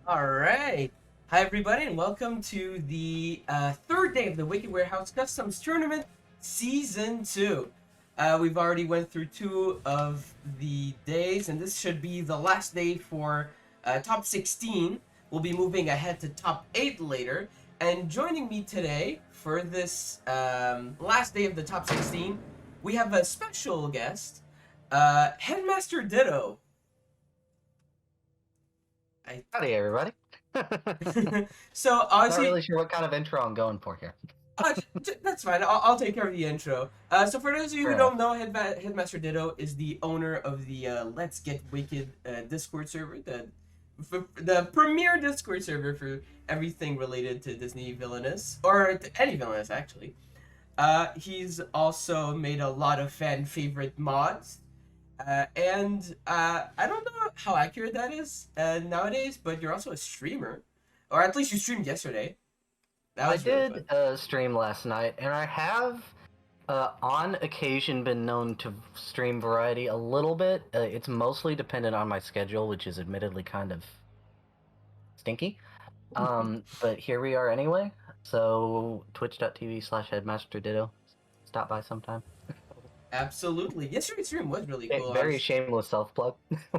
All right. Hi, everybody, and welcome to the third day of the Wicked Warehouse Customs Tournament Season 2. We've already went through two of the days, and this should be the last day for Top 16. We'll be moving ahead to Top 8 later. And joining me today for this last day of the Top 16, we have a special guest, Headmaster Ditto. I Howdy, everybody. so Not obviously really sure what kind of intro I'm going for here. That's fine. I'll take care of the intro. So for those of you who Fair don't enough. know, Headmaster Ditto is the owner of the Let's Get Wicked Discord server, the premier Discord server for everything related to Disney Villainous, or to any Villainous actually. He's also made a lot of fan favorite mods. And I don't know how accurate that is nowadays, but you're also a streamer. Or at least you streamed yesterday. That I was really did fun. stream last night, and I have, on occasion, been known to stream variety a little bit. It's mostly dependent on my schedule, which is admittedly kind of stinky. But here we are anyway. So, twitch.tv/headmasterditto. Stop by sometime. Absolutely. Yesterday's stream was really cool. Very shameless self plug.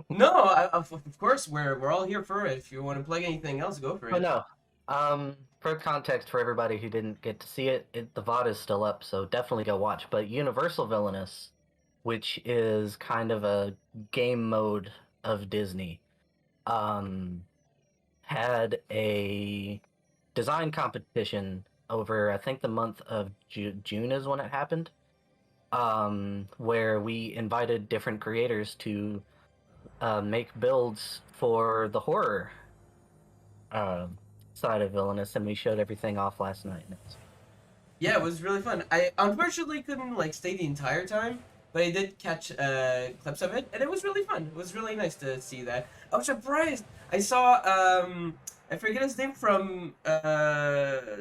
No, of course we're all here for it. If you want to plug anything else, go for But it. no. For context for everybody who didn't get to see it, the VOD is still up, so definitely go watch. But Universal Villainous, which is kind of a game mode of Disney, um, had a design competition over, I think, the month of June is when it happened, where we invited different creators to make builds for the horror uh, side of Villainous, and we showed everything off last night. Yeah, it was really fun. I unfortunately couldn't like stay the entire time, but I did catch clips of it, and it was really fun. It was really nice to see that. I was surprised. I saw I forget his name from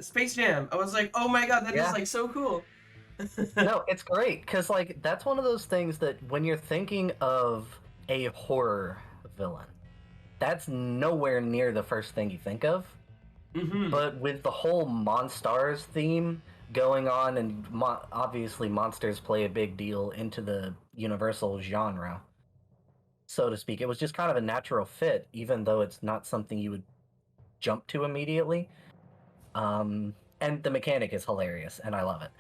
Space Jam. I was like, oh my god, that is Yeah, like so cool. no, it's great because like that's one of those things that when you're thinking of a horror villain, that's nowhere near the first thing you think of. Mm-hmm. But with the whole Monstars theme going on, and obviously monsters play a big deal into the Universal genre, so to speak, it was just kind of a natural fit, even though it's not something you would jump to immediately. And the mechanic is hilarious, and I love it.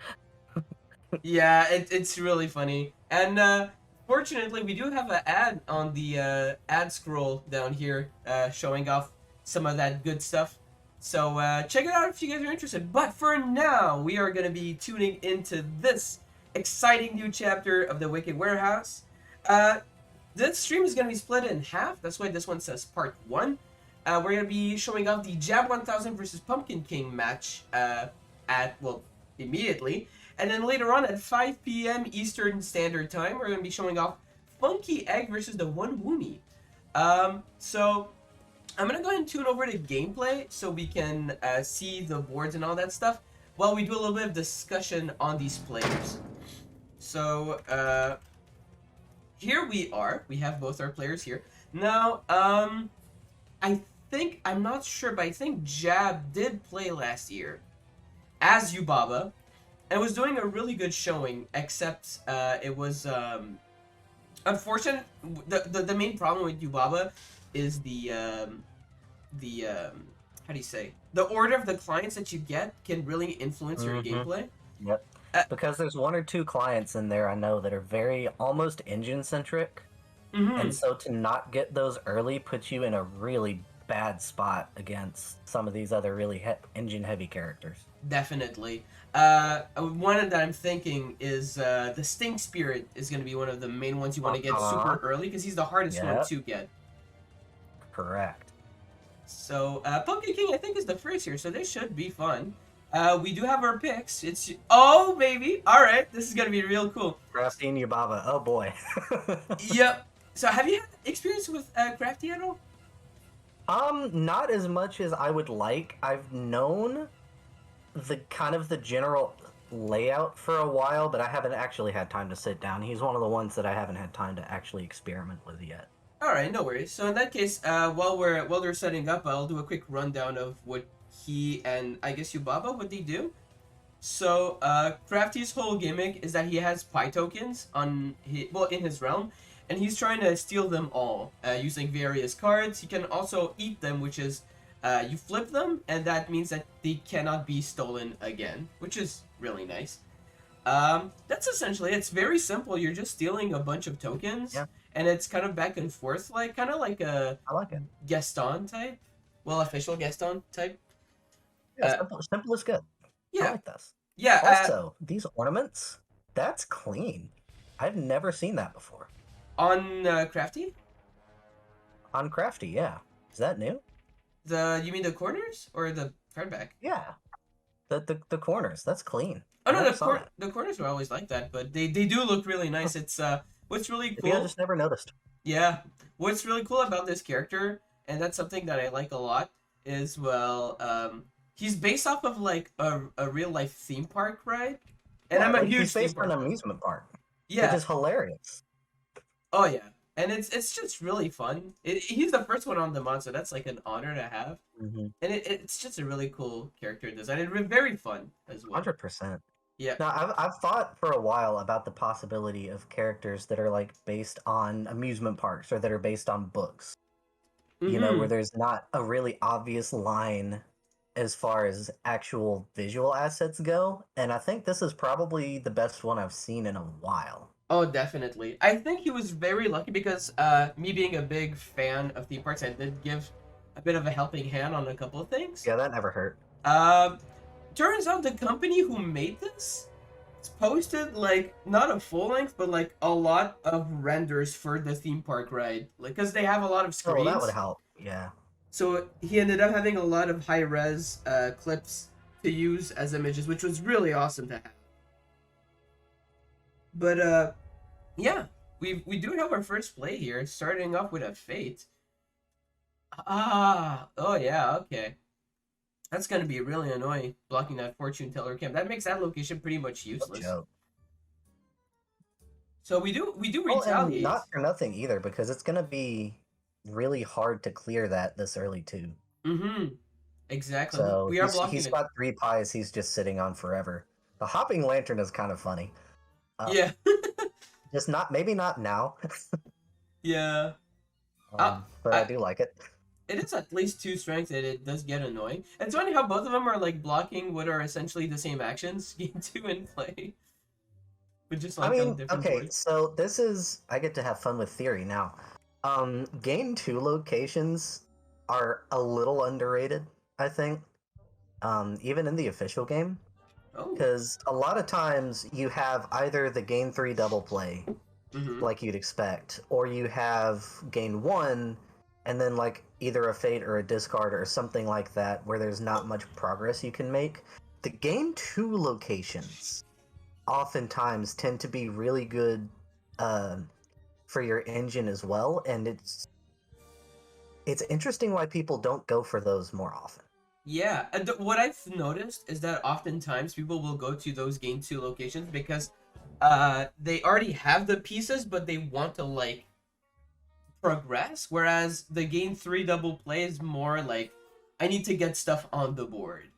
Yeah, it's really funny. And fortunately, we do have an ad on the ad scroll down here showing off some of that good stuff. So check it out if you guys are interested. But for now, we are going to be tuning into this exciting new chapter of the Wicked Warehouse. Uh, this stream is going to be split in half. That's why this one says part 1. We're going to be showing off the Jab 1000 versus Pumpkin King match well, immediately. And then later on at 5 p.m. Eastern Standard Time, we're going to be showing off Funky Egg versus the One Woomy. So I'm going to go ahead and tune over to gameplay so we can see the boards and all that stuff while we do a little bit of discussion on these players. So here we are. We have both our players here. Now, I think, I'm not sure, but I think Jab did play last year as Yubaba and was doing a really good showing, except it was unfortunate. The main problem with Yubaba is the how do you say, the order of the clients that you get can really influence your Mm-hmm. gameplay. Yep. Uh, Because there's one or two clients in there I know that are very almost engine centric, and mm-hmm. so to not get those early puts you in a really bad spot against some of these other really engine heavy characters. Definitely. One that I'm thinking is the Stink Spirit is going to be one of the main ones you want to get super Uh-huh. early because he's the hardest one Yep, to get. correct. So Pumpkin King I think is the first here, so this should be fun. We do have our picks. It's oh baby, all right, this is gonna be real cool. Crafty and Yubaba, oh boy. Yep. So have you had experience with Crafty at all? Not as much as I would like. I've known the kind of the general layout for a while, but I haven't actually had time to sit down. He's one of the ones that I haven't had time to actually experiment with yet. All right, no worries. So in that case, while they're setting up, I'll do a quick rundown of what he and I guess Yubaba what they do. So Crafty's whole gimmick is that he has pie tokens on in his realm, and he's trying to steal them all using various cards. He can also eat them, which is you flip them, and that means that they cannot be stolen again, which is really nice. That's essentially it's very simple. You're just stealing a bunch of tokens, Yeah. and it's kind of back and forth, like kind of like a I like it. Gaston type, well, official Gaston type. Yeah, Uh, simple is good. I yeah, like this. yeah. Also, these ornaments, that's clean. I've never seen that before. On Crafty, On Crafty, yeah. Is that new? you mean the corners or the card back? Yeah. The corners, that's clean. Oh I no, never saw that. the corners were always like that, but they do look really nice. It's what's really Maybe I cool. just never noticed. Yeah, what's really cool about this character, and that's something that I like a lot, is he's based off of like a real life theme park ride, and Yeah, I'm a like huge he's theme based on park an fan. amusement park, which Yeah. is hilarious. Oh yeah, and it's just really fun. He's the first one on the mod, so that's like an honor to have, Mm-hmm. and it's just a really cool character design. And very fun as well. 100%. Yeah. Now, I've thought for a while about the possibility of characters that are like based on amusement parks or that are based on books. You know, where Mm-hmm. there's not a really obvious line as far as actual visual assets go. And I think this is probably the best one I've seen in a while. Oh, definitely. I think he was very lucky because me being a big fan of theme parks, I did give a bit of a helping hand on a couple of things. Yeah, that never hurt. Um, Turns out the company who made this posted like not a full length, but like a lot of renders for the theme park ride, like because they have a lot of Oh, that would screens. help. Yeah. So he ended up having a lot of high res clips to use as images, which was really awesome to have. But yeah, we do have our first play here, starting off with a fate. Oh yeah, okay. That's gonna be really annoying, blocking that fortune teller camp. That makes that location pretty much No useless. joke. So we do Oh, and retaliate. not for nothing either, because it's gonna be really hard to clear that this early too. Mm-hmm. Exactly. So We are blocking he's it. got 3 pies he's just sitting on forever. The hopping lantern is kind of funny. Uh, Yeah. just not maybe not now, Yeah. Uh, but I I, do like it. it is at least two strengths, and it does get annoying. And it's funny how both of them are like blocking what are essentially the same actions, game two and play, but just I like on mean, different okay, boards. so this is I get to have fun with theory now. Game 2 locations are a little underrated, I think. Even in the official game. Oh. Because a lot of times you have either the Game 3 double play, Mm-hmm. like you'd expect, or you have Game 1, and then like either a fate or a discard or something like that, where there's not much progress you can make. The Game 2 locations oftentimes tend to be really good uh, for your engine as well, and it's interesting why people don't go for those more often. Yeah, and what I've noticed is that oftentimes people will go to those game two locations because they already have the pieces, but they want to like progress. Whereas the game three double play is more like I need to get stuff on the board.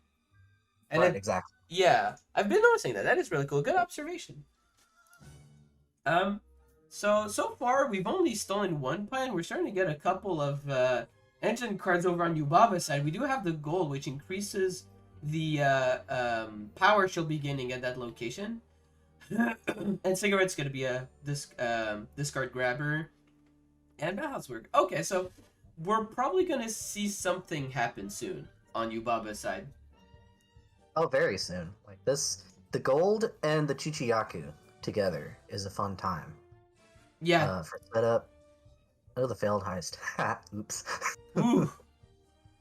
And Right, it, exactly. yeah, I've been noticing that. That is really cool. Good observation. Um, so far we've only stolen one pie, and we're starting to get a couple of engine cards over on Yubaba's side. We do have the goal, which increases the power she'll be gaining at that location. And cigarette's gonna be a discard grabber, and Bauhaus work. Okay, so we're probably gonna see something happen soon on Yubaba's side. Oh, very soon. Like this, the gold and the Chichiyaku together is a fun time. Yeah. For setup. Oh, the failed heist. Oops. Ooh.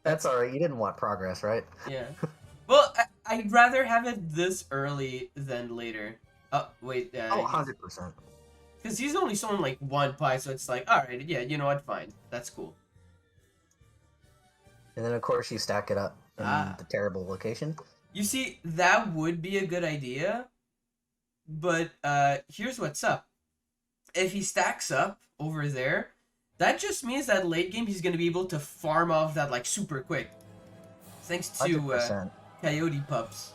That's alright. You didn't want progress, right? Yeah. Well, I'd rather have it this early than later. Oh, wait. Oh, 100%. Because he's only stolen like one pie, so it's like, alright, yeah, you know what, fine. That's cool. And then, of course, you stack it up in Ah. the terrible location. You see, that would be a good idea, but here's what's up. If he stacks up over there, That just means that late game he's gonna be able to farm off that like super quick, thanks to 100%. Coyote Pups,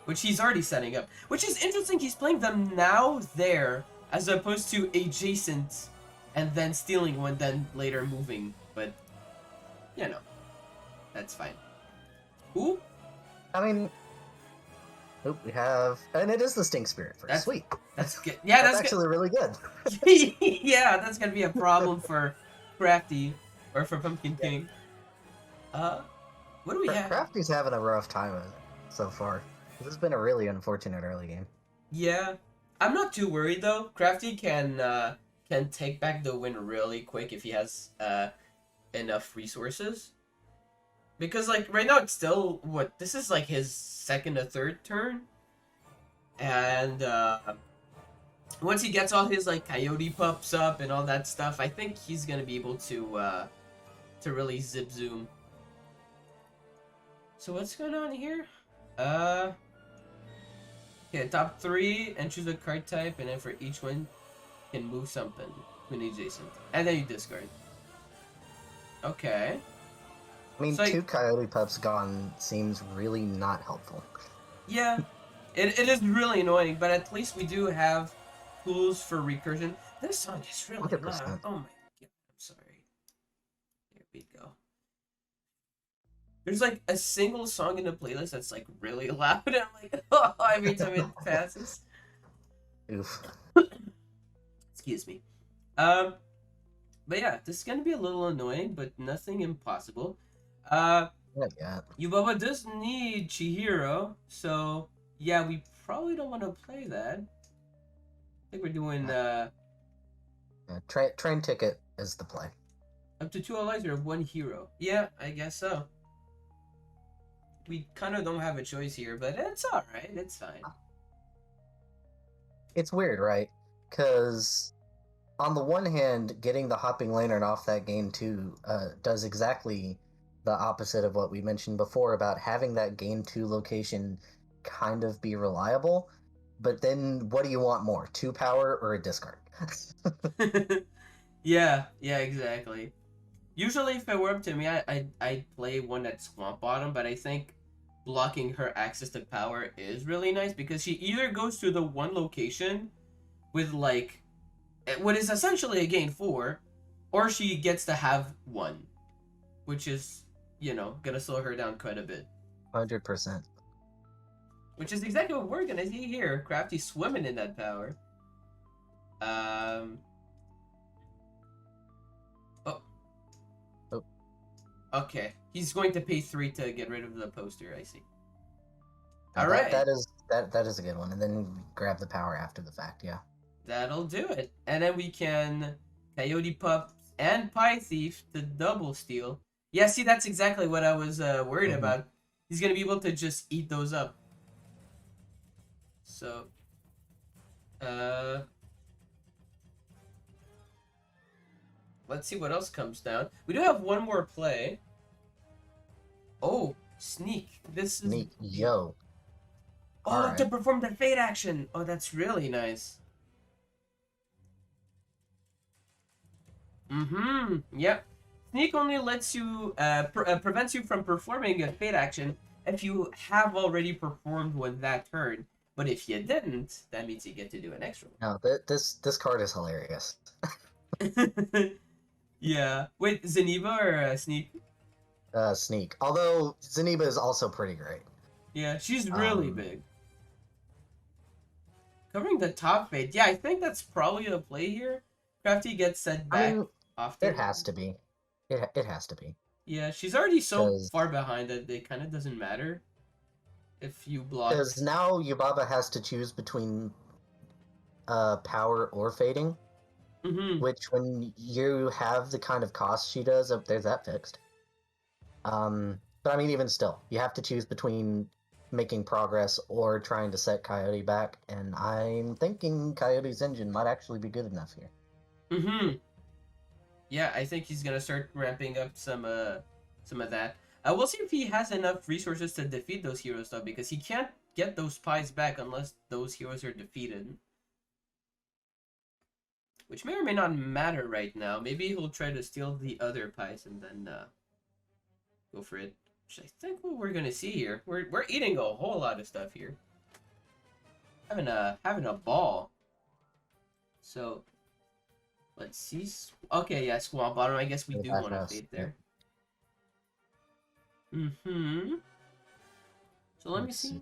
which he's already setting up. Which is interesting. He's playing them now there as opposed to adjacent, and then stealing one, then later moving. But you know, that's fine. Ooh, I mean, oop, we have, and it is the Stink Spirit first. Sweet. That's good. Yeah, that's actually really good. Yeah, that's gonna be a problem for Crafty or for Pumpkin King. What do we have? Crafty's having a rough time with it so far. This has been a really unfortunate early game. Yeah, I'm not too worried though. Crafty can take back the win really quick if he has enough resources. Because like right now it's still this is like his second or third turn, and once he gets all his like Coyote Pups up and all that stuff, I think he's gonna be able to really zip zoom. So what's going on here? Okay, top 3 and choose a card type, and then for each one, you can move something to an adjacent, and then you discard. Okay. I mean, so 2 Coyote Pups gone seems really not helpful. Yeah, it is really annoying, but at least we do have tools for recursion. This song is really 100%. loud. Oh my god, I'm sorry. Here we go. There's like a single song in the playlist that's like really loud, and I'm like, oh, every time it passes. Oof. Excuse me. But yeah, this is gonna be a little annoying, but nothing impossible. Yubaba does need Chihiro, so yeah, we probably don't want to play that. I think we're doing train ticket is the play. Up to 2 allies or 1 hero. Yeah, I guess so. We kind of don't have a choice here, but it's alright, it's fine. It's weird, right? Because on the one hand, getting the Hopping Lantern off that game 2 does exactly the opposite of what we mentioned before about having that game 2 location kind of be reliable. But then what do you want more? 2 power or a discard? Yeah, exactly. Usually, if it were up to me, I'd play one at Swamp Bottom, but I think blocking her access to power is really nice because she either goes to the one location with, like, what is essentially a gain 4, or she gets to have 1, which is, you know, gonna slow her down quite a bit. 100%. Which is exactly what we're gonna see here. Crafty swimming in that power. Okay, he's going to pay 3 to get rid of the poster. I see. All right, that is a good one, and then grab the power after the fact. Yeah, that'll do it. And then we can Coyote Pup and Pie Thief to double steal. Yeah, see, that's exactly what I was worried about. He's gonna be able to just eat those up. So, let's see what else comes down. We do have one more play. Oh, sneak. This is sneak, yo. Oh, right. To perform the fate action. Oh, that's really nice. Yep. Sneak only lets you prevents you from performing a fate action if you have already performed one that turn. But if you didn't, that means you get to do an extra one. No, this card is hilarious. Yeah. Wait, Zeniba or Sneak? Sneak. Although Zeniba is also pretty great. Yeah, she's really big. Covering the top fade. Yeah, I think that's probably a play here. Crafty gets set back often. It has to be. It has to be. Yeah, she's already so far behind that it kind of doesn't matter if you block. Because now Yubaba has to choose between power or fading. Which, when you have the kind of cost she does, there's that fixed. But I mean, even still, you have to choose between making progress or trying to set Coyote back, and I'm thinking Coyote's engine might actually be good enough here. Yeah, I think he's gonna start ramping up some of that. We'll see if he has enough resources to defeat those heroes though, because he can't get those pies back unless those heroes are defeated. which may or may not matter right now. Maybe he'll try to steal the other pies and then go for it. Which I think what we're gonna see here. We're eating a whole lot of stuff here. Having a ball. So let's see. Okay, yeah, Swamp Bottom. I guess we do want to fade there. Mm-hmm. So let me see.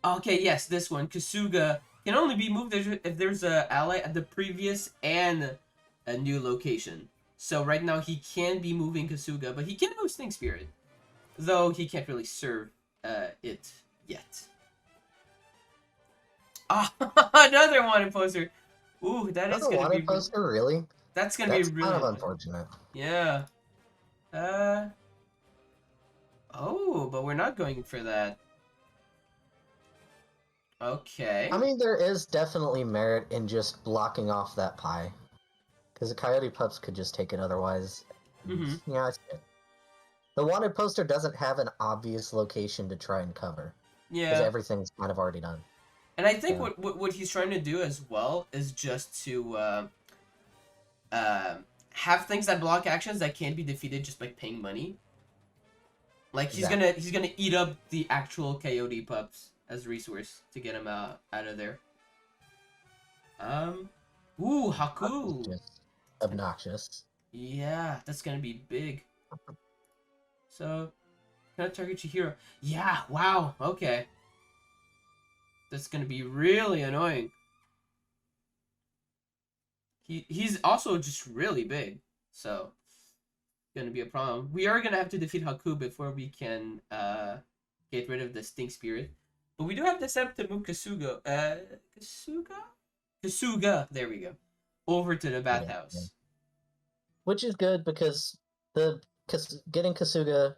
Okay, yes, this one. Kasuga can only be moved if there's a ally at the previous and a new location. So right now he can be moving Kasuga, but he can move Stink Spirit. Though he can't really serve it yet. Ah, another wanted poster. Ooh, that is gonna be poster, really? That's gonna be really kind of unfortunate. Yeah. Oh, but we're not going for that. Okay. I mean, there is definitely merit in just blocking off that pie. Because the Coyote Pups could just take it otherwise. Mm-hmm. Yeah, it's good. The wanted poster doesn't have an obvious location to try and cover. Yeah. Because everything's kind of already done. And I think what he's trying to do as well is just to have things that block actions that can't be defeated just by paying money. Like he's gonna eat up the actual Coyote Pups as a resource to get him out of there. Ooh, Haku. Just obnoxious. Yeah, that's gonna be big. So, gonna target Chihiro. Yeah, wow, okay. That's gonna be really annoying. He's also just really big, so gonna be a problem. We are gonna have to defeat Haku before we can get rid of the Stink Spirit. But we do have the step to move Kasuga. Kasuga. There we go. Over to the bathhouse. Yeah. Which is good because getting Kasuga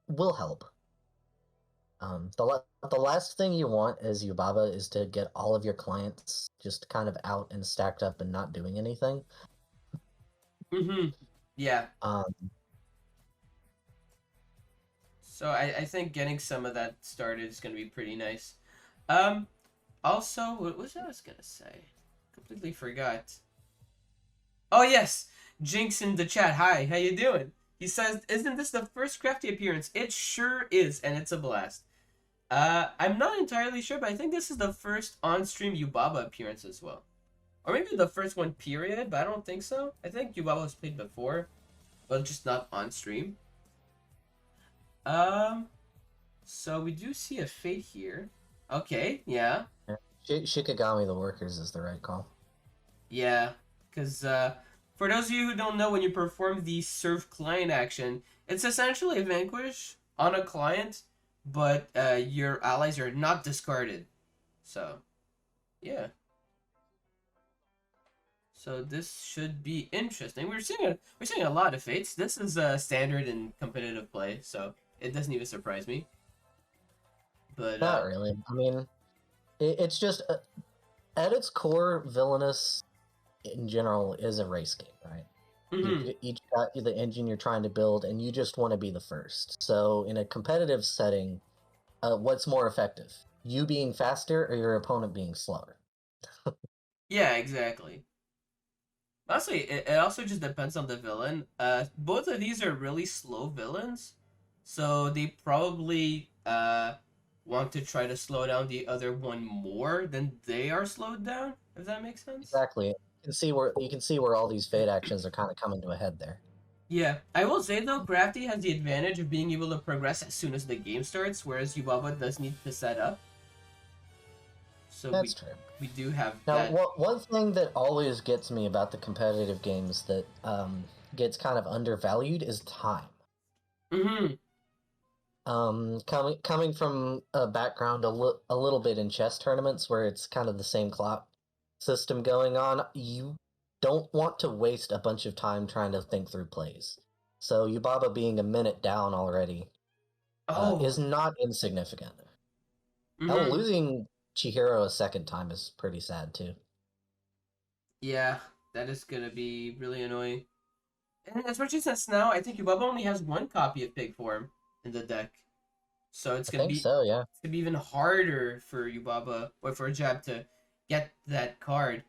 will help. The last thing you want as Yubaba is to get all of your clients just kind of out and stacked up and not doing anything. Mm-hmm. Yeah. So I think getting some of that started is gonna be pretty nice. Also, what was I gonna say? Completely forgot. Oh yes, Jinx in the chat. Hi, how you doing? He says, "Isn't this the first Crafty appearance?" It sure is, and it's a blast. I'm not entirely sure, but I think this is the first on-stream Yubaba appearance as well. Or maybe the first one, period, but I don't think so. I think Yubaba was played before, but just not on-stream. So we do see a fate here. Okay, yeah. Shikigami the Workers is the right call. Yeah, because, for those of you who don't know, when you perform the serve client action, it's essentially a vanquish on a client, but your allies are not discarded. So, yeah. So this should be interesting. We're seeing a lot of fates. This is standard in competitive play, so it doesn't even surprise me. But not really. I mean, it's just at its core, Villainous in general is a race game, right? Mm-hmm. You each got the engine you're trying to build, and you just want to be the first. So in a competitive setting, what's more effective? You being faster or your opponent being slower? Yeah, exactly. Honestly, it also just depends on the villain. Both of these are really slow villains, so they probably want to try to slow down the other one more than they are slowed down. If that makes sense. Exactly. You can see where all these fate actions are kind of coming to a head there. Yeah, I will say though, Crafty has the advantage of being able to progress as soon as the game starts, whereas Yubaba does need to set up. So that's true. We do have now, that. One thing that always gets me about the competitive games that gets kind of undervalued is time. Mm-hmm. Coming from a background a little bit in chess tournaments where it's kind of the same clock system going on, you don't want to waste a bunch of time trying to think through plays. So Yubaba being a minute down already is not insignificant. Mm-hmm. Hell, losing Chihiro a second time is pretty sad too. Yeah, that is gonna be really annoying. And especially since now I think Yubaba only has one copy of Pig Form in the deck. So it's gonna be It's gonna be even harder for Yubaba or for Jab to get that card.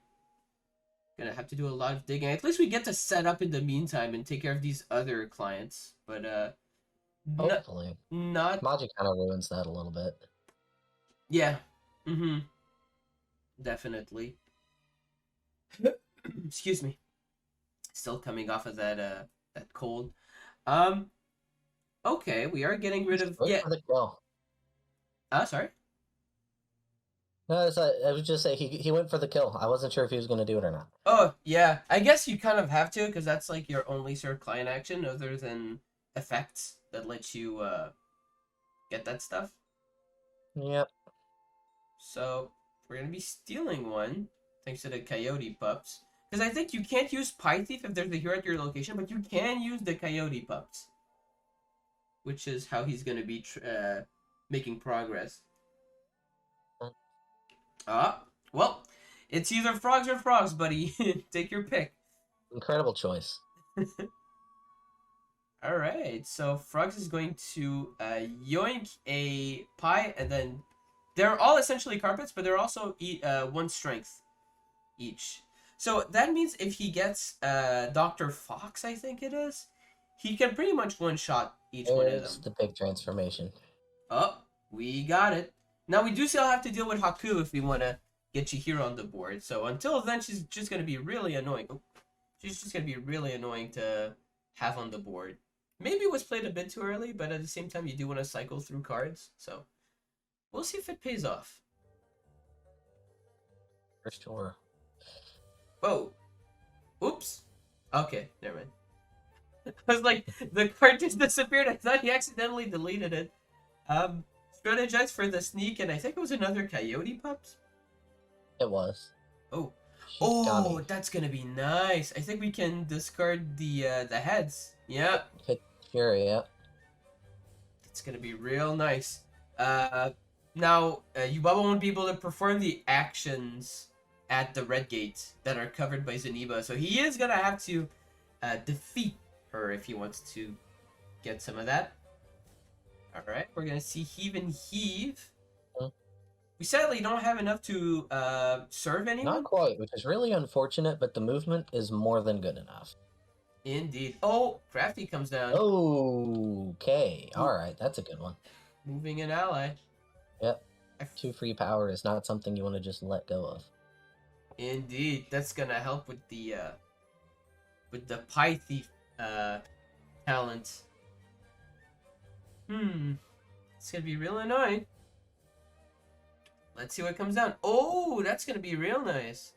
Gonna have to do a lot of digging. At least we get to set up in the meantime and take care of these other clients. But not Hopefully. not Maji kind of ruins that a little bit. yeah. Mm-hmm. Definitely. Excuse me. Still coming off of that cold. Um. Okay, we are getting rid of Wait for the kill. Sorry. No, I was just saying he went for the kill. I wasn't sure if he was going to do it or not. Oh yeah, I guess you kind of have to because that's like your only sort of client action other than effects that let you get that stuff. Yep. So we're gonna be stealing one thanks to the coyote pups. Because I think you can't use Pie Thief if there's a hero at your location, but you can use the coyote pups, which is how he's gonna be making progress. Well, it's either frogs or frogs, buddy. Take your pick. Incredible choice. All right, so Frogs is going to yoink a pie, and then they're all essentially carpets, but they're also one strength each. So that means if he gets Dr. Fox, I think it is, he can pretty much one-shot each one of There's them. the big transformation. Oh, we got it. Now we do still have to deal with Haku if we want to get Chihiro on the board. So until then, she's just going to be really annoying. Oh, she's just going to be really annoying to have on the board. Maybe it was played a bit too early, but at the same time, you do want to cycle through cards. So we'll see if it pays off. For sure. Whoa. Oops. Okay, never mind. I was like, the card just disappeared. I thought he accidentally deleted it. Strategize for the sneak, and I think it was another coyote pups. It was. Oh. She's Oh, dummy. that's gonna be nice. I think we can discard the heads. Yeah. Hit Fury, yeah. It's gonna be real nice. Now, Yubaba won't be able to perform the actions at the red gate that are covered by Zeniba, so he is gonna have to defeat her if he wants to get some of that. Alright, we're gonna see Heave and Heave. We sadly don't have enough to serve anyone. Not quite, which is really unfortunate, but the movement is more than good enough. Indeed. Oh, Crafty comes down. Okay, alright, that's a good one. Moving an ally. Yep. 2 free power is not something you want to just let go of. Indeed, that's gonna help with the Pie Thief talent. It's gonna be real annoying. Let's see what comes down. Oh, that's gonna be real nice.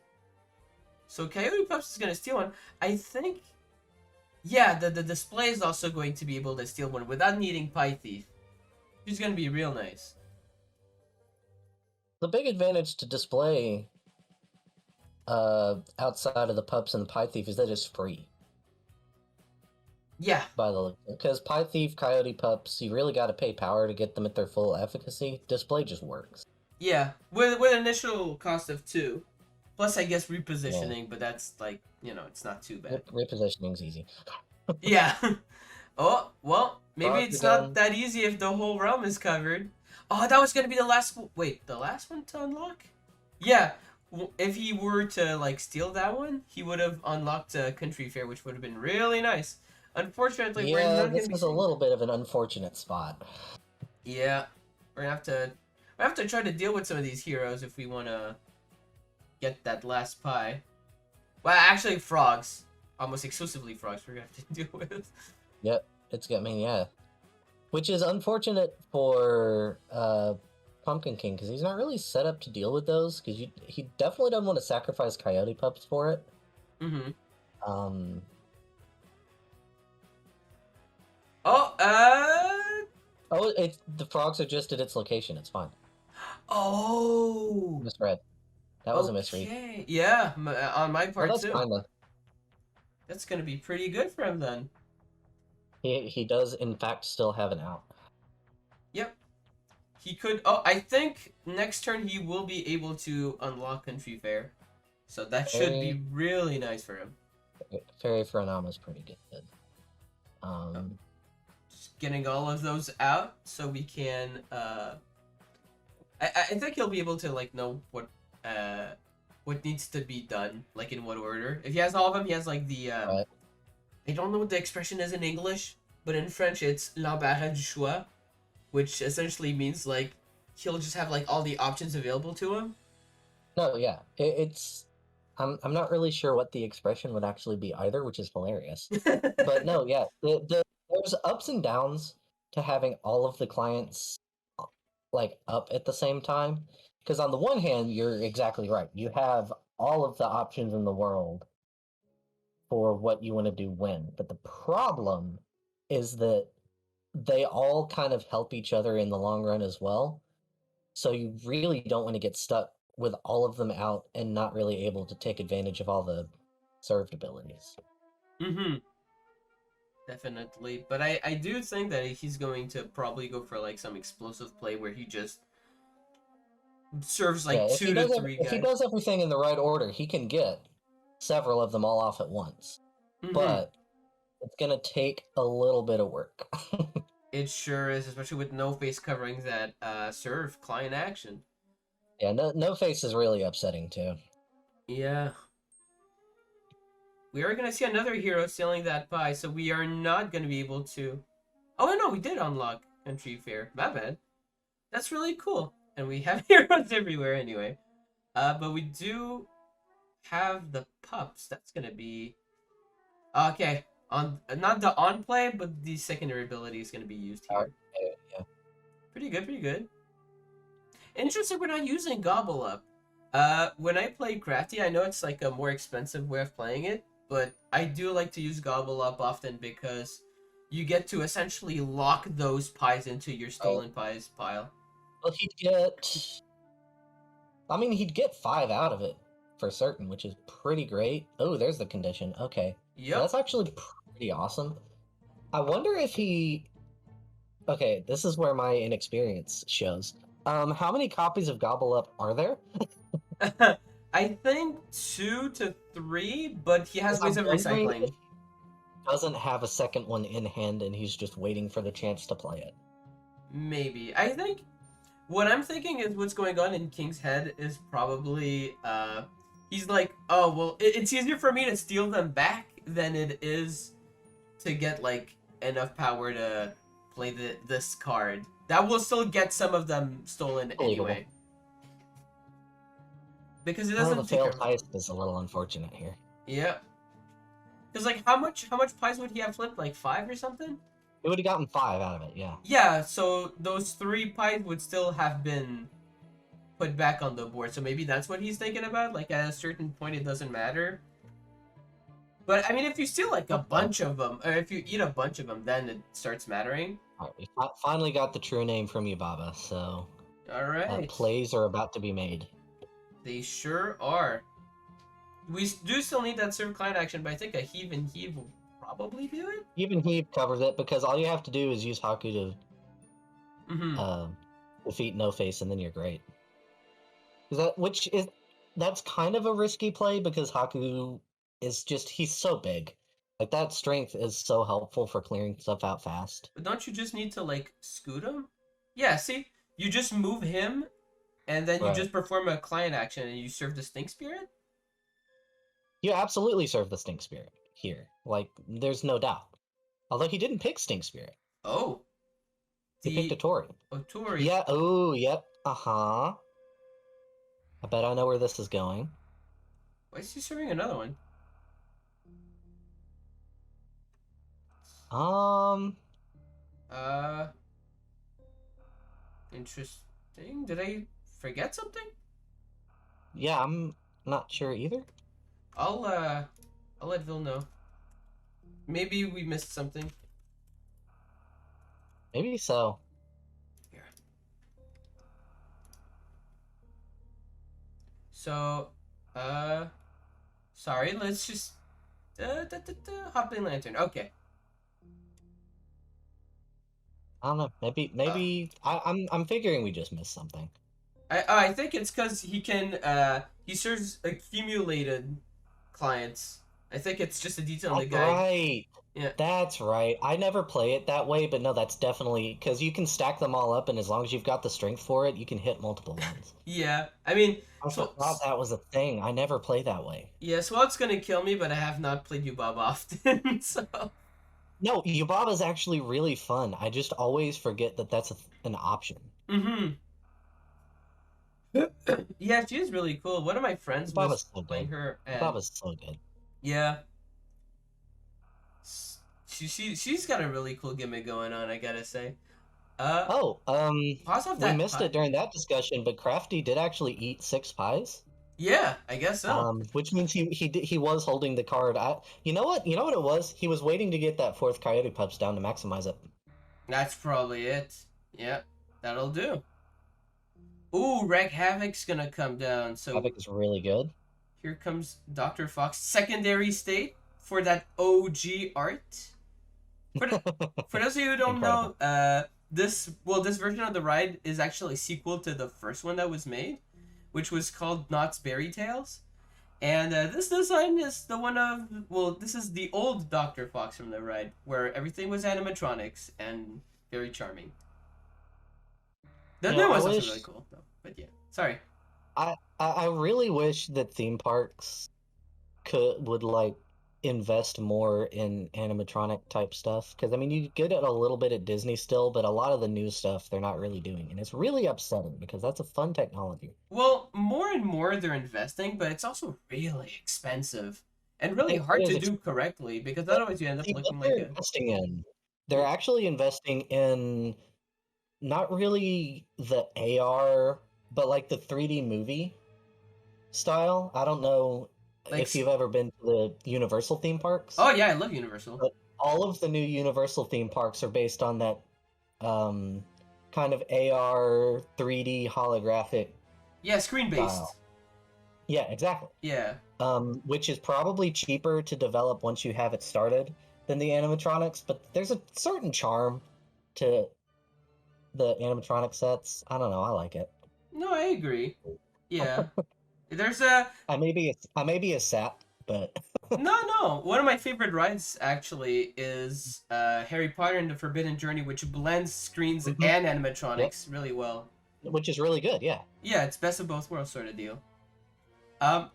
So Coyote Pups is gonna steal one. I think, yeah, the display is also going to be able to steal one without needing Pie Thief. Which is gonna be real nice. The big advantage to display outside of the pups and the Pie Thief is that it's free. Yeah. By the look, because Pie Thief, Coyote Pups, you really got to pay power to get them at their full efficacy. Display just works. Yeah, with initial cost of 2. Plus, I guess repositioning, but that's like, it's not too bad. Repositioning's easy. Yeah. Oh, well, maybe Frog it's again. not that easy if the whole realm is covered. Oh, that was gonna be the last. Wait, the last one to unlock? Yeah. If he were to like steal that one, he would have unlocked Country Fair, which would have been really nice. Unfortunately, we're Yeah, not gonna this be was a seeing... little bit of an unfortunate spot. Yeah, we're gonna have to try to deal with some of these heroes if we want to get that last pie. Well, actually, frogs. Almost exclusively frogs we're gonna have to deal with. Yep, it's got me, yeah. Which is unfortunate for Pumpkin King, because he's not really set up to deal with those, because he definitely doesn't want to sacrifice Coyote Pups for it. Mm-hmm. Oh, the frogs are just at its location, it's fine. Oh! Misread. That was a misread. Okay, yeah, on my part Well, that's too. fine then. That's gonna be pretty good for him then. He does, in fact, still have an out. Yep. He could... Oh, I think next turn he will be able to unlock Country Fair. So that should be really nice for him. Fairy for Anama is pretty good. Just getting all of those out so we can... I think he'll be able to, like, know what what needs to be done, like in what order. If he has all of them, he has like the Right. I don't know what the expression is in English, but in French it's l'embarras du choix, which essentially means like he'll just have like all the options available to him. No, yeah, it's. I'm not really sure what the expression would actually be either, which is hilarious. But no, yeah, there's ups and downs to having all of the clients like up at the same time. Because on the one hand, you're exactly right. You have all of the options in the world for what you want to do when. But the problem is that they all kind of help each other in the long run as well. So you really don't want to get stuck with all of them out and not really able to take advantage of all the served abilities. Mm-hmm. Definitely. But I do think that he's going to probably go for like some explosive play where he just serves Yeah, like two to three if he guys. does everything in the right order, he can get several of them all off at once. Mm-hmm. But it's gonna take a little bit of work. It sure is, especially with no face coverings that serve client action. Yeah, no face is really upsetting too. Yeah. We are gonna see another hero stealing that pie, so we are not gonna be able to. Oh no, we did unlock entry fair. My bad. That's really cool, and we have heroes everywhere anyway. But we do have the pups. That's gonna be okay. On not the on play, but the secondary ability is gonna be used here. Yeah. Pretty good, pretty good. Interesting, we're not using Gobble Up. When I play Crafty, I know it's like a more expensive way of playing it, but I do like to use Gobble Up often because you get to essentially lock those pies into your stolen pies pile. Well, he'd get. I mean, he'd get 5 out of it for certain, which is pretty great. Oh, there's the condition. Okay, Yep. that's actually pretty awesome. I wonder if he. Okay, this is where my inexperience shows. How many copies of Gobble Up are there? I think 2 to 3, but he has 'Cause ways I'm of wondering if recycling. he doesn't have a second one in hand and he's just waiting for the chance to play it. Maybe. I think what I'm thinking is what's going on in King's head is probably he's like, oh well, it's easier for me to steal them back than it is to get like enough power to play this card. That will still get some of them stolen Believable. anyway. Because it Oh, the doesn't take failed everything. heist is a little unfortunate here. Yeah. Because like how much pies would he have flipped? Like 5 or something? He would have gotten 5 out of it, yeah. Yeah, so those 3 pies would still have been put back on the board. So maybe that's what he's thinking about. Like at a certain point, it doesn't matter. But I mean, if you steal like a Okay. bunch of them, or if you eat a bunch of them, then it starts mattering. Alright, we finally got the true name from Yubaba, so All right, plays are about to be made. they sure are. We do still need that serve client action, but I think a heave and heave will probably do it. Even he covers it because all you have to do is use Haku to Mm-hmm. defeat No Face, and then you're great. That's kind of a risky play because Haku is just he's so big. Like that strength is so helpful for clearing stuff out fast. But don't you just need to like scoot him? Yeah. See, you just move him, and then you Right. just perform a client action, and you serve the stink spirit. You absolutely serve the Stink Spirit here. Like there's no doubt. Although he didn't pick Stink Spirit. Oh, He picked a the Tori. Otori. Yeah, oh, yep. Uh-huh. I bet I know where this is going. Why is he serving another one? Um, Uh, interesting. Did I forget something? yeah, I'm not sure either. I'll I'll let Vil know. Maybe we missed something. Maybe so. Here. So, sorry. Let's just hopping lantern. Okay. I don't know. Uh, I'm figuring we just missed something. I think it's because he can he serves accumulated clients I think it's just a detail in the That's guide. right. Yeah. That's right. I never play it that way, but no, that's definitely because you can stack them all up, and as long as you've got the strength for it, you can hit multiple ones. Yeah. I mean, I forgot that was a thing. I never play that way. yeah, Swat's gonna kill me, but I have not played Yubaba often, so. No, Yubaba is actually really fun. I just always forget that that's an option. Mm-hmm. Yeah, she is really cool. One of my friends was Yubaba's so playing good. her, and Yubaba's so good. yeah, she's got a really cool gimmick going on, I gotta say. Uh, Oh, Pause off we that missed it pie. during that discussion, but Crafty did actually eat 6 pies. Yeah, I guess so. Which means he was holding the card. You know what? You know what it was? He was waiting to get that fourth Coyote Pups down to maximize it. That's probably it. Yeah, that'll do. Ooh, Wreck Havoc's gonna come down. So Havoc is really good. here comes Dr. Fox, secondary state for that OG art. For the, for those of you who don't Incredible. know, this version of the ride is actually a sequel to the first one that was made, which was called Knott's Berry Tales. And this design is the one of, well, this is the old Dr. Fox from the ride, where everything was animatronics and very charming. The You know, new I one's also wish really cool, though. But yeah, sorry. I really wish that theme parks would like invest more in animatronic type stuff because I mean you get it a little bit at Disney still, but a lot of the new stuff they're not really doing, and it's really upsetting because that's a fun technology. Well, more and more they're investing, but it's also really expensive and really It hard is to do correctly because But otherwise you end up see, what looking like they're a. investing in, they're Yeah. actually investing in not really the AR, but like the 3D movie style. I don't know Like, if you've ever been to the Universal theme parks, oh yeah, I love Universal. but all of the new Universal theme parks are based on that um, kind of AR 3D holographic Yeah, screen based. style. Yeah, exactly. Yeah. Which is probably cheaper to develop once you have it started than the animatronics, but there's a certain charm to the animatronic sets. I don't know, I like it. No, I agree. Yeah. There's a I may be a sap, but no. One of my favorite rides actually is Harry Potter and the Forbidden Journey, which blends screens Mhm. and Yep, animatronics really well. which is really good. Yeah, Yeah, it's best of both worlds sort of deal. Um,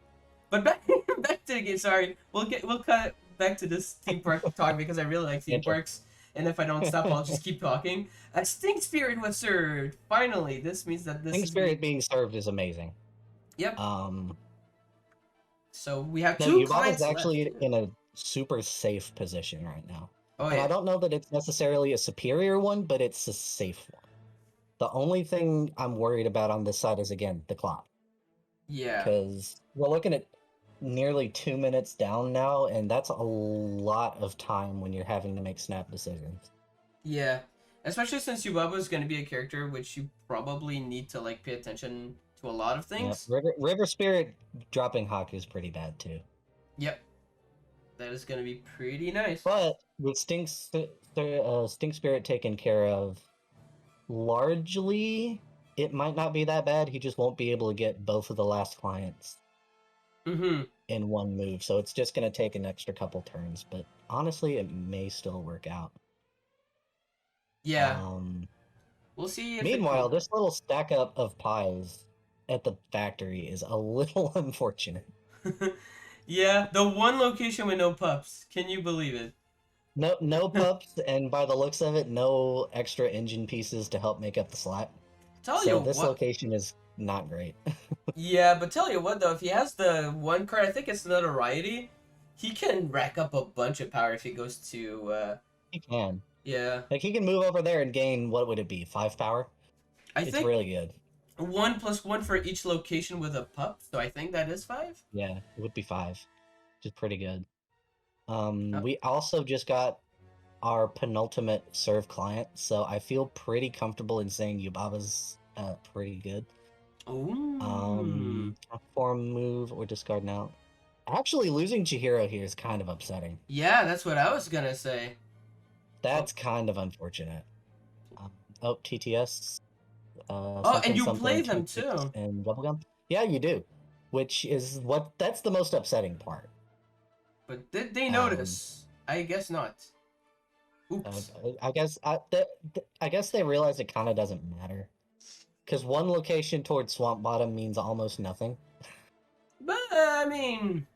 but back back to the game. Sorry, we'll cut back to this theme park talk because I really like theme intro. parks. And if I don't stop, I'll just keep talking. A Stink Spirit was served. Finally, this means that this King is the. Spirit being served is amazing. Yep. Um, So we have no, two Yubaba's clients left. actually in a super safe position right now, Oh and I yeah. don't know that it's necessarily a superior one, but it's a safe one. The only thing I'm worried about on this side is again the clock. Yeah. Because we're looking at nearly 2 minutes down now, and that's a lot of time when you're having to make snap decisions. Yeah. Especially since Yubaba is going to be a character which you probably need to like pay attention to a lot of Yep, things. River Spirit dropping Haku is pretty bad too. Yep. That is going to be pretty nice. But with Stink Spirit taken care of, largely, it might not be that bad. He just won't be able to get both of the last clients Mm-hmm. in one move, so it's just going to take an extra couple turns. But honestly, it may still work out. Yeah. Um, We'll see if it Meanwhile, can. this little stack up of pies at the factory is a little unfortunate. Yeah, the one location with no pups. Can you believe it? No pups, and by the looks of it, no extra engine pieces to help make up the slack. Tell you So this what. location is not great. Yeah, but tell you what though, if he has the one card, I think it's notoriety, he can rack up a bunch of power if he goes to. He can. Yeah, Like, he can move over there and gain, what would it be, 5 power? I It's think really good. 1+1 for each location with a pup. So I think that is 5. Yeah, it would be 5, which is pretty good. Oh. We also just got our penultimate serve client, so I feel pretty comfortable in saying Yubaba's pretty good. Ooh. Form move or discard now. Actually, losing Chihiro here is kind of upsetting. Yeah, that's what I was gonna say. That's kind of unfortunate. Oh, TTS. Oh, and Something you something play them toothpicks too. and bubblegum. Yeah, you do. Which is that's the most upsetting part. But did they Um, notice? I guess not. uh, Oops. I guess they realize it kind of doesn't matter because one location towards Swamp Bottom means almost nothing. But I mean,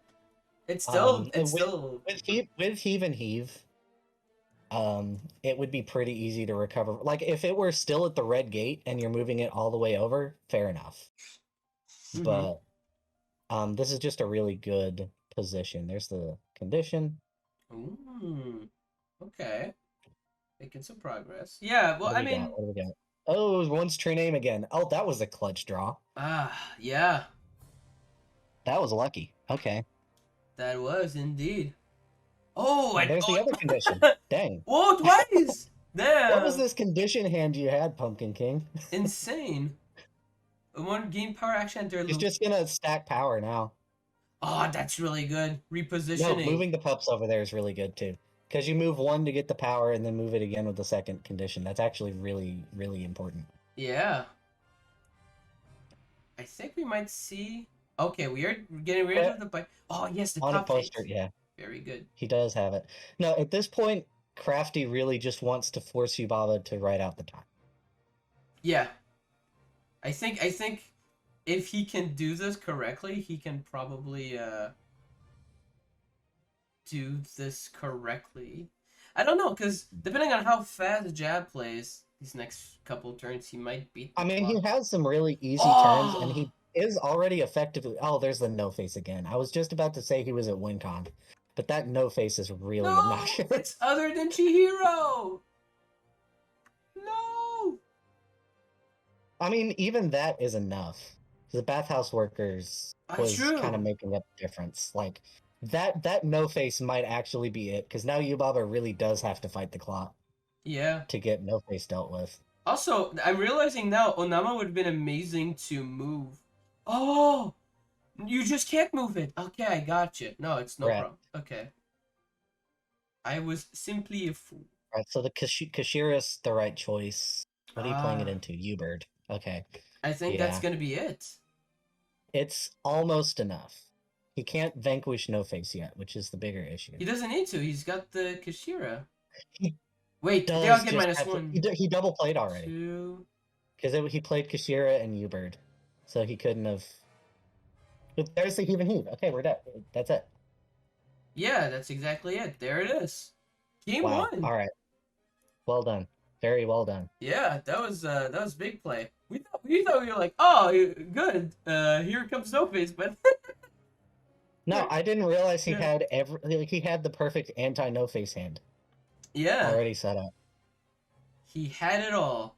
it's With still. with Heave and Heave, it would be pretty easy to recover. Like if it were still at the red gate and you're moving it all the way over, fair enough. Mm-hmm. But this is just a really good position. There's the condition. Ooh. Okay. Making some progress. Yeah. Well, What do I we got? mean. What do we got? Oh, one's true name again. Oh, that was a clutch draw. Yeah. That was lucky. Okay. That was indeed. Oh, And I. there's the other condition. Oh, Dang. whoa! Twice. What was Damn. this condition hand you had, Pumpkin King? Insane. One gain power action enter He's loop. just gonna stack power now. Oh, that's really good. No, Repositioning. moving the pups over there is really good too. Because you move one to get the power and then move it again with the second condition. That's actually really, really important. Yeah. I think we might see. Okay, we are getting rid of the bike. Oh yes, the On a top poster, face. yeah. Very good. He does have it. No, at this point, Crafty really just wants to force Yubaba to write out the time. Yeah. I think if he can do this correctly, he can probably do this correctly. I don't know, because depending on how fast Jab plays these next couple turns, he might beat the I mean, he clock. has some really easy turns, and Oh! he is already effectively. Oh, there's the no face again. I was just about to say he was at WinCon, but that no face is really No! obnoxious. It's other than Chihiro! No! I mean, even that is enough. The bathhouse workers That's was kind of true. making up the difference. Like that no face might actually be it, because now Yubaba really does have to fight the clock Yeah. to get no face dealt with. Also, I'm realizing now, Onama would have been amazing to move. Oh! You just can't move it. Okay, I got you. No, it's no Right. problem. Okay. I was simply a fool. Right. So the Kashira's the right choice. What are you playing it Ah, into? Ubird. Okay. I think that's Yeah. gonna be it. It's almost enough. He can't vanquish No Face yet, which is the bigger issue. He doesn't need to. He's got the Kashira. He Wait, they all does get just minus have to. one. He double played already Two. because he played Kashira and Ubird, so he couldn't have. But there's the even heave. Okay, we're dead. That's it. Yeah, that's exactly it. There it is. Game Wow. one. All right. Well done. Very well done. Yeah, that was big play. We thought we were like, oh, good. Here comes No Face, but No, I didn't realize he yeah. had he had the perfect anti No Face hand Yeah, already set up. he had it all.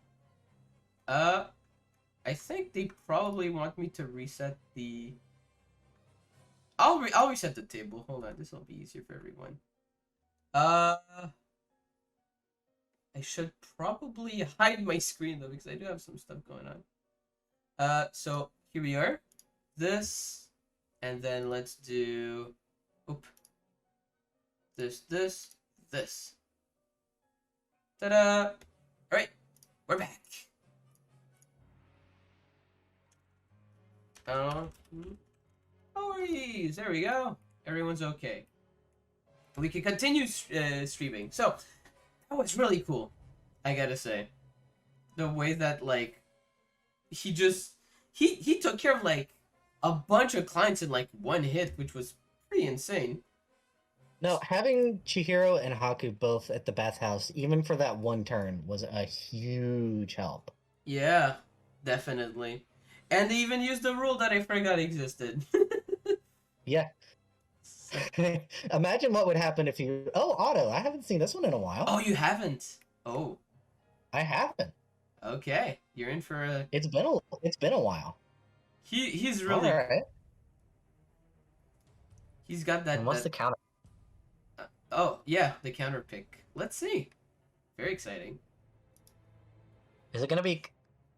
Uh, I think they probably want me to reset the. I'll reset the table. Hold on, this will be easier for everyone. Uh, I should probably hide my screen though because I do have some stuff going on. So here we are. This, and then let's do. Oop. This. Ta-da! All right, we're back. No worries. There we go. Everyone's okay. We can continue streaming. So that was really cool. I gotta say, the way that like he took care of like a bunch of clients in like one hit, which was pretty insane. No, having Chihiro and Haku both at the bathhouse, even for that one turn, was a huge help. Yeah, definitely. And they even used the rule that I forgot existed. Yeah. So, Imagine what would happen if you. Oh, Otto! I haven't seen this one in a while. oh, you haven't? Oh, I haven't. okay. You're in for a. It's been a while. He's All really. right. He's got And what's the counter? oh yeah, the counter pick. Let's see. Very exciting. Is it gonna be?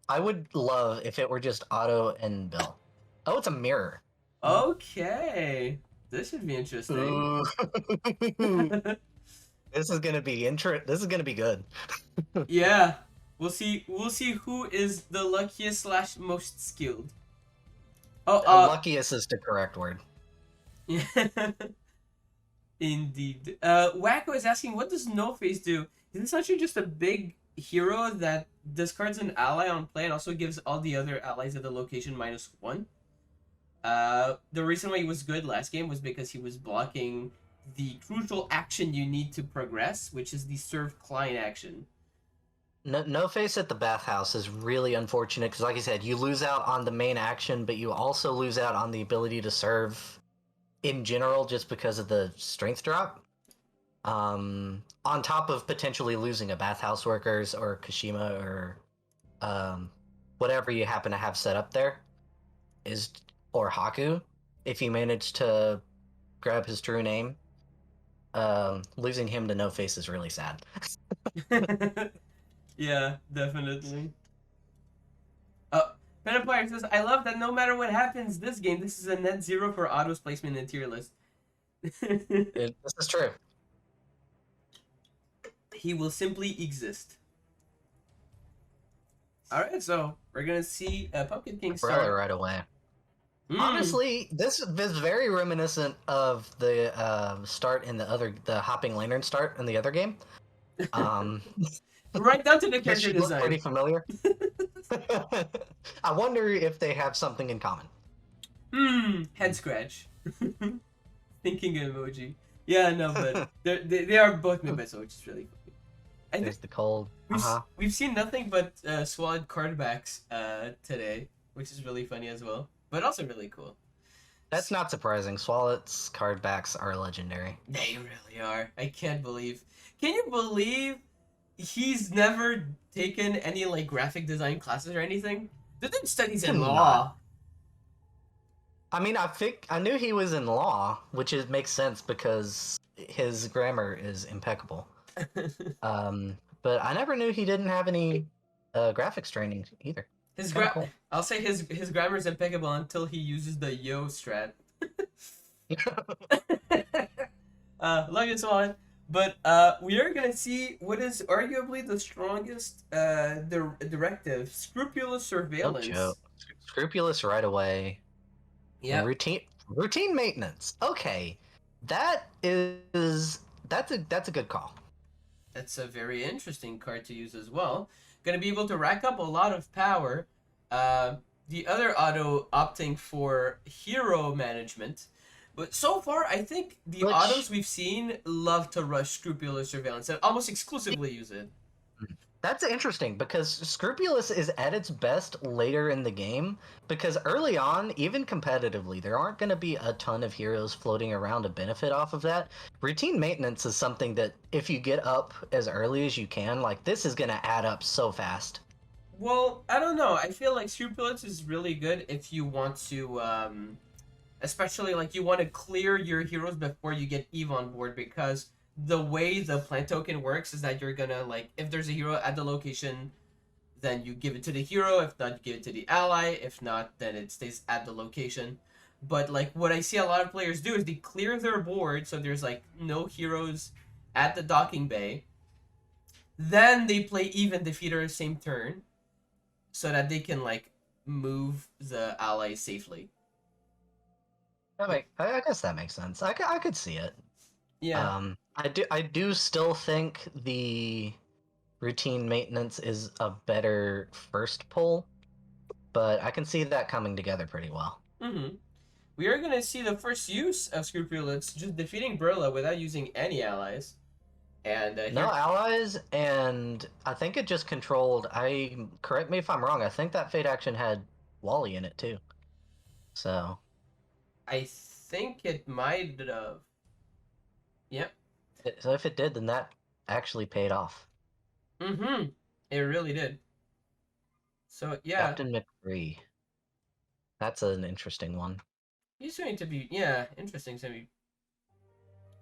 I would love if it were just Otto and Bill. Oh, it's a mirror. Okay, this should be interesting. Ooh. This is gonna be This is gonna be good. Yeah, we'll see. We'll see who is the luckiest / most skilled. Oh, Luckiest is the correct word. yeah. Indeed. Wacko is asking, what does No Face do? Is this actually just a big hero that discards an ally on play and also gives all the other allies at the location -1? The reason why he was good last game was because he was blocking the crucial action you need to progress, which is the serve client action. No face at the bathhouse is really unfortunate because, like I said, you lose out on the main action, but you also lose out on the ability to serve in general just because of the strength drop. On top of potentially losing a bathhouse workers or Kashima or whatever you happen to have set up there is, or Haku, if you manage to grab his true name. Losing him to No Face is really sad. Yeah, definitely. Penapire says, I love that no matter what happens this game, this is a net zero for autos placement in the tier list. This is true. He will simply exist. Alright, so we're gonna see Pumpkin King Umbrella start. right away. Honestly, this is very reminiscent of the start in the Hopping Lantern start in the other game. Right down to the Does character she look design. pretty familiar? I wonder if they have something in common. Head scratch. Thinking emoji. Yeah, no, but they are both mid so which is really funny. There's the cold. We've seen nothing but swallowed card backs today, which is really funny as well, but also really cool. That's not surprising. Swallow's card backs are legendary. They really are. I can't believe. Can you believe he's never taken any like graphic design classes or anything? The dude studies in law. I mean, I knew he was in law, which makes sense because his grammar is impeccable. But I never knew he didn't have any graphics training either. Cool. I'll say his grammar is impeccable until he uses the yo strat. Love you, Swan. But we are gonna see what is arguably the strongest directive: scrupulous surveillance. No joke. Scrupulous right away. Yeah. Routine maintenance. Okay, that's a good call. That's a very interesting card to use as well. Gonna be able to rack up a lot of power. The other auto opting for hero management. But so far, I think the autos we've seen love to rush scrupulous surveillance and almost exclusively use it. That's interesting because Scrupulous is at its best later in the game because early on, even competitively, there aren't going to be a ton of heroes floating around to benefit off of that. Routine maintenance is something that if you get up as early as you can, like this is going to add up so fast. Well, I don't know. I feel like Scrupulous is really good if you want to, especially like you want to clear your heroes before you get Eve on board because the way the plant token works is that you're gonna like if there's a hero at the location, then you give it to the hero. If not, you give it to the ally. If not, then it stays at the location. But like what I see a lot of players do is they clear their board so there's like no heroes at the docking bay. Then they play even defeater same turn, so that they can like move the allies safely. I guess that makes sense. I could see it. Yeah. I do still think the routine maintenance is a better first pull, but I can see that coming together pretty well. We are gonna see the first use of Scrupulous, just defeating Burla without using any allies. And no allies, and I think it just controlled. Correct me if I'm wrong. I think that Fate action had Wally in it too. So I think it might have. Yep. So if it did, then that actually paid off. It really did. So yeah. Captain McCree. That's an interesting one. He's going to be interesting. So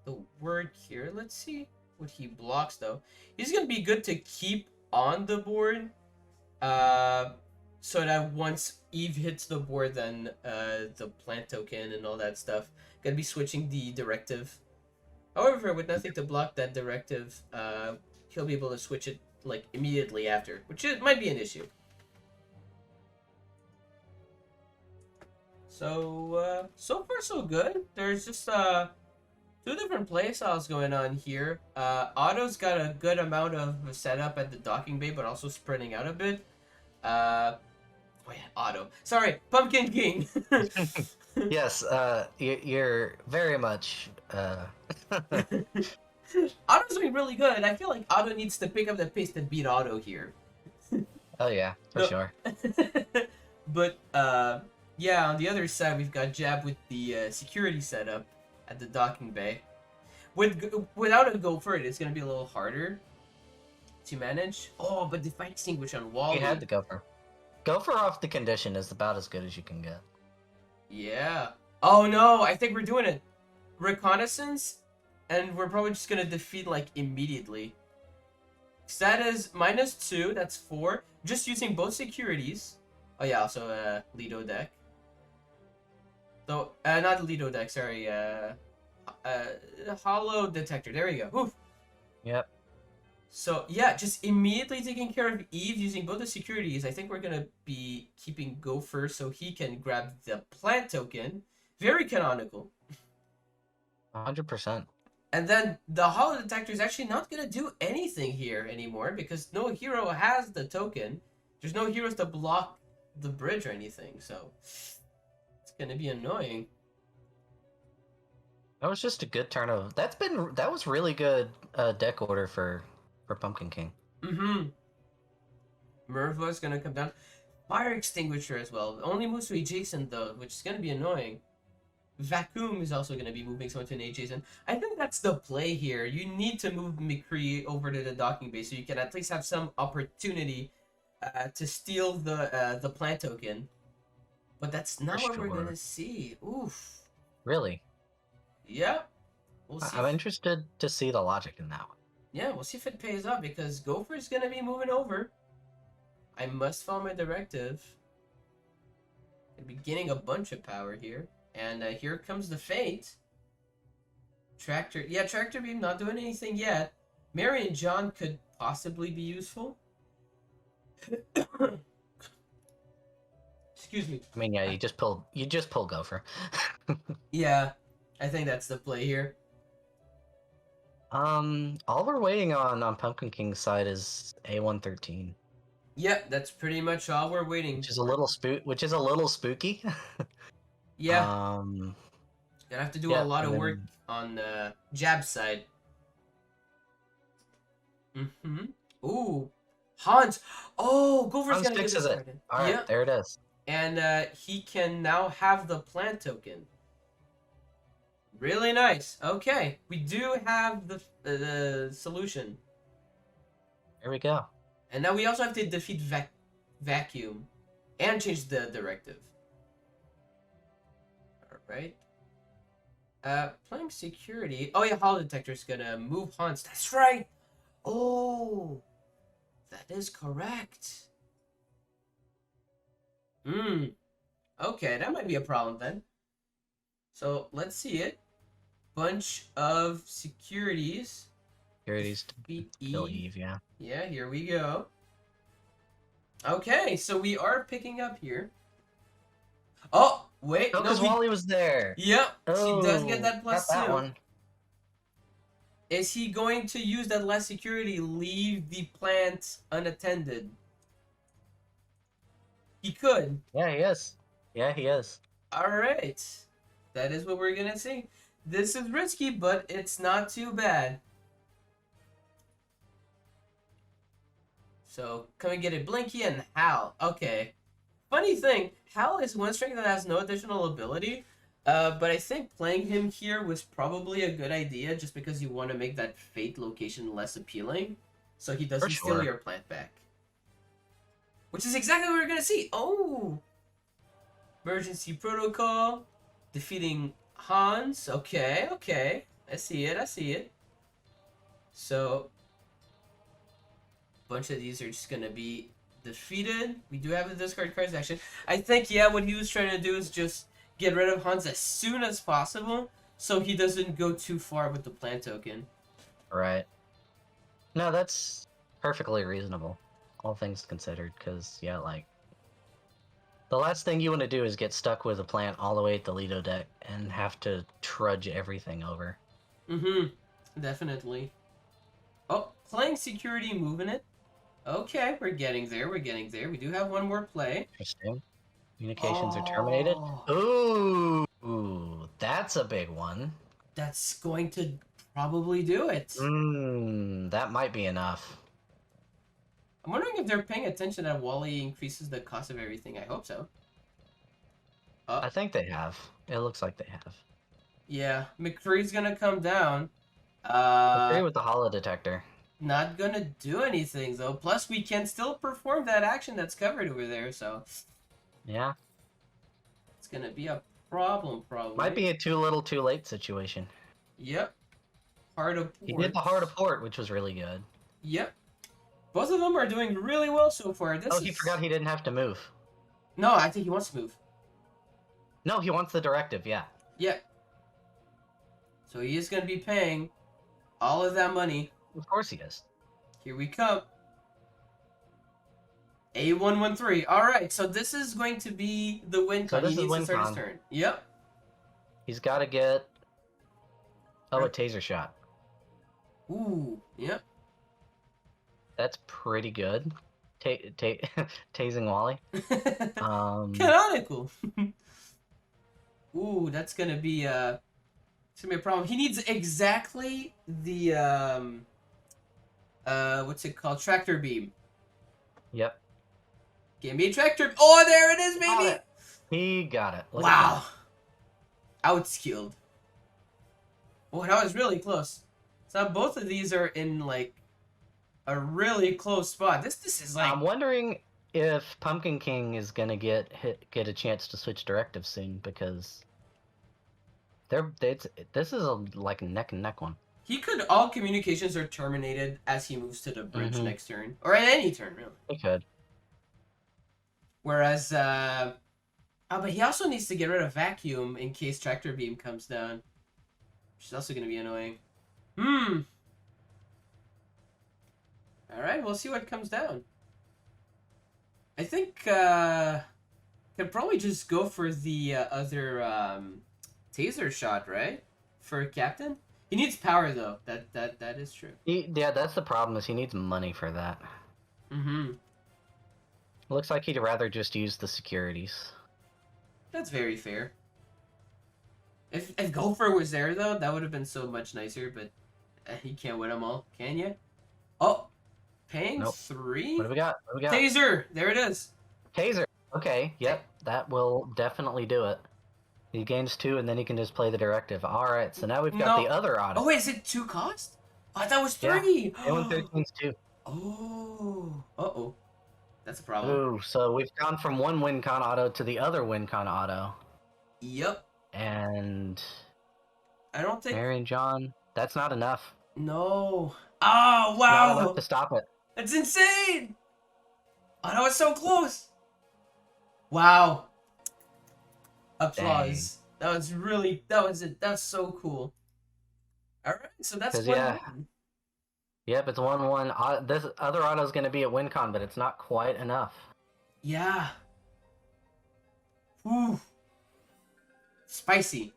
the word here. Let's see what he blocks though. He's gonna be good to keep on the board. So that once Eve hits the board, then the plant token and all that stuff gonna be switching the directive. However, with nothing to block that directive, he'll be able to switch it like immediately after, which might be an issue. So so far so good. There's just Two different play styles going on here. Otto's got a good amount of setup at the docking bay, but also spreading out a bit. Wait, Otto. Sorry, Pumpkin King. Yes, you're very much. Otto's doing really good. I feel like Otto needs to pick up the pace to beat Otto here. Oh yeah, for No. sure. But yeah, on the other side we've got Jab with the security setup at the docking bay. Without a gopher, it's gonna be a little harder to manage. Oh, but the fight extinguish on Wally. You had the gopher. Gopher off the condition is about as good as you can get. Yeah. Oh no, I think we're doing it. Reconnaissance, and we're probably just gonna defeat like immediately. So that is -2, that's 4. Just using both securities. Oh yeah, also Lido deck. So not Lido deck, sorry, Hollow Detector. There we go. Oof. Yep. So yeah, just immediately taking care of Eve using both the securities. I think we're gonna be keeping Gopher so he can grab the plant token. Very canonical. 100%. And then the Hollow Detector is actually not gonna do anything here anymore because no hero has the token. There's no heroes to block the bridge or anything, so it's gonna be annoying. That was just a good turn of. That was really good deck order for Pumpkin King. Mm-hmm. Merva's gonna come down. Fire Extinguisher as well. Only moves to adjacent though, which is gonna be annoying. Vacuum is also gonna be moving someone to an adjacent. I think that's the play here. You need to move McCree over to the docking base so you can at least have some opportunity to steal the plant token. But that's not what we're gonna see. Oof. Really? Yeah. We'll see. I'm interested to see the logic in that one. Yeah, we'll see if it pays off because Gopher's gonna be moving over. I must follow my directive. I'll be getting a bunch of power here. And here comes the Fate. Tractor. Yeah, Tractor Beam not doing anything yet. Mary and John could possibly be useful. Excuse me. I mean, yeah, you just pull Gopher. Yeah, I think that's the play here. All we're waiting on Pumpkin King's side is A113. Yep, that's pretty much all we're waiting. Which is a little spooky. Yeah. Gonna have to do a lot of work on Jab's side. Mm-hmm. Ooh. Hans. Oh, Gopher's gonna get this card in. Alright, there it is. And he can now have the plant token. Really nice. Okay, we do have the solution. There we go. And now we also have to defeat Vacuum and change the directive. Alright. Playing security. Oh yeah, Hollow Detector's gonna move Hans. That's right! Oh! That is correct. Okay, that might be a problem then. So, let's see it. Bunch of securities. Securities to beat kill Eve, yeah. Yeah, here we go. Okay, so we are picking up here. Oh, wait. Oh, because Wally was there. Yep, oh, she does get that plus that 2. One. Is he going to use that last security, leave the plant unattended? He could. Yeah, he is. Yeah, he is. Alright. That is what we're gonna see. This is risky, but it's not too bad. So, come and get it, Blinky and Hal. Okay. Funny thing, Hal is one strength that has no additional ability. But I think playing him here was probably a good idea just because you want to make that Fate location less appealing. So he doesn't steal your plant back. Which is exactly what we're going to see. Oh! Emergency Protocol. Defeating Hans. Okay, okay. I see it. So, a bunch of these are just going to be defeated. We do have the discard cards action. I think, yeah, what he was trying to do is just get rid of Hans as soon as possible so he doesn't go too far with the plant token. Right. No, that's perfectly reasonable, all things considered, because, yeah, like, the last thing you want to do is get stuck with a plant all the way at the Lido deck and have to trudge everything over. Mm-hmm. Definitely. Oh, playing security, moving it. Okay, we're getting there. We're getting there. We do have one more play. Interesting. Communications are terminated. Oh, Ooh, that's a big one. that's going to probably do it. That might be enough. I'm wondering if they're paying attention that Wally increases the cost of everything. I hope so. Oh, I think they have. It looks like they have. yeah. McCree's gonna come down. Agree with the holo detector. Not gonna do anything though. Plus, we can still perform that action that's covered over there, so Yeah. it's gonna be a problem, probably. Might be a too little, too late situation. Yep. Heart of He Port. did the heart of port, which was really good. Yep. Both of them are doing really well so far. He forgot he didn't have to move. No, I think he wants to move. No, he wants the directive, yeah. Yep. So he is gonna be paying all of that money. Of course he is. Here we come. A113. Alright, so this is going to be the win con. So this He is needs to win start his con. turn. Yep. He's got to get... Oh, a taser shot. Ooh, yep. That's pretty good. Tasing Wally. Canonical. Ooh, that's gonna be it's gonna be a problem. He needs exactly the what's it called? Tractor beam. Yep. Give me a tractor. Oh, there it is, Got baby. it. He got it. Look at Wow. Outskilled. Oh, that was really close. So both of these are in like a really close spot. This is like I'm wondering if Pumpkin King is gonna get a chance to switch directives soon, because this is like a neck and neck one. he could all communications are terminated as he moves to the bridge Mhm. next turn. Or at any turn, really. He could. Whereas but he also needs to get rid of vacuum in case tractor beam comes down. Which is also gonna be annoying. Alright, we'll see what comes down. I think could probably just go for the other taser shot, right? For Captain? He needs power though. That is true. Yeah, that's the problem, is he needs money for that. Mm-hmm. Looks like he'd rather just use the securities. That's very fair. If Gopher was there though, that would have been so much nicer, but he can't win them all, can you? Oh, paying Nope. 3? What do we got? What do we got? Taser! There it is. Taser! Okay, yep, that will definitely do it. He gains 2, and then he can just play the directive. Alright, so now we've got the other auto. Oh, wait, is it 2 cost? Oh, I thought it was 3! Yeah, A113's 2. Oh. Uh-oh. That's a problem. Ooh, so we've gone from one WinCon auto to the other WinCon auto. Yep. And... I don't think... Mary and John, that's not enough. No. Oh, wow! Not enough to stop it. That's insane! Oh, that was so close! Wow. Applause. Dang. That was really... That was it. That's so cool. Alright, so that's 1-1. Yeah. Yep, it's 1-1. This other auto's going to be at WinCon, but it's not quite enough. Yeah. Ooh. Spicy.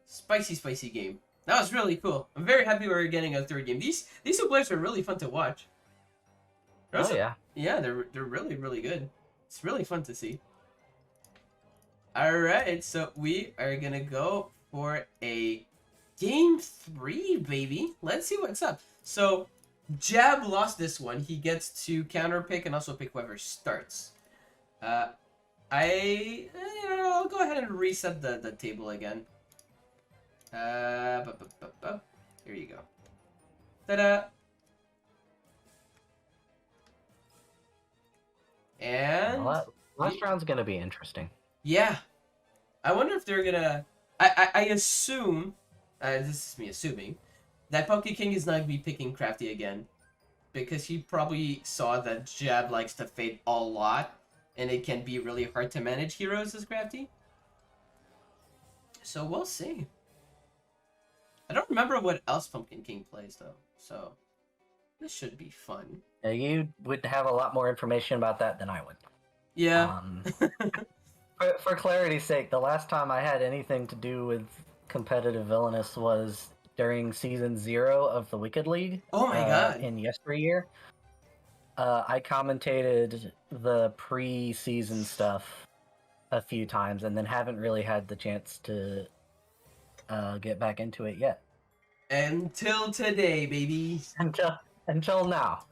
Spicy game. That was really cool. I'm very happy we're getting a third game. These two players are really fun to watch. Oh, yeah. Yeah, they're really, really good. It's really fun to see. Alright, so we are gonna go for a game 3, baby. Let's see what's up. So, Jab lost this one. He gets to counter pick and also pick whoever starts. I'll go ahead and reset the table again. Here you go. Ta-da! And Well, last round's gonna be interesting. yeah, I wonder if they're gonna. I assume, this is me assuming, that Pumpkin King is not gonna be picking Crafty again, because he probably saw that Jab likes to fade a lot, and it can be really hard to manage heroes as Crafty. So we'll see. I don't remember what else Pumpkin King plays though, so this should be fun. Yeah, you would have a lot more information about that than I would. Yeah. For clarity's sake, the last time I had anything to do with competitive Villainous was during season 0 of the Wicked League. Oh my god. In yesteryear. I commentated the pre-season stuff a few times, and then haven't really had the chance to get back into it yet. Until today, baby. Until now.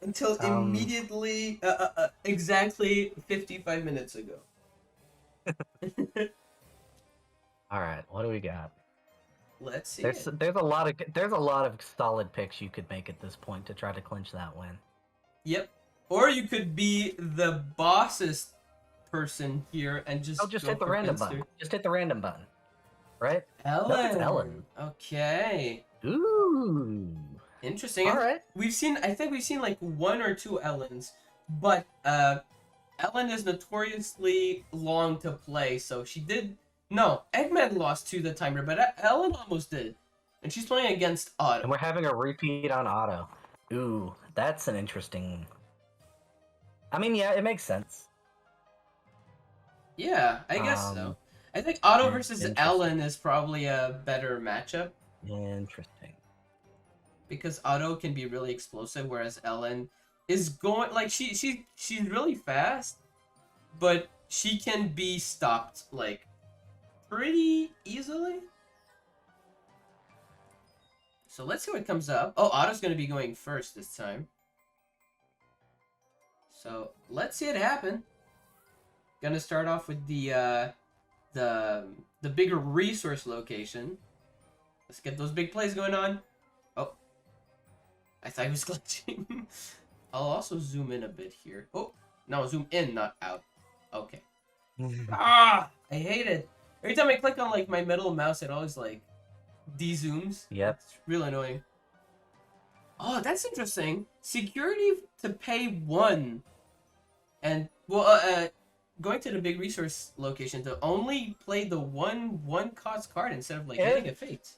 Until immediately, exactly 55 minutes ago. All right, what do we got? Let's see. There's a lot of solid picks you could make at this point to try to clinch that win. Yep. Or you could be the bossest person here and just hit the random button. Just hit the random button. Right? Ellen. Nope, it's Ellen. Okay. Ooh. Interesting. All right. I think we've seen like 1 or 2 Ellens, but Ellen is notoriously long to play, so she did. No, Eggman lost to the timer, but Ellen almost did, and she's playing against Otto. And we're having a repeat on Otto. Ooh, that's an interesting. I mean, yeah, it makes sense. Yeah, I guess so. I think Otto versus Ellen is probably a better matchup. Interesting. Because Otto can be really explosive, whereas Ellen is going like she's really fast, but she can be stopped like pretty easily. So let's see what comes up. Oh, Otto's gonna be going first this time. So let's see it happen. Gonna start off with the bigger resource location. Let's get those big plays going on. Oh, I thought he was glitching. I'll also zoom in a bit here. Oh, no, zoom in, not out. Okay. I hate it. Every time I click on like my middle mouse, it always like de-zooms. Yep. It's really annoying. Oh, that's interesting. Security to pay 1. And, well, going to the big resource location to only play the one cost card instead of like getting a fate.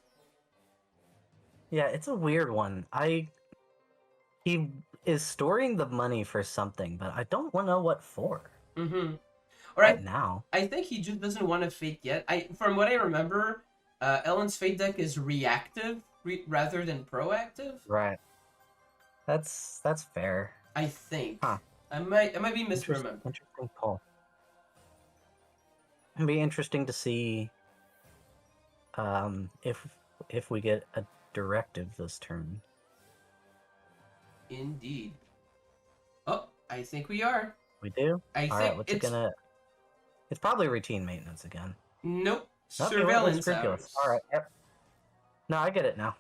Yeah, it's a weird one. He is storing the money for something, but I don't know what for. Mm-hmm. Right now. I think he just doesn't want to fate yet. From what I remember, Ellen's fate deck is reactive rather than proactive. Right. That's fair. I think. Huh. I might be misremembering. Interesting call. It'd be interesting to see if we get a directive this turn. Indeed. Oh, I think we are. We do? I think right, what's it gonna... It's probably routine maintenance again. Nope. Surveillance hours. Alright, yep. No, I get it now.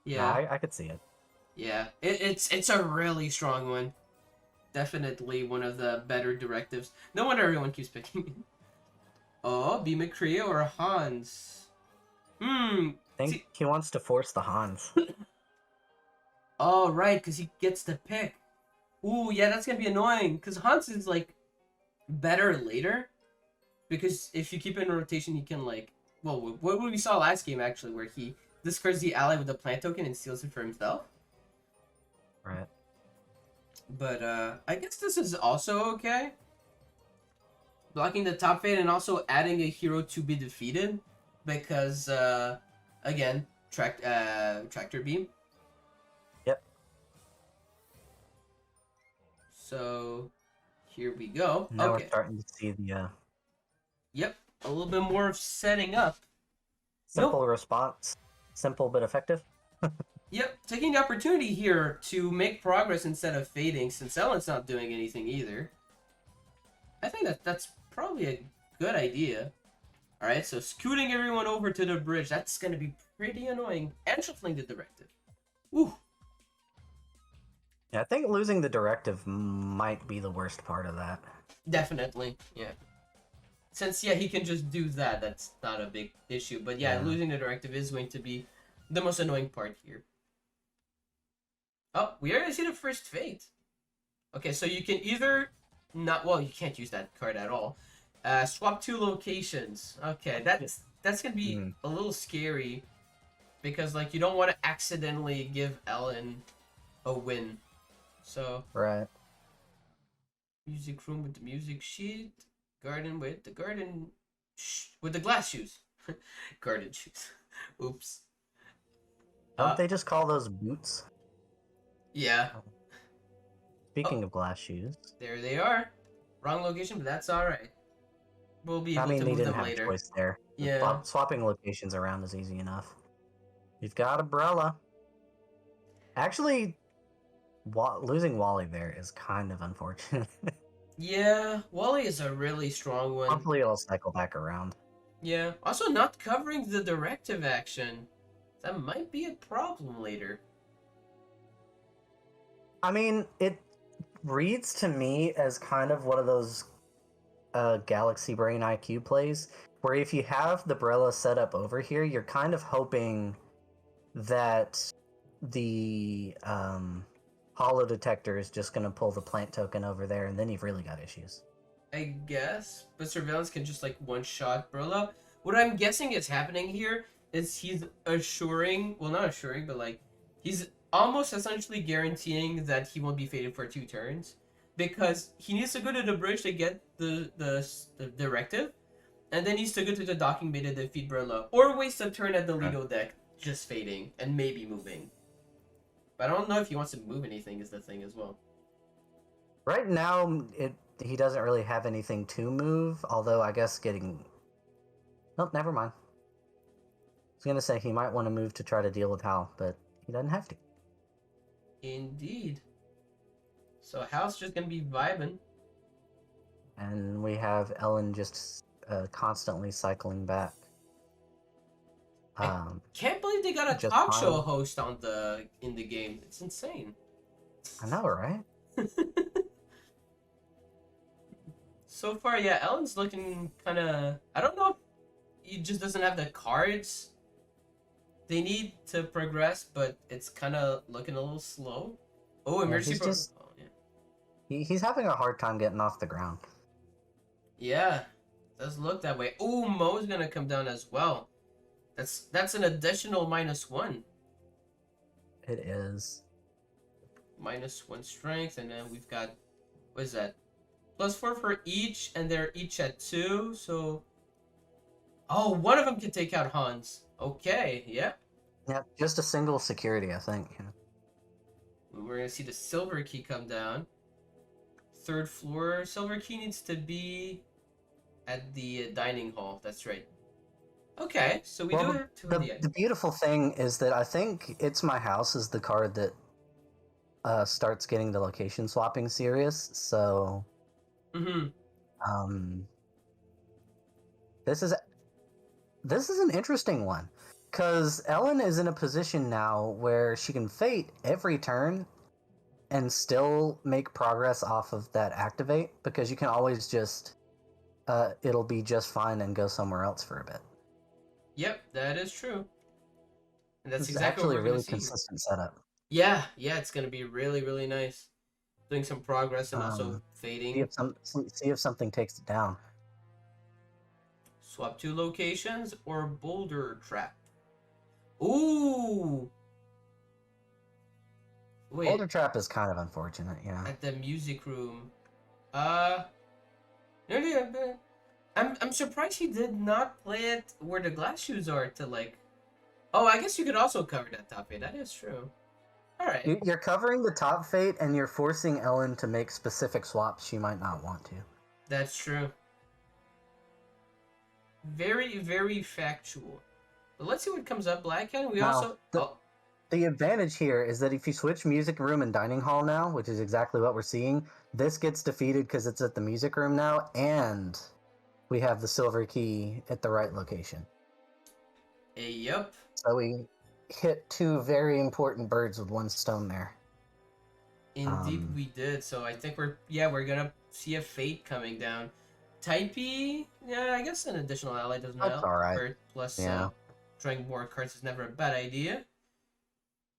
Yeah. No, I could see it. Yeah. It's a really strong one. Definitely one of the better directives. No wonder everyone keeps picking it. Oh, be McCree or Hans. I think he wants to force the Hans. Oh, right, because he gets to pick. Ooh, yeah, that's going to be annoying. Because Hans is, like, better later. Because if you keep it in rotation, he can, like... Well, what we saw last game, actually, where he discards the ally with the plant token and steals it for himself. Right. But, I guess this is also okay. Blocking the top fade and also adding a hero to be defeated. Because, again, Tractor Beam. Yep. So, here we go. Now okay. We're starting to see the... Yep, a little bit more of setting up. Simple response. Simple but effective. Yep, taking the opportunity here to make progress instead of fading, since Ellen's not doing anything either. I think that's probably a good idea. Alright, so scooting everyone over to the bridge, that's going to be pretty annoying. And shuffling the directive. Ooh. Yeah, I think losing the directive might be the worst part of that. Definitely, yeah. Since, yeah, he can just do that, that's not a big issue. But yeah, losing the directive is going to be the most annoying part here. Oh, we already see the first fate. Okay, so you can either not... Well, you can't use that card at all. Swap 2 locations. Okay, that's gonna be a little scary. Because, like, you don't want to accidentally give Ellen a win. So... Right. Music room with the music sheet. Garden with the garden... with the glass shoes. Garden shoes. Oops. Don't Uh, they just call those boots? yeah. Oh, Oh, speaking of glass shoes, there they are. Wrong location, but that's all right. We'll be I able mean, to they move didn't them have a later. choice there. Yeah. Swapping locations around is easy enough. You've got Umbrella. Actually, losing Wally there is kind of unfortunate. Yeah, Wally is a really strong one. Hopefully, it'll cycle back around. Yeah. Also, not covering the directive action. That might be a problem later. I mean, it reads to me as kind of one of those Galaxy Brain IQ plays, where if you have the Brella set up over here, you're kind of hoping that the holo detector is just going to pull the plant token over there, and then you've really got issues. I guess, but surveillance can just like one shot Burla. What I'm guessing is happening here is he's assuring, well, not assuring, but like he's almost essentially guaranteeing that he won't be faded for 2 turns because he needs to go to the bridge to get the directive, and then needs to go to the docking bay to defeat Burla, or waste a turn at the Okay. Lido deck just fading and maybe moving. But I don't know if he wants to move anything is the thing as well. Right now, he doesn't really have anything to move, although I guess getting... Nope, never mind. I was going to say he might want to move to try to deal with Hal, but he doesn't have to. Indeed. So Hal's just gonna be vibing. And we have Ellen just constantly cycling back. I Um, can't believe they got a just talk show fine. host in the game. It's insane. I know, right? So far, yeah, Ellen's looking kind of. I don't know. He just doesn't have the cards they need to progress, but it's kind of looking a little slow. Oh, Yeah, emergency pro. Oh, yeah. he's having a hard time getting off the ground. Yeah, does look that way. Oh, Mo's gonna come down as well. That's an additional -1. It is. -1 strength, and then we've got what is that? +4 for each, and they're each at 2. So, oh, one of them can take out Hans. Okay, yeah. Yeah, just a single security, I think. Yeah. We're gonna see the silver key come down. 3rd floor. Silver key needs to be at the dining hall. That's right. Okay, so we do Well, have two of the beautiful thing is that I think It's My House is the card that starts getting the location swapping serious. So, Mm-hmm. um, this is an interesting one because Ellen is in a position now where she can fate every turn and still make progress off of that activate because you can always just it'll be just fine and go somewhere else for a bit. Yep, that is true. And that's This is exactly what actually a we're gonna really see here. consistent setup. Yeah, yeah, it's gonna be really, really nice. Doing some progress and also See fading. if something takes it down. Swap 2 locations or boulder trap. Ooh! Boulder Wait, trap is kind of unfortunate, yeah. at the music room. Uh, no, no, no, I'm surprised he did not play it where the glass shoes are to like. Oh, I guess you could also cover that top eight. That is true. All right, You're covering the top fate and you're forcing Ellen to make specific swaps she might not want to. that's true. Very, very factual. But let's see what comes up, Blackhand. We Now, also. Oh, the advantage here is that if you switch music room and dining hall now, which is exactly what we're seeing, this gets defeated because it's at the music room now, and we have the silver key at the right location. yep. So we hit two very important birds with one stone there. Indeed, we did. So I think we're gonna see a fate coming down. Typey, yeah, I guess an additional ally doesn't That's help. all right. Or plus, Yeah. drawing more cards is never a bad idea.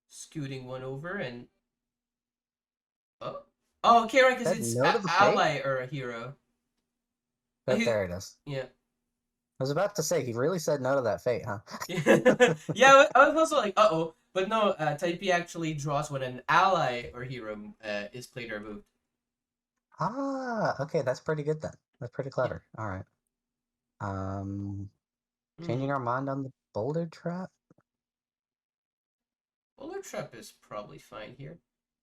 Scooting one over and oh, okay, right, because That it's note of the fate? ally or a hero. But there it is. Yeah. I was about to say, he really said no to that fate, huh? Yeah, I was also like, uh-oh. But no, Type B actually draws when an ally or hero is played or moved. Ah, okay, that's pretty good then. That's pretty Yeah. clever. All right. Hmm. Changing our mind on the boulder trap? Polar Trap is probably fine here.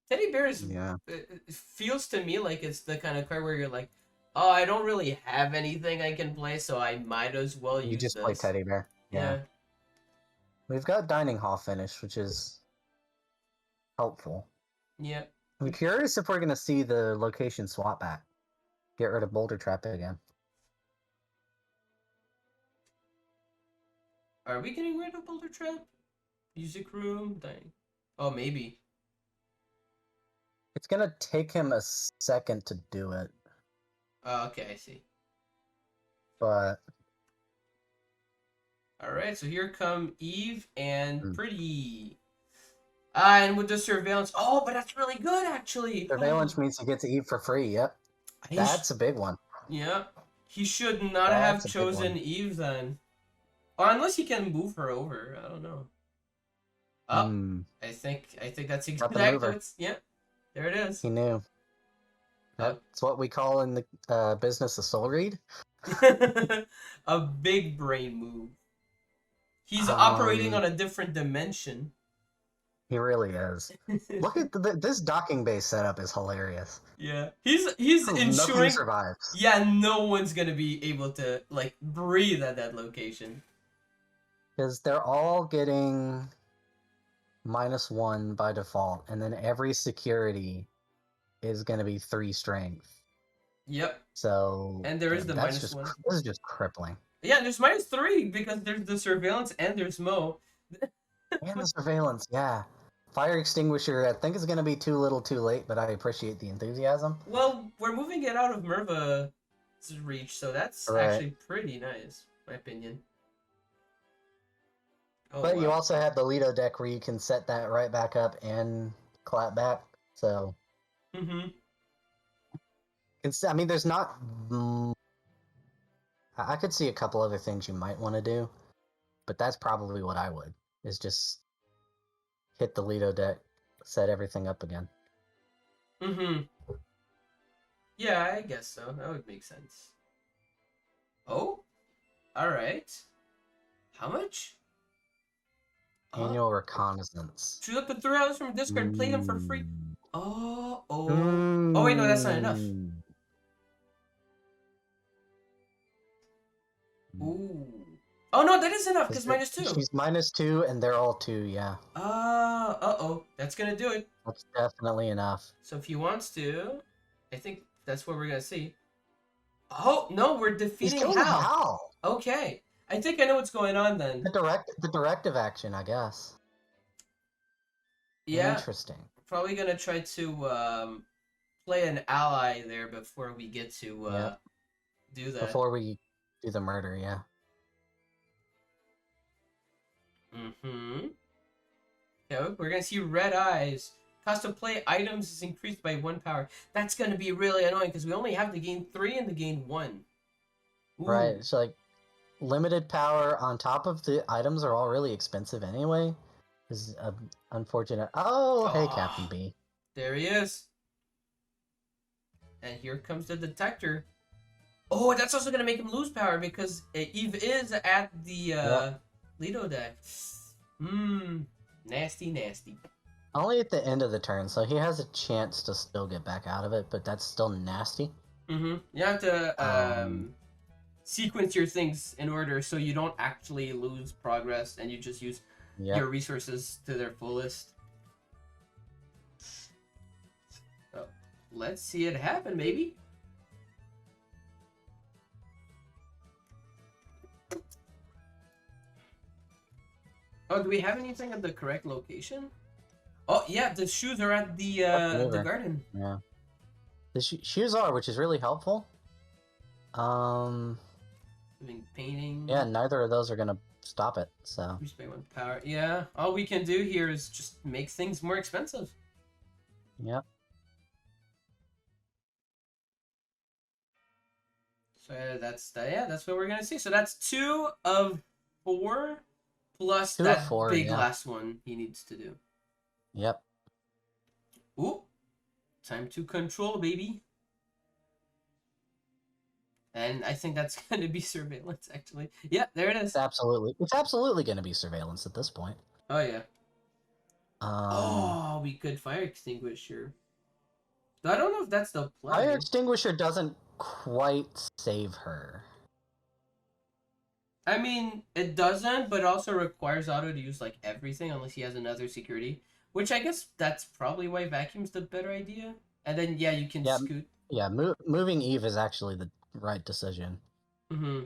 Teddy Bear is Yeah. it feels to me like it's the kind of card where you're like, oh, I don't really have anything I can play, so I might as well You use just play this. Teddy Bear. Yeah. We've got Dining Hall finish, which is helpful. Yeah. I'm curious if we're going to see the location swap back. Get rid of Boulder Trap again. Are we getting rid of Boulder Trap? Music room? Dang. Oh, maybe. It's going to take him a second to do it. Okay, I see. But Alright, so here come Eve and Pretty. And with the surveillance. Oh, but that's really good, actually. surveillance means he gets to eat for free. Yep. That's a big one. Yeah. He should not That's have a big chosen one. Eve then. Or unless he can move her over. I don't know. Oh, I think that's Got the exactly mover. what's. Yeah, there it is. He knew. Uh, That's what we call in the business a soul read. A big brain move. He's operating on a different dimension. He really is. Look at this docking base setup is hilarious. Yeah, he's Nothing ensuring. survives. Yeah, no one's gonna be able to like breathe at that location. Because they're all getting -1 by default, and then every security is going to be 3 strength. Yep. So and there is the that's -1. This is just crippling. Yeah, there's -3 because there's the surveillance and there's Mo. And the surveillance, yeah. Fire extinguisher, I think is going to be too little too late, but I appreciate the enthusiasm. Well, we're moving it out of Merva's reach, so that's actually pretty nice, in my opinion. Oh, but wow. you also have the Lido deck where you can set that right back up and clap back, so... I mean, there's not... I could see a couple other things you might want to do, but that's probably what I would, is just hit the Lido deck, set everything up again. Yeah, I guess so. That would make sense. Oh? Alright. How much? Annual reconnaissance. Choose up to 3 items from discard, play them for free. Oh, Oh, wait, no, that's not enough. Ooh. Oh, no, that is enough, because -2. She's -2, and they're all 2, yeah. Uh-oh. That's gonna do it. That's definitely enough. So if he wants to, I think that's what we're gonna see. Oh, no, we're defeating Hal. Okay. I think I know what's going on then. The directive action, I guess. Yeah. Interesting. Probably gonna try to play an ally there before we get to do that. Before we do the murder, yeah. Okay, we're gonna see red eyes. Cost to play items is increased by 1 power. That's gonna be really annoying because we only have to gain 3 and to gain 1. Ooh. Right, so like limited power on top of the items are all really expensive anyway. This is unfortunate. Oh, hey, Captain B. There he is. And here comes the detector. Oh, that's also gonna make him lose power because Eve is at the Lido deck. Nasty. Only at the end of the turn, so he has a chance to still get back out of it, but that's still nasty. You have to sequence your things in order so you don't actually lose progress and you just use your resources to their fullest. So, let's see it happen, maybe. Oh, do we have anything at the correct location? Oh, yeah, the shoes are at the garden. Yeah. The shoes are, which is really helpful. Doing painting. Yeah, neither of those are going to stop it, so... Increase by 1 power. Yeah, all we can do here is just make things more expensive. Yep. So that's what we're gonna see. So that's 2 of 4 plus that big last one he needs to do. Yep. Ooh, time to control, baby. And I think that's gonna be surveillance, actually. Yeah, there it is. It's absolutely going to be surveillance at this point. Oh yeah. Oh, we could fire extinguisher. Though I don't know if that's the Fire plan. extinguisher doesn't quite save her. I mean, it doesn't, but it also requires Otto to use like everything unless he has another security. Which I guess that's probably why vacuum's the better idea. And then yeah, you can Yeah, scoot. yeah. Moving Eve is actually the right decision. Mm-hmm.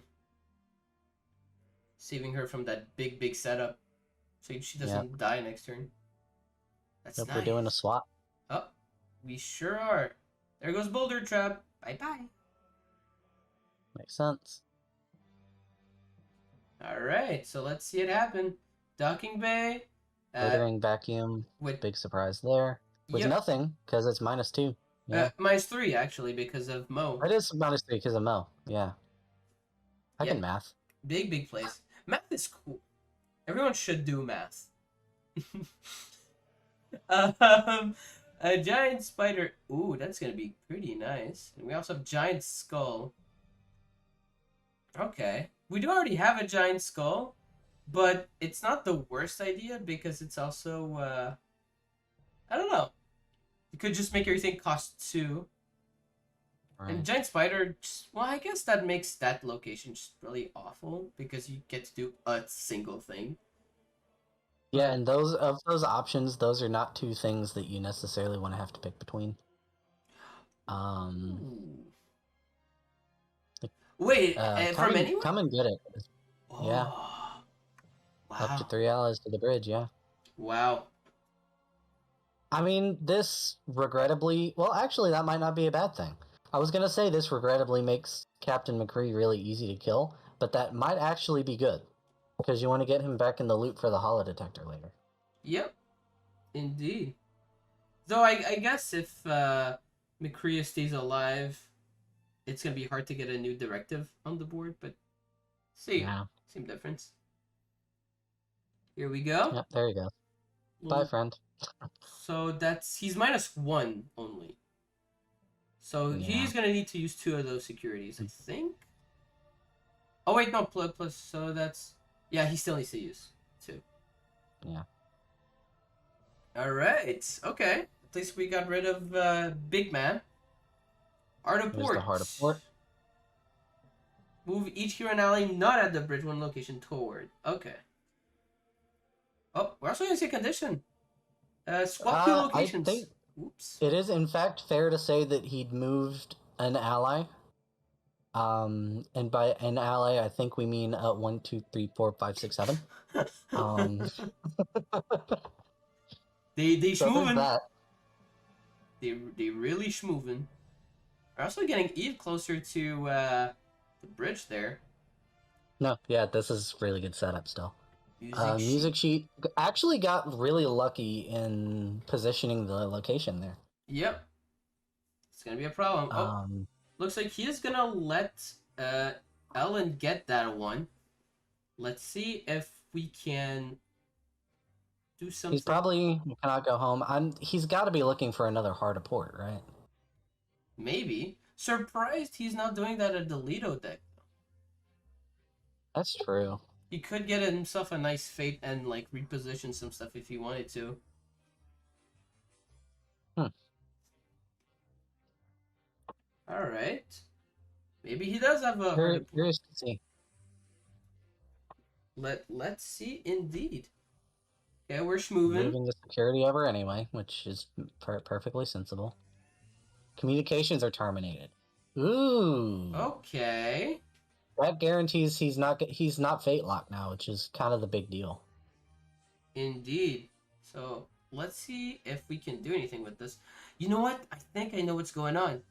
Saving her from that big setup, so she doesn't die next turn. That's Hope nice. we're doing a swap. Oh, we sure are. There goes Boulder Trap. Bye bye. Makes sense. All right, so let's see it happen. Docking bay. Loitering vacuum. With Big surprise there. With yep. nothing, because it's -2. Yeah. -3 actually because of Mo. It is -3 because of Mo. Yeah. I can math. Big place. Math is cool. Everyone should do math. A giant spider. Ooh, that's gonna be pretty nice. And we also have giant skull. Okay. We do already have a giant skull, but it's not the worst idea because it's also, I don't know. You could just make everything cost 2. Right. And giant spider, well, I guess that makes that location just really awful because you get to do a single thing. Yeah, and those options, those are not 2 things that you necessarily want to have to pick between. Wait, from anyone? Come and get it. Oh, Yeah. wow. Up to 3 allies to the bridge, yeah. Wow. I mean, this regrettably... Well, actually, that might not be a bad thing. I was going to say this regrettably makes Captain McCree really easy to kill, but that might actually be good. Because you want to get him back in the loop for the holodetector later. Yep. Indeed. Though I guess if McCree stays alive, it's going to be hard to get a new directive on the board, but same difference. Here we go. Yep, there you go. Bye, friend. So he's -1 only. So he's going to need to use 2 of those securities, I think. Oh, wait, no, plus, so that's... Yeah, he still needs to use 2. Yeah. Alright, okay. At least we got rid of Big Man. Art of Port. The Heart of Port. Move each hero and ally not at the bridge one location toward. Okay. Oh, we're also going to see a condition. Swap 2 locations. I think Oops. it is, in fact, fair to say that he'd moved an ally. And by an ally, I think we mean 1, 2, 3, 4, 5, 6, 7. They schmovin'. That. They really schmovin'. We're also getting Eve closer to the bridge there. No, yeah, this is really good setup still. Music sheet actually got really lucky in positioning the location there. Yep. It's gonna be a problem. Looks like he is gonna let Ellen get that one. Let's see if we can do something. He's probably cannot go home. He's got to be looking for another Heart of Port, right? Maybe. Surprised he's not doing that at the Ditto deck. That's true. He could get himself a nice fate and like reposition some stuff if he wanted to. Alright. Maybe he does have a... Curious to see. Let's see indeed. Yeah, we're schmoving. Moving the security over anyway, which is perfectly sensible. Communications are terminated. Ooh. Okay. That guarantees he's not fate locked now, which is kind of the big deal. Indeed. So let's see if we can do anything with this. You know what? I think I know what's going on.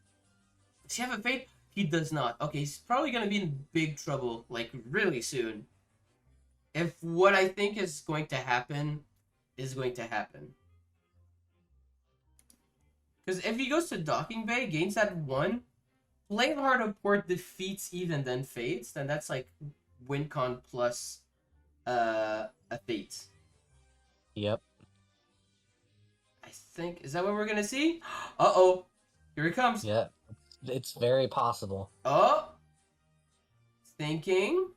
Does he have a fate? He does not. Okay, he's probably gonna be in big trouble, like really soon. If what I think is going to happen is going to happen. Because if he goes to Docking Bay, gains that 1, play Heart of Port defeats even then fates, then that's like WinCon plus a fate. Yep. I think, is that what we're gonna see? Uh-oh. Here he comes. Yeah. It's very possible. Oh. Thinking.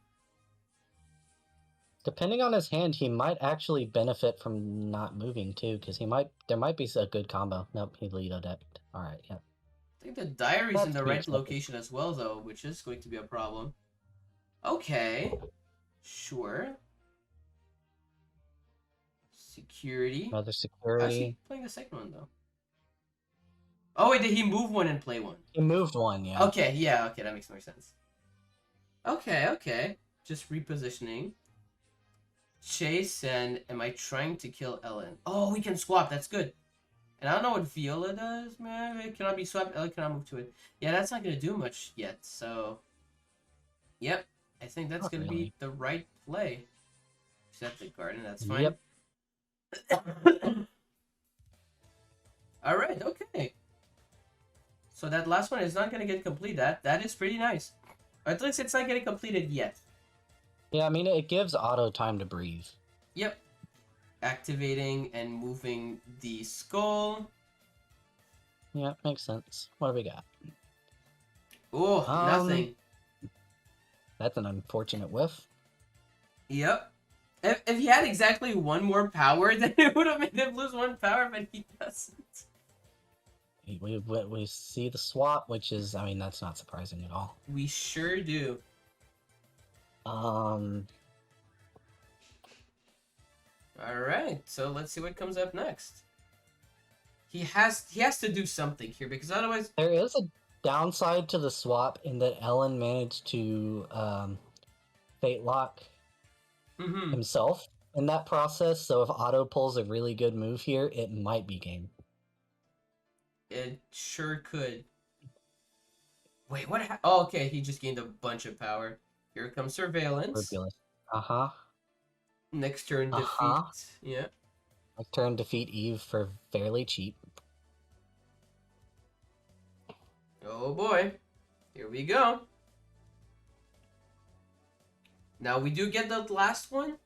Depending on his hand, he might actually benefit from not moving too, because there might be a good combo. Nope, he Lido decked. All right, yeah. I think the diary's in That's the being right expected. location as well, though, which is going to be a problem. Okay. Sure. Security. Another How's he security. playing the second one, though? Oh, wait, did he move one and play one? He moved one, yeah. Okay, yeah, okay, that makes more sense. Okay, okay. Just repositioning. Chase, and am I trying to kill Ellen? Oh, we can swap, that's good. And I don't know what Viola does, man. It cannot be swapped. Ellen cannot move to it. Yeah, that's not going to do much yet, so... Yep, I think that's Not going to really. be the right play. Set the garden, that's fine. Yep. Alright, okay. So that last one is not going to get complete. That is pretty nice. At least it's not getting completed yet. Yeah, I mean, it gives Otto time to breathe. Yep. Activating and moving the skull. Yeah, makes sense. What do we got? Oh, nothing. That's an unfortunate whiff. Yep. If he had exactly one more power, then it would have made him lose one power, but he doesn't. We see the swap, which is, I mean, that's not surprising at all. We sure do. Alright, so let's see what comes up next. He has to do something here, because otherwise... There is a downside to the swap in that Ellen managed to fate lock himself in that process, so if Otto pulls a really good move here, it might be game. It sure could. Wait, what oh, okay, he just gained a bunch of power. Here comes Surveillance. Ridiculous. Uh-huh. Next turn, defeat. Yeah. Next turn, defeat Eve for fairly cheap. Oh boy. Here we go. Now we do get the last one.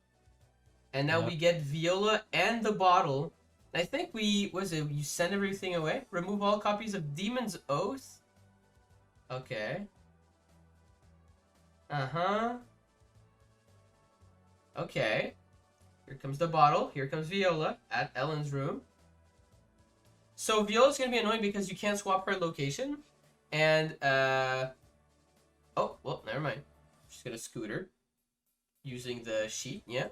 And now we get Viola and the bottle. I think you send everything away? Remove all copies of Demon's Oath? Okay. Uh-huh. Okay. Here comes the bottle. Here comes Viola at Ellen's room. So Viola's gonna be annoying because you can't swap her location. And, oh, well, never mind. She's gonna scooter. Using the sheet, yeah.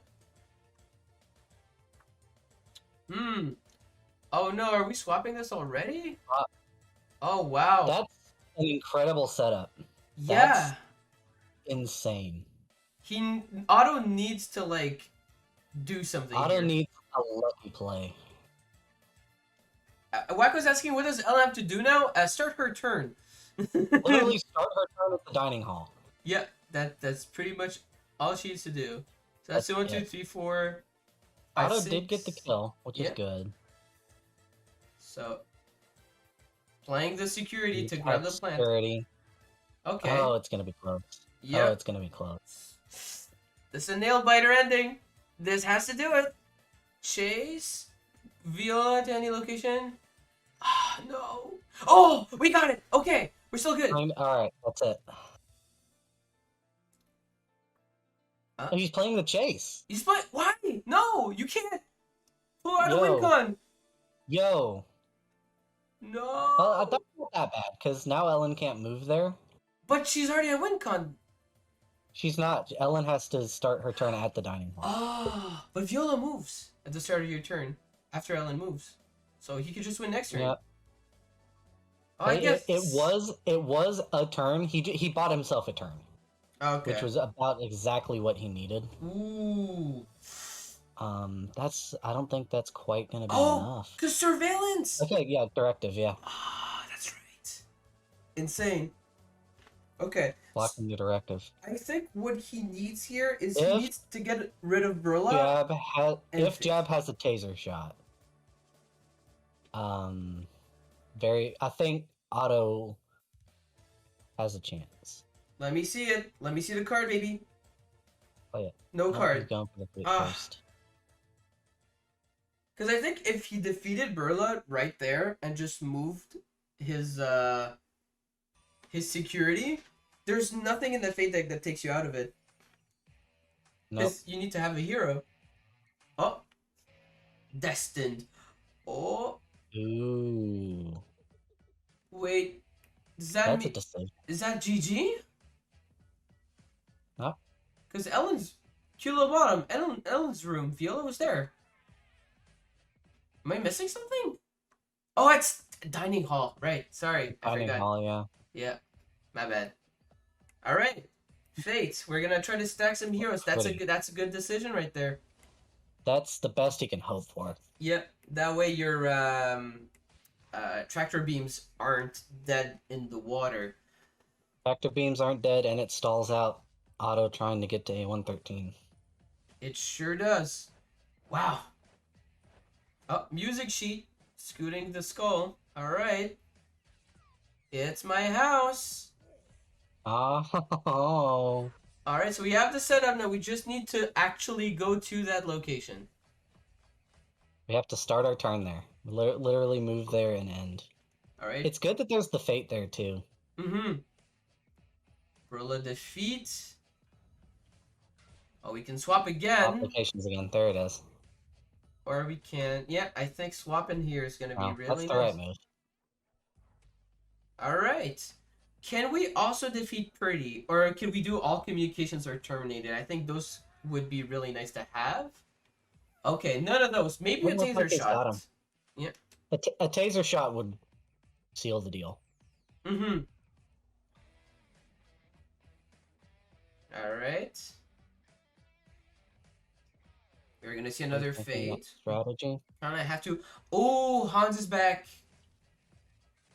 Oh no, are we swapping this already? Oh wow. That's an incredible setup. Yeah. That's insane. Otto needs to, like, do something Otto here. needs a lucky play. Wacko's asking, what does Ellen have to do now? Start her turn. Literally start her turn at the dining hall. Yeah, that's pretty much all she needs to do. So that's 1, 2, 3, 4, 5, Otto 6. did get the kill, which is good. So, playing the security to grab the plant. Security. Okay. Oh, it's gonna be close. Yep. Oh, it's gonna be close. This is a nail biter ending. This has to do it. Chase. Viola to any location. Ah, no. Oh, we got it. Okay, we're still good. Alright, that's it. Oh, he's playing the chase. He's playing. Why? No, you can't. Pull out a win con. Yo. No. Well, I thought it wasn't that bad, because now Ellen can't move there. But she's already at win con. She's not. Ellen has to start her turn at the dining hall. Oh, but Viola moves at the start of your turn after Ellen moves, so he could just win next turn. Yep. Oh, I guess it was a turn. He bought himself a turn. Okay. Which was about exactly what he needed. Ooh. I don't think that's quite gonna be enough. Cause surveillance. Okay, yeah, directive, yeah. Ah, that's right. Insane. Okay. Blocking the directive. I think what he needs here is he needs to get rid of Burla. If Jab has a taser shot. I think Otto has a chance. Let me see it. Let me see the card, baby. Oh yeah. No card. He's going for the fleet first. Because I think if he defeated Burla right there and just moved his security, there's nothing in the fate deck that takes you out of it. Nope. Because you need to have a hero. Oh, destined. Oh, Ooh. wait. Does that That's a mean decision. is that GG? Huh? Because Ellen's Kilo bottom. Ellen's room. Viola was there. Am I missing something? Oh, it's dining hall. Right. Sorry, I Dining forgot. hall, yeah. Yeah, my bad. All right, Fate. We're gonna try to stack some heroes. Pretty. That's a good decision right there. That's the best you can hope for. Yep. That way your tractor beams aren't dead in the water. Tractor beams aren't dead, and it stalls out Otto trying to get to A113. It sure does. Wow. Oh, music sheet. Scooting the skull. All right. It's my house. Oh. All right, so we have the setup now. We just need to actually go to that location. We have to start our turn there. Literally move there and end. All right. It's good that there's the fate there, too. Mm-hmm. Roll a defeat. Oh, we can swap again. Applications again. There it is. Or we can... Yeah, I think swapping here is going to be Oh, really that's the nice. right move. All right. Can we also defeat Purdy? Or can we do all communications are terminated? I think those would be really nice to have. Okay, none of those. Maybe a Wouldn't look like taser he's got 'em. shot. Yeah. A taser shot would seal the deal. Mm-hmm. All right. We're gonna see another fate. Strategy. And I have to. Oh, Hans is back.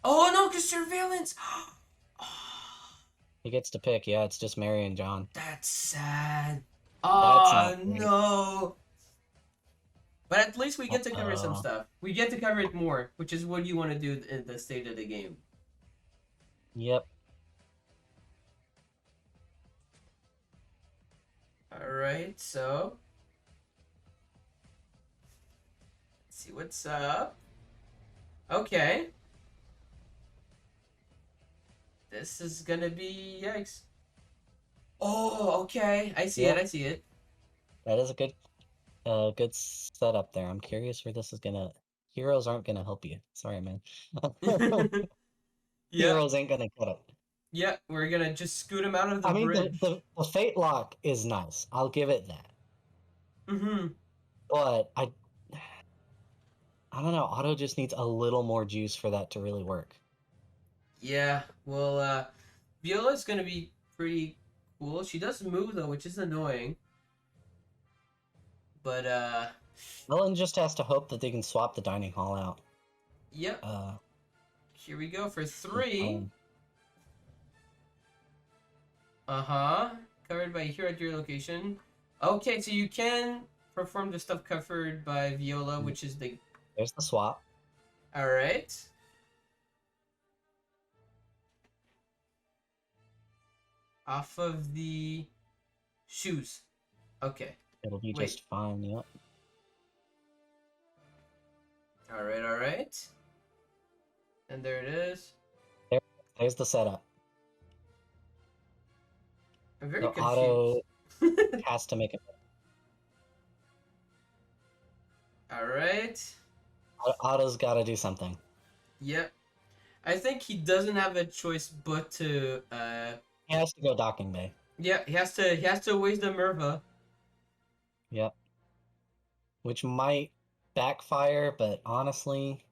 Oh no, because surveillance. He gets to pick. Yeah, it's just Mary and John. That's sad. That's Oh not great. no. But at least we get to cover some Uh-oh. stuff. We get to cover it more, which is what you want to do in the state of the game. Yep. Alright, so. Let's see what's up. Okay. This is gonna be yikes. Oh, okay. I see it. I see it. That is a good setup there. I'm curious where this is gonna. Heroes aren't gonna help you. Sorry, man. Yeah. Heroes ain't gonna cut it. Yeah, we're gonna just scoot him out of the I mean, bridge. the fate lock is nice. I'll give it that. Mm-hmm. But I don't know. Otto just needs a little more juice for that to really work. Yeah, well, Viola's gonna be pretty cool. She does move though, which is annoying. But Ellen just has to hope that they can swap the dining hall out. yep. Here we go for 3. Uh-huh. Covered by a hero at your location. Okay, so you can perform the stuff covered by Viola, which is the... There's the swap. Alright. Off of the shoes. Okay. It'll be Wait. just fine. Yep. Alright. And there it is. There's the setup. I'm very So confused. Otto has to make it. Alright. Otto's got to do something. Yep. I think he doesn't have a choice but to He has to go docking bay. yeah, he has to waste the Merva. Yep. Which might backfire, but honestly,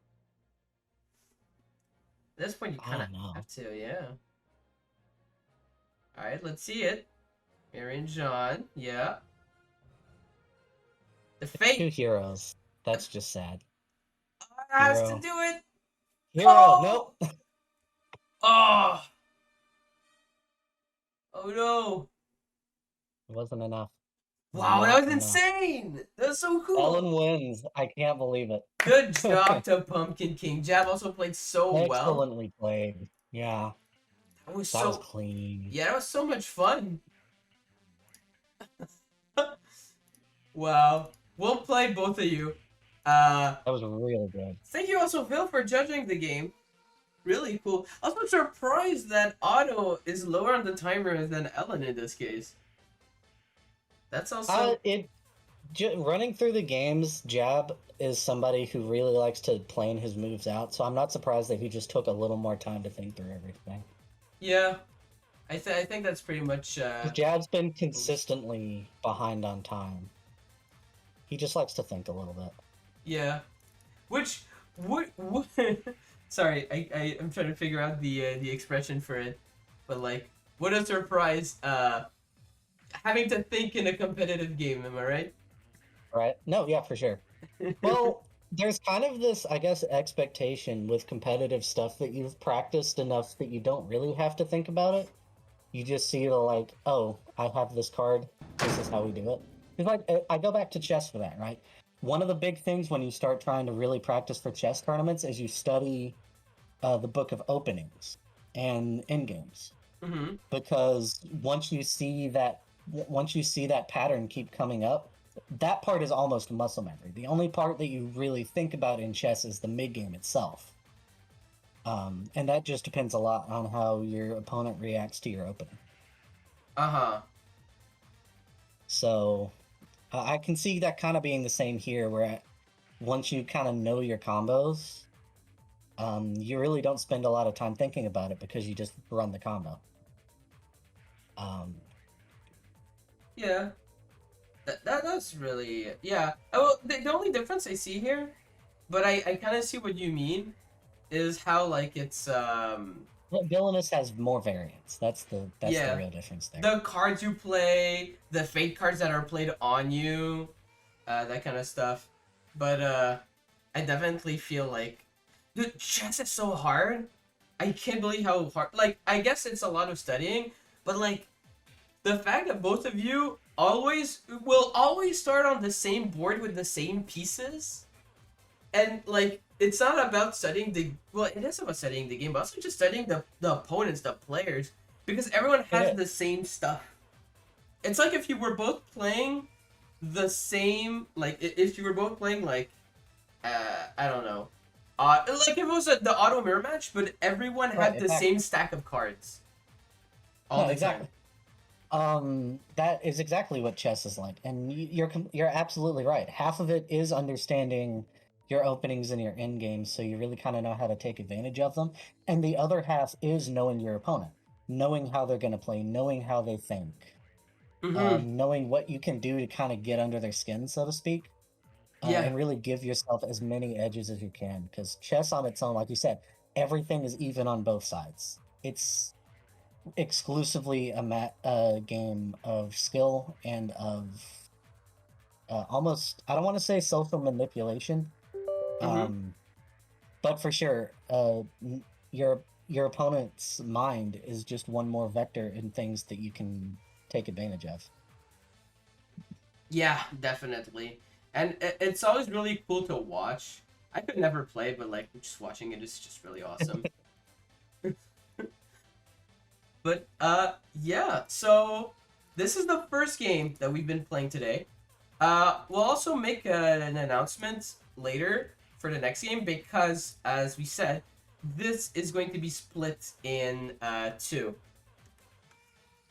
At this point you I kinda don't know. have to, yeah. Alright, let's see it. Mary and John, yeah. The 2 fate heroes. That's just sad. has Hero. to do it. Hero, Oh! nope. Oh. Oh no. It wasn't enough. Wow, Not that was enough. insane. That was so cool. Ellen wins. I can't believe it. Good job to Pumpkin King. Jab also played so well. Excellently played. Yeah, That was that so was clean. yeah, that was so much fun. Wow. We'll play both of you. That was really good. Thank you also, Phil, for judging the game. Really cool. Also surprised that Otto is lower on the timer than Ellen in this case. That's also Running through the games, Jab is somebody who really likes to plan his moves out, so I'm not surprised that he just took a little more time to think through everything. yeah. I think that's pretty much. Jab's been consistently behind on time. He just likes to think a little bit. Yeah. Which what sorry, I'm trying to figure out the expression for it. But like what a surprise having to think in a competitive game, am I right? Right? No, yeah, for sure. Well, there's kind of this, I guess, expectation with competitive stuff that you've practiced enough that you don't really have to think about it. You just see it like, oh, I have this card. This is how we do it. It's like I go back to chess for that, right? One of the big things when you start trying to really practice for chess tournaments is you study the book of openings and end games, Mm-hmm. because once you see that pattern keep coming up, that part is almost muscle memory. The only part that you really think about in chess is the mid game itself. And that just depends a lot on how your opponent reacts to your opening. Uh-huh. So I can see that kind of being the same here, where once you kind of know your combos, you really don't spend a lot of time thinking about it because you just run the combo. Yeah. That's really yeah. Oh, well, the only difference I see here, but I kind of see what you mean, is how like it's Villainous has more variance. That's the yeah, real difference there. the cards you play, the fate cards that are played on you, that kind of stuff. But I definitely feel like, dude, chess is so hard. I can't believe how hard. Like, I guess it's a lot of studying, but like the fact that both of you always start on the same board with the same pieces, and like it's not about studying the well, it is about studying the game, but also just studying the opponents, the players, because everyone has the same stuff. It's like if you were both playing the same, like if you were both playing like I don't know, like if it was the auto mirror match, but everyone had the same stack of cards all the time. That is exactly what chess is like, and you're absolutely right. Half of it is understanding your openings and your end games, so you really kind of know how to take advantage of them. And the other half is knowing your opponent, knowing how they're going to play, knowing how they think, knowing what you can do to kind of get under their skin, so to speak, Yeah. and really give yourself as many edges as you can. Because chess on its own, like you said, everything is even on both sides. It's exclusively a game of skill and of almost, I don't want to say social manipulation, but for sure, your opponent's mind is just one more vector in things that you can take advantage of. Yeah, definitely. And it's always really cool to watch. I could never play, but like just watching it is just really awesome. But yeah, so this is the first game that we've been playing today. We'll also make an announcement later for the next game because, as we said, this is going to be split in two.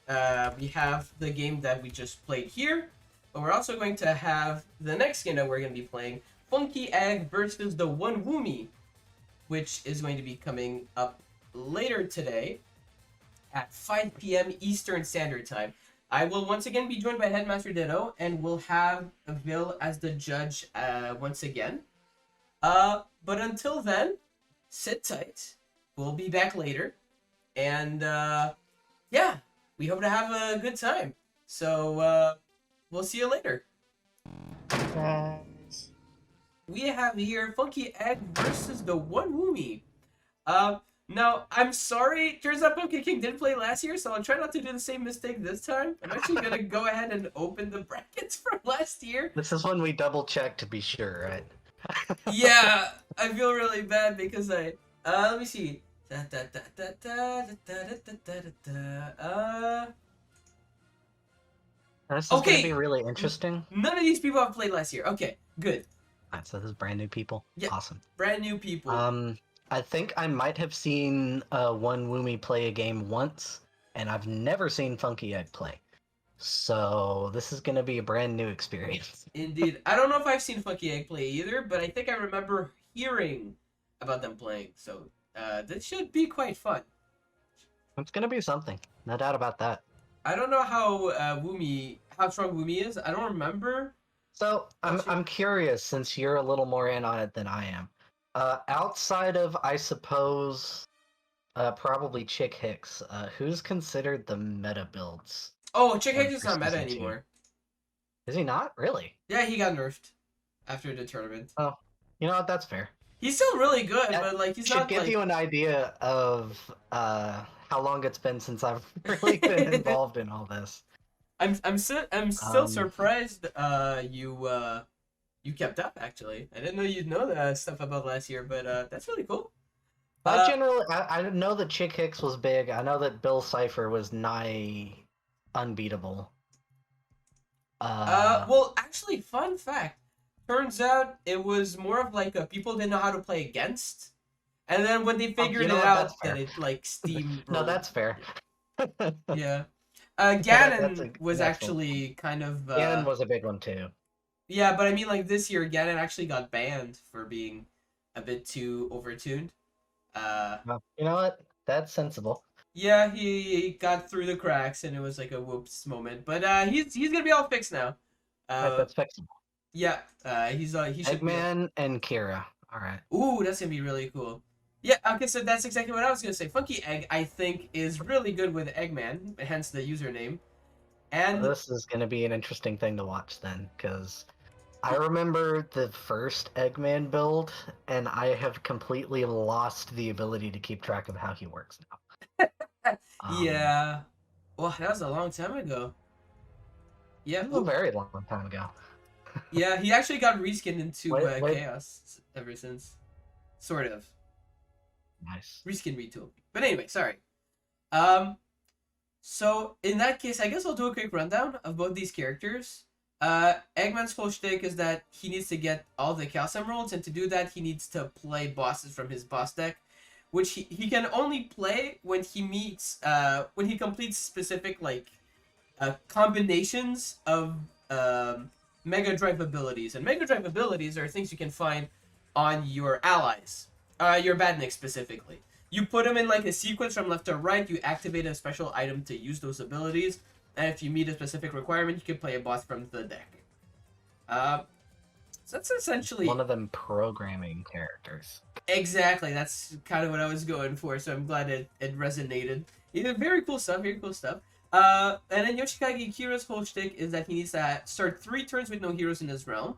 We have the game that we just played here, but we're also going to have the next game that we're going to be playing, Funky Egg versus the One Woomy, which is going to be coming up later today at 5 p.m. Eastern Standard Time. I will once again be joined by Headmaster Ditto, and we'll have Vil as the judge once again. But until then, sit tight. We'll be back later. And yeah, we hope to have a good time. So we'll see you later. We have here Funky Egg versus the One Woomy. Now, I'm sorry, turns out Pumpkin King didn't play last year, so I'll try not to do the same mistake this time. I'm actually going to go ahead and open the brackets from last year. This is when we double check to be sure, right? Yeah, I feel really bad because let me see. This is Okay. going to be really interesting. None of these people have played last year. Okay, good. Alright, so this is brand new people. Yeah. Awesome. Brand new people. I think I might have seen One Woomy play a game once, and I've never seen Funky Egg play. So this is gonna be a brand new experience. Indeed. I don't know if I've seen Funky Egg play either, but I think I remember hearing about them playing. So this should be quite fun. It's gonna be something, no doubt about that. I don't know how how strong Woomy is. I don't remember. So Watching. I'm curious, since you're a little more in on it than I am. Outside of, I suppose, probably Chick Hicks, who's considered the meta builds? Oh, Chick Hicks is for not meta season 2? anymore. Is he not? Really? Yeah, he got nerfed after the tournament. Oh, you know what? That's fair. He's still really good, That but like he's should not give like. you an idea of how long it's been since I've really been involved in all this. I'm still surprised you kept up actually. I didn't know you'd know that stuff about last year, but that's really cool. I know that Chick Hicks was big. I know that Bill Cipher was nigh unbeatable. Well, actually, fun fact. Turns out it was more of like people didn't know how to play against, and then when they figured it out, that it like steam. No, that's fair. Yeah. That's Ganon was excellent. actually kind of. Ganon was a big one too. Yeah, but I mean, like this year, Ganon actually got banned for being a bit too overtuned. Well, you know what? That's sensible. Yeah, he got through the cracks, and it was like a whoops moment. But he's gonna be all fixed now. That's fixable. Yeah, he should be. Eggman and Kira. All right. Ooh, that's gonna be really cool. Yeah, okay, so that's exactly what I was gonna say. Funky Egg, I think, is really good with Eggman, hence the username. And This is gonna be an interesting thing to watch then, because I remember the first Eggman build, and I have completely lost the ability to keep track of how he works now. yeah, well, that was a long time ago. Yeah, It was a very long time ago. yeah, he actually got reskinned into Wait. Chaos ever since, sort of. Nice. Reskin retool. But anyway, sorry. So in that case, I guess I'll do a quick rundown of both these characters. Eggman's whole shtick is that he needs to get all the Chaos Emeralds, and to do that, he needs to play bosses from his boss deck, which he can only play when he meets, when he completes specific, like, combinations of Mega Drive abilities. And Mega Drive abilities are things you can find on your allies, your badniks specifically. You put them in like a sequence from left to right, you activate a special item to use those abilities, and if you meet a specific requirement, you can play a boss from the deck. So that's essentially... One of them programming characters. Exactly, that's kind of what I was going for, so I'm glad it resonated. Yeah, very cool stuff, very cool stuff. And then Yoshikage Kira's whole shtick is that he needs to start 3 turns with no heroes in his realm.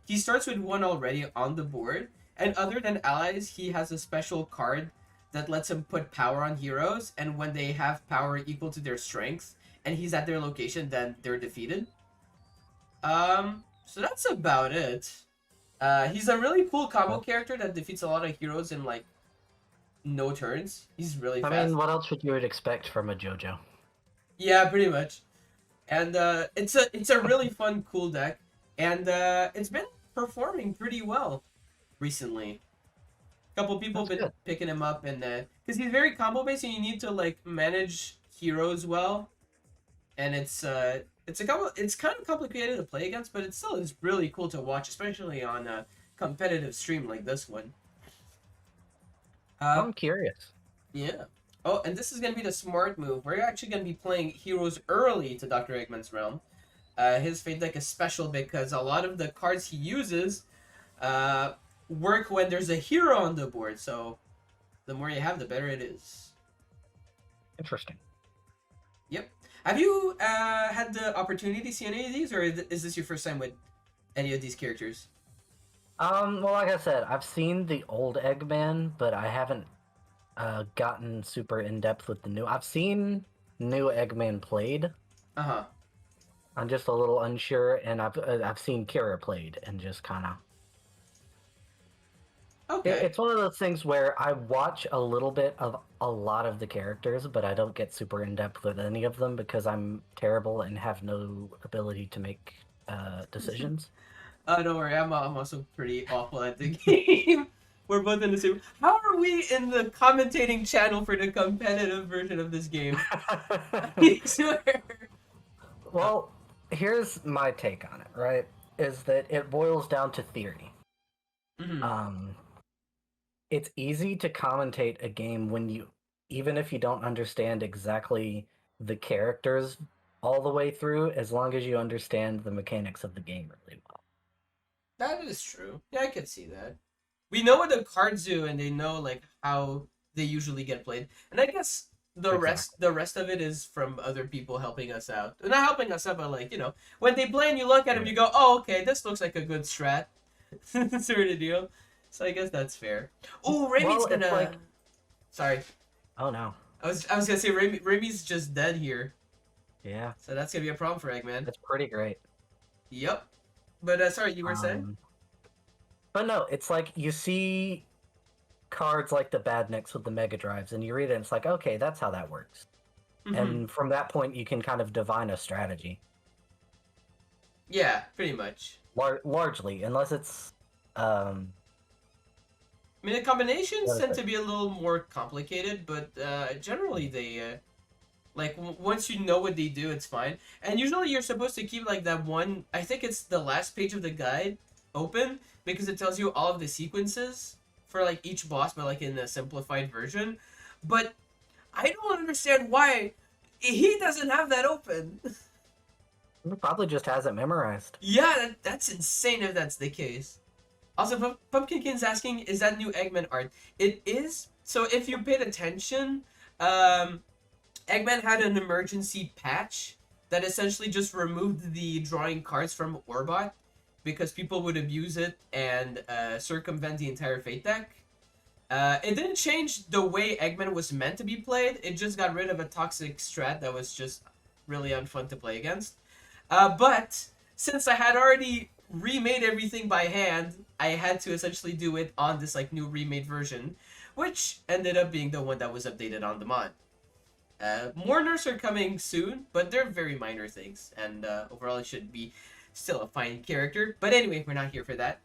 He starts with 1 already on the board, and other than allies, he has a special card that lets him put power on heroes, and when they have power equal to their strength, and he's at their location, then they're defeated. So that's about it. He's a really cool combo character that defeats a lot of heroes in, like, no turns. He's really fast. I mean, what else would you expect from a JoJo? Yeah, pretty much. And it's a really fun, cool deck, and it's been performing pretty well recently. A couple people have been picking him up, and because he's very combo based, and you need to like manage heroes well, and it's kind of complicated to play against, but it still is really cool to watch, especially on a competitive stream like this one. I'm curious. Yeah. Oh, and this is going to be the smart move. We're actually going to be playing heroes early to Dr. Eggman's realm. His Fate deck is special because a lot of the cards he uses work when there's a hero on the board, so the more you have, the better it is. Interesting. Yep. Have you had the opportunity to see any of these, or is this your first time with any of these characters? Well, like I said, I've seen the old Eggman, but I haven't gotten super in depth with the new. I've seen new Eggman played. Uh-huh. I'm just a little unsure, and I've seen Kira played, and just kind of. Okay. It's one of those things where I watch a little bit of a lot of the characters, but I don't get super in depth with any of them because I'm terrible and have no ability to make decisions. Don't worry, I'm also pretty awful at the game. We're both in the same. How are we in the commentating channel for the competitive version of this game? I swear. Well, here's my take on it, right? Is that it boils down to theory. Mhm. It's easy to commentate a game when you, even if you don't understand exactly the characters all the way through, as long as you understand the mechanics of the game really well. That is true. Yeah, I could see that. We know what the cards do, and they know like how they usually get played. And I guess Exactly. the rest of it is from other people helping us out. Not helping us out, but like when they play and you look at them, you go, "Oh, okay, this looks like a good strat," sort of deal. So I guess that's fair. Oh, Remy's Well, it's gonna. like, Sorry, oh no, I was gonna say Remy's just dead here, yeah, so that's gonna be a problem for Eggman. that's pretty great. Yep. But sorry, you were saying? Um, but no, it's like you see cards like the Badniks with the Mega Drives, and you read it, and it's like, okay, that's how that works. Mm-hmm. And from that point, you can kind of divine a strategy. Yeah, pretty much. Largely, unless it's I mean, the combinations what is tend it? to be a little more complicated, but generally they like once you know what they do, it's fine. And usually you're supposed to keep like that one. I think it's the last page of the guide open because it tells you all of the sequences for like each boss, but like in a simplified version. But I don't understand why he doesn't have that open. It probably just has it memorized. Yeah, that's insane if that's the case. Also, Pumpkinkin's asking, is that new Eggman art? It is. So if you paid attention, um, Eggman had an emergency patch that essentially just removed the drawing cards from Orbot because people would abuse it and circumvent the entire Fate deck. It didn't change the way Eggman was meant to be played. It just got rid of a toxic strat that was just really unfun to play against. But since I had already remade everything by hand, I had to essentially do it on this like new remade version, which ended up being the one that was updated on the mod. More nerfs are coming soon, but they're very minor things, and overall it should be still a fine character. But anyway, we're not here for that.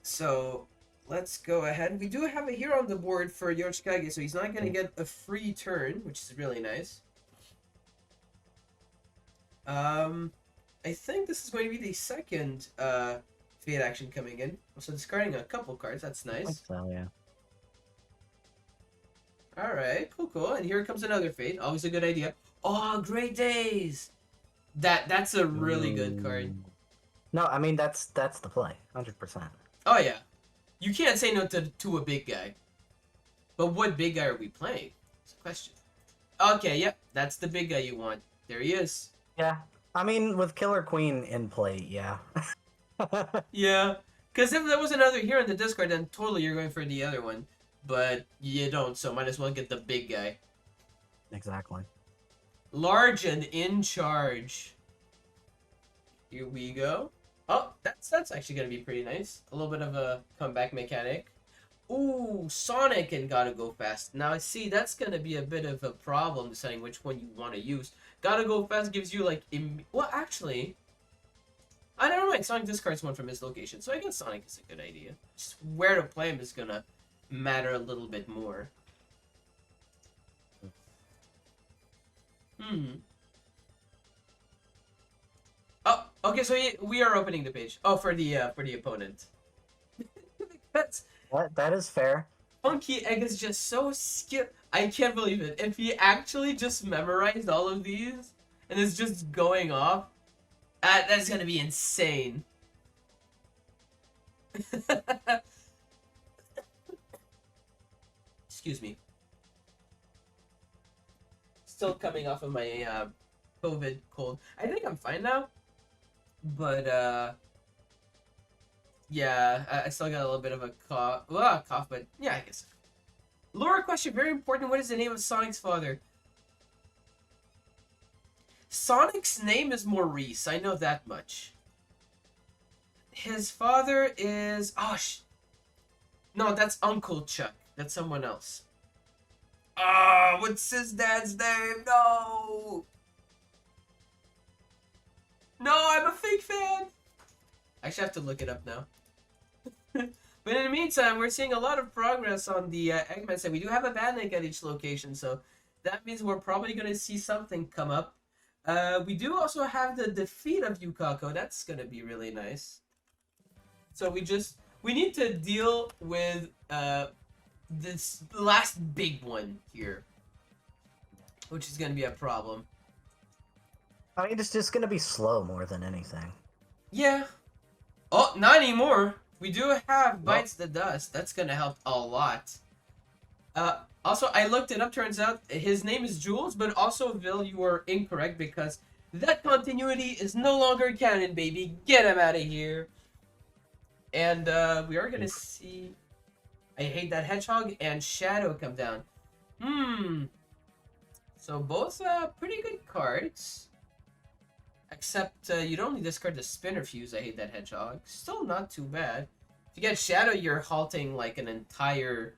So let's go ahead. We do have a hero on the board for Yoshikage, so he's not going to get a free turn, which is really nice. I think this is going to be the second Fate action coming in. Also discarding a couple cards, that's nice. So yeah. Alright, cool. And here comes another Fate. Always a good idea. Oh, Great Days! That's a really good card. No, I mean that's the play, 100%. Oh yeah. You can't say no to a big guy. But what big guy are we playing? It's a question. Okay, yep, that's the big guy you want. There he is. Yeah, I mean with Killer Queen in play, yeah. Yeah. Because if there was another hero in the Discord, then totally you're going for the other one. But you don't, so might as well get the big guy. Exactly. Large and in charge. Here we go. Oh, that's actually gonna be pretty nice. A little bit of a comeback mechanic. Ooh, Sonic and Gotta Go Fast. Now, see, that's gonna be a bit of a problem deciding which one you want to use. Gotta Go Fast gives you, like, well, actually, I don't know, Sonic discards one from his location, so I guess Sonic is a good idea. Just where to play him is gonna matter a little bit more. Oh, okay, so we are opening the page. Oh, for the opponent. That's That is fair. Funky Egg is just so skilled. I can't believe it. If he actually just memorized all of these and is just going off, that's gonna be insane. Excuse me. Still coming off of my COVID cold. I think I'm fine now. But yeah, I still got a little bit of a cough, but yeah, I guess. Laura question, very important. What is the name of Sonic's father? Sonic's name is Maurice. I know that much. His father is no, that's Uncle Chuck. That's someone else. Ah, what's his dad's name? No. No, I'm a fake fan. I actually have to look it up now. But in the meantime, we're seeing a lot of progress on the Eggman side. We do have a Badnik at each location, so that means we're probably gonna see something come up. We do also have the defeat of Yukako. That's gonna be really nice. So we need to deal with this last big one here, which is gonna be a problem. I mean, it's just gonna be slow more than anything. Yeah. Oh, not anymore. We do have Bites the Dust. That's gonna help a lot. Also, I looked it up. Turns out his name is Jules, but also, Vil, you are incorrect because that continuity is no longer canon, baby. Get him out of here. And we are gonna see. I hate that hedgehog and Shadow come down. So both pretty good cards. Except you'd only discard the Spinner Fuse. I hate that hedgehog. Still not too bad. If you get Shadow, you're halting like an entire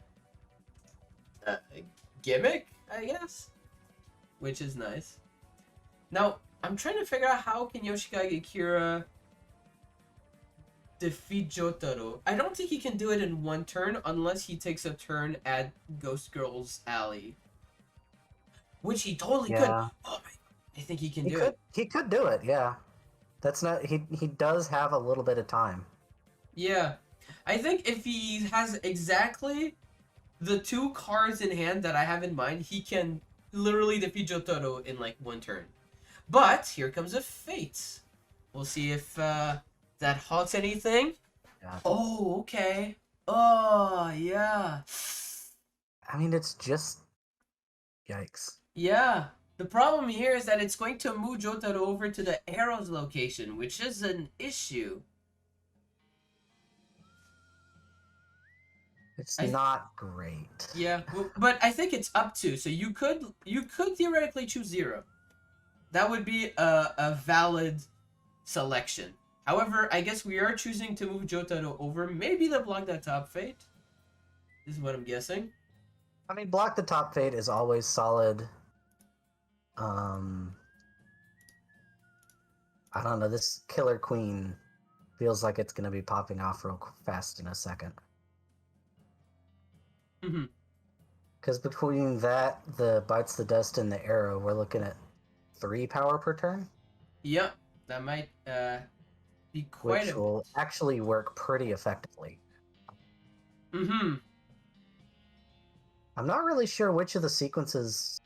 gimmick, I guess, which is nice. Now I'm trying to figure out how can Yoshikage Kira defeat Jotaro. I don't think he can do it in one turn unless he takes a turn at Ghost Girl's alley, which he totally could. Oh my! I think he can do it. He could do it. Yeah, that's not. He does have a little bit of time. Yeah, I think if he has exactly the 2 cards in hand that I have in mind, he can literally defeat Jotaro in like one turn. But here comes a Fate. We'll see if that halts anything. Yeah. Oh, okay. Oh, yeah. I mean, it's just... Yikes. Yeah. The problem here is that it's going to move Jotaro over to the arrows location, which is an issue. It's not great. Yeah, but I think it's up to. So you could theoretically choose 0. That would be a valid selection. However, I guess we are choosing to move Jotaro over. Maybe to block that top Fate. This is what I'm guessing. I mean, block the top Fate is always solid. I don't know. This Killer Queen feels like it's gonna be popping off real fast in a second. Because between that, the Bites the Dust, and the Arrow, we're looking at 3 power per turn. Yep, that might be quite. Which will actually work pretty effectively. I'm not really sure which of the sequences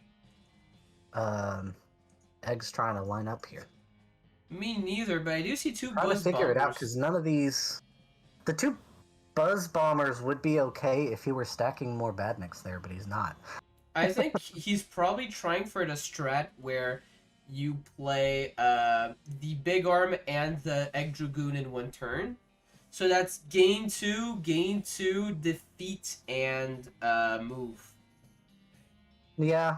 Egg's trying to line up here. Me neither, but I do see 2 Trying Buzz to figure it out Bombers. because none of these, the 2 Buzz Bombers would be okay if he were stacking more Badniks there, but he's not. I think he's probably trying for the strat where you play the Big Arm and the Egg Dragoon in one turn. So that's gain 2, defeat, and move. Yeah,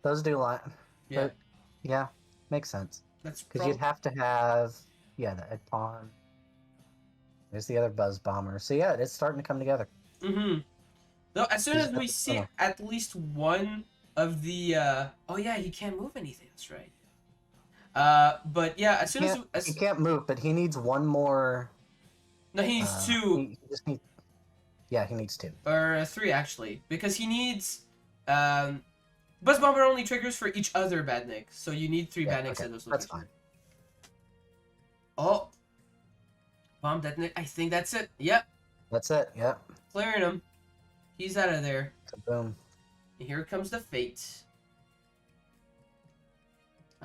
those do line. Yeah. But, yeah, makes sense. That's because you'd have to have the Egg Pawn. There's the other Buzz Bomber. So yeah, it's starting to come together. Though as soon as we see at least one of the oh yeah, he can't move anything. That's right. But yeah, as soon as he can't move, but he needs one more. No, he needs 2. He just needs. Yeah, he needs 2 or 3 actually, because he needs Buzz Bomber only triggers for each other Badnik, so you need 3 Badniks at those locations. That's fine. Oh, Bomb Detonate. I think that's it. Yep. That's it. Yep. Clearing him. He's out of there. Boom. And here comes the Fate.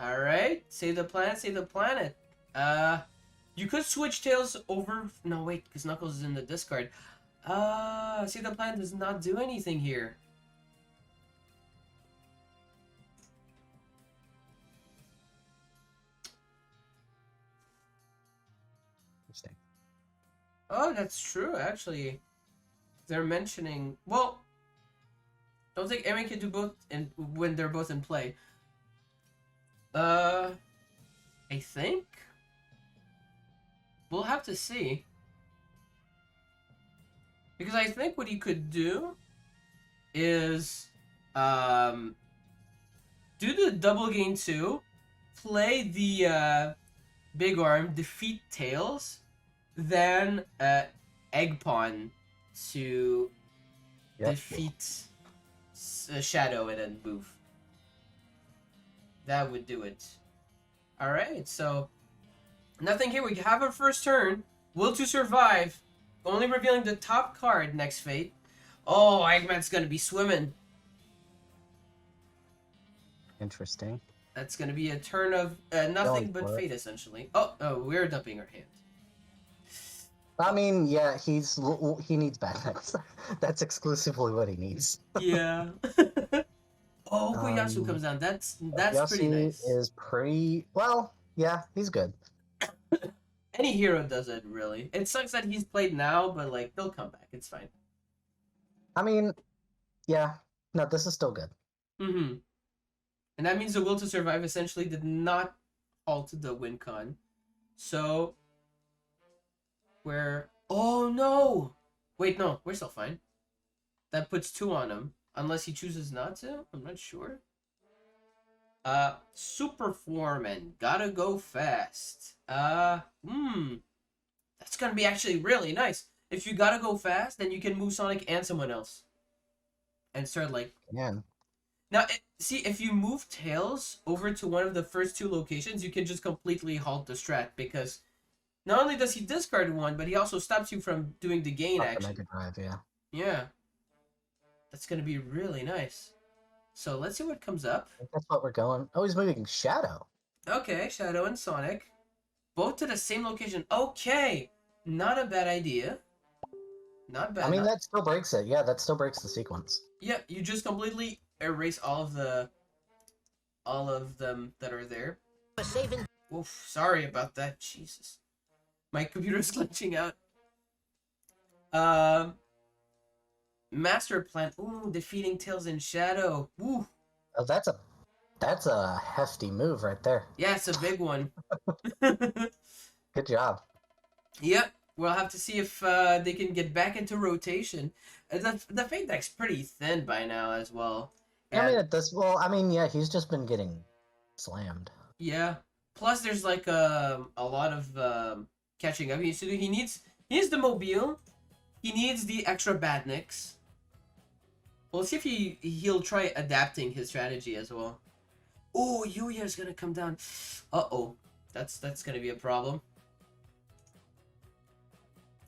Alright. Save the planet, save the planet. You could switch Tails over... No, wait, because Knuckles is in the discard. Save the planet does not do anything here. Interesting. Oh, that's true, actually. They're mentioning... Well, I don't think Aaron can do both when they're both in play. I think? We'll have to see. Because I think what he could do is do the double gain 2, play the Big Arm, defeat Tails, then Egg Pawn to defeat Shadow and then move. That would do it. Alright, so nothing here. We have our first turn. Will to survive. Only revealing the top card next fate. Oh, Eggman's gonna be swimming. Interesting. That's gonna be a turn of nothing Going but for it. fate, essentially. Oh, we're dumping our hand. I mean, yeah, he needs bad next. That's exclusively what he needs. Yeah. Oh, Okuyasu comes down. That's pretty Yasu nice. is pretty well. Yeah, he's good. Any hero does it, really. It sucks that he's played now, but like he'll come back. It's fine. I mean, yeah, no, this is still good. Mm-hmm. And that means the will to survive essentially did not halt the win con. So oh no! Wait, no, we're still fine. That puts 2 on him. Unless he chooses not to? I'm not sure. Super Foreman. Gotta go fast. That's gonna be actually really nice. If you gotta go fast, then you can move Sonic and someone else. And start like... Yeah. Now, see, if you move Tails over to one of the first 2 locations, you can just completely halt the strat, because not only does he discard 1, but he also stops you from doing the gain Off the action. Mega Drive, yeah. Yeah. That's gonna be really nice. So let's see what comes up. I think that's what we're going. Oh, he's moving Shadow. Okay, Shadow and Sonic. Both to the same location. Okay! Not a bad idea. Not bad. I mean, that still breaks it. Yeah, that still breaks the sequence. Yeah, you just completely erase all of them that are there. Oof, sorry about that. Jesus. My computer's glitching out. Master Plan. Ooh, defeating Tails and Shadow. Ooh. Oh, that's a hefty move right there. Yeah, it's a big one. Good job. Yep. We'll have to see if they can get back into rotation. The Fate deck's pretty thin by now as well. And, I mean, at this, well, I mean, yeah, he's just been getting slammed. Yeah. Plus, there's like a lot of catching up. He needs the mobile. He needs the extra badniks. We'll see if he'll try adapting his strategy as well. Oh, Yuya's gonna come down. Uh-oh. That's gonna be a problem.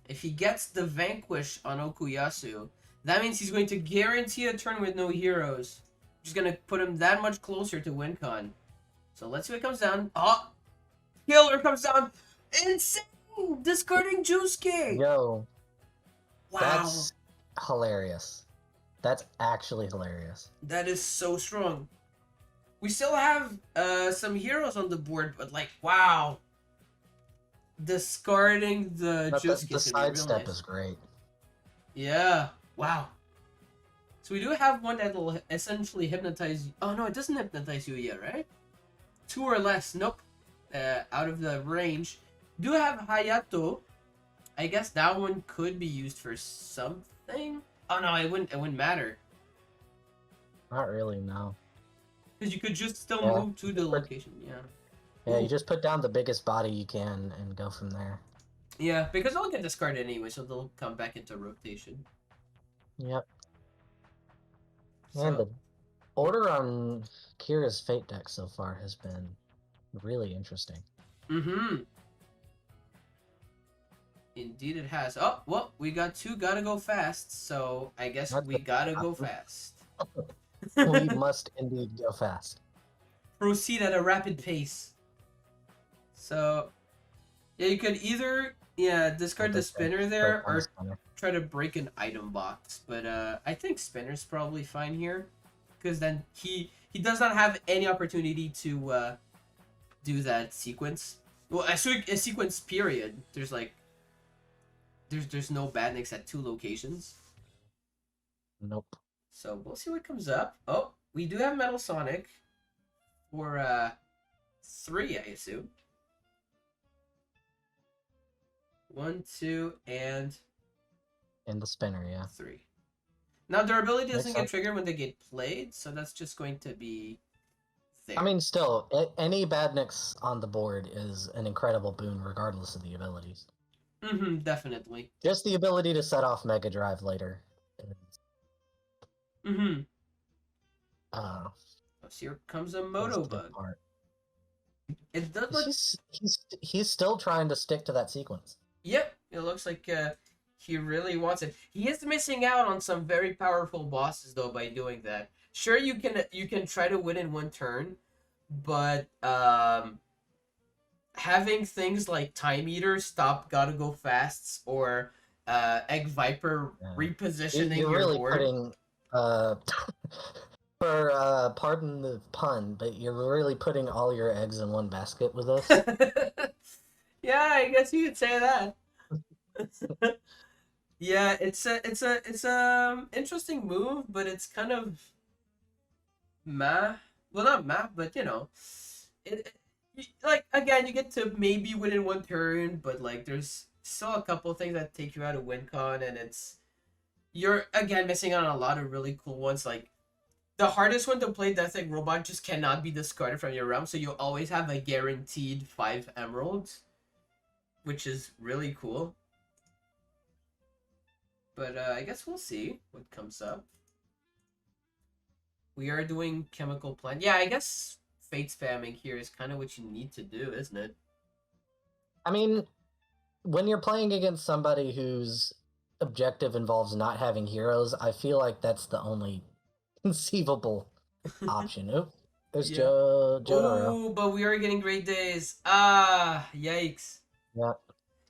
If he gets the Vanquish on Okuyasu, that means he's going to guarantee a turn with no heroes. Which is gonna put him that much closer to WinCon. So let's see what comes down. Oh! Killer comes down! Insane! Discarding Jusuke! Yo. Wow. That's hilarious. That's actually hilarious. That is so strong. We still have some heroes on the board, but like, wow. Discarding the Jusuke. The sidestep is great. Yeah. Wow. So we do have one that will essentially hypnotize... Oh, no, it doesn't hypnotize you yet, right? 2 or less. Nope. Out of the range. Do have Hayato. I guess that one could be used for something. Oh, no, it wouldn't matter. Not really, no. Because you could just still Yeah. move to the location, yeah. Yeah, you just put down the biggest body you can and go from there. Yeah, because they'll get discarded anyway, so they'll come back into rotation. Yep. So, And the order on Kira's Fate deck so far has been really interesting. mm-hmm. Indeed it has. Oh, well, we got 2 gotta go fast, so I guess we gotta go fast. We must indeed go fast. Proceed at a rapid pace. So, yeah, you could either discard the spinner there or try to break an item box. But I think spinner's probably fine here, because then he does not have any opportunity to do that sequence. Well, a sequence period. There's like there's no badniks at 2 locations. Nope. So we'll see what comes up. Oh, we do have Metal Sonic for 3, I assume. 1, 2, and In the spinner, yeah. 3. Now their ability doesn't Makes get sense. triggered when they get played, so that's just going to be there. I mean, still, any badniks on the board is an incredible boon regardless of the abilities. Mm-hmm, definitely. Just the ability to set off Mega Drive later. Mm-hmm. Here comes a That's the good Motobug. part. It does look. He's still trying to stick to that sequence. Yep, it looks like he really wants it. He is missing out on some very powerful bosses though by doing that. Sure, you can try to win in one turn, but having things like Time Eater, Stop, Gotta Go Fasts, or Egg Viper repositioning You're your really board. putting pardon the pun, but you're really putting all your eggs in one basket with this. Yeah, I guess you could say that. Yeah, it's a interesting move, but it's kind of meh. Well, not meh, but like again, you get to maybe win in one turn, but like there's still a couple things that take you out of win con, and you're again missing out on a lot of really cool ones. Like the hardest one to play, Death Egg Robot, just cannot be discarded from your realm, so you always have a guaranteed 5 emeralds, which is really cool. But I guess we'll see what comes up. We are doing Chemical Plant. Yeah, I guess Fate spamming here is kind of what you need to do, isn't it? I mean, when you're playing against somebody whose objective involves not having heroes, I feel like that's the only conceivable option. Oop, there's Yeah. Jotaro. Oh, but we are getting great days. Ah, yikes. Yeah.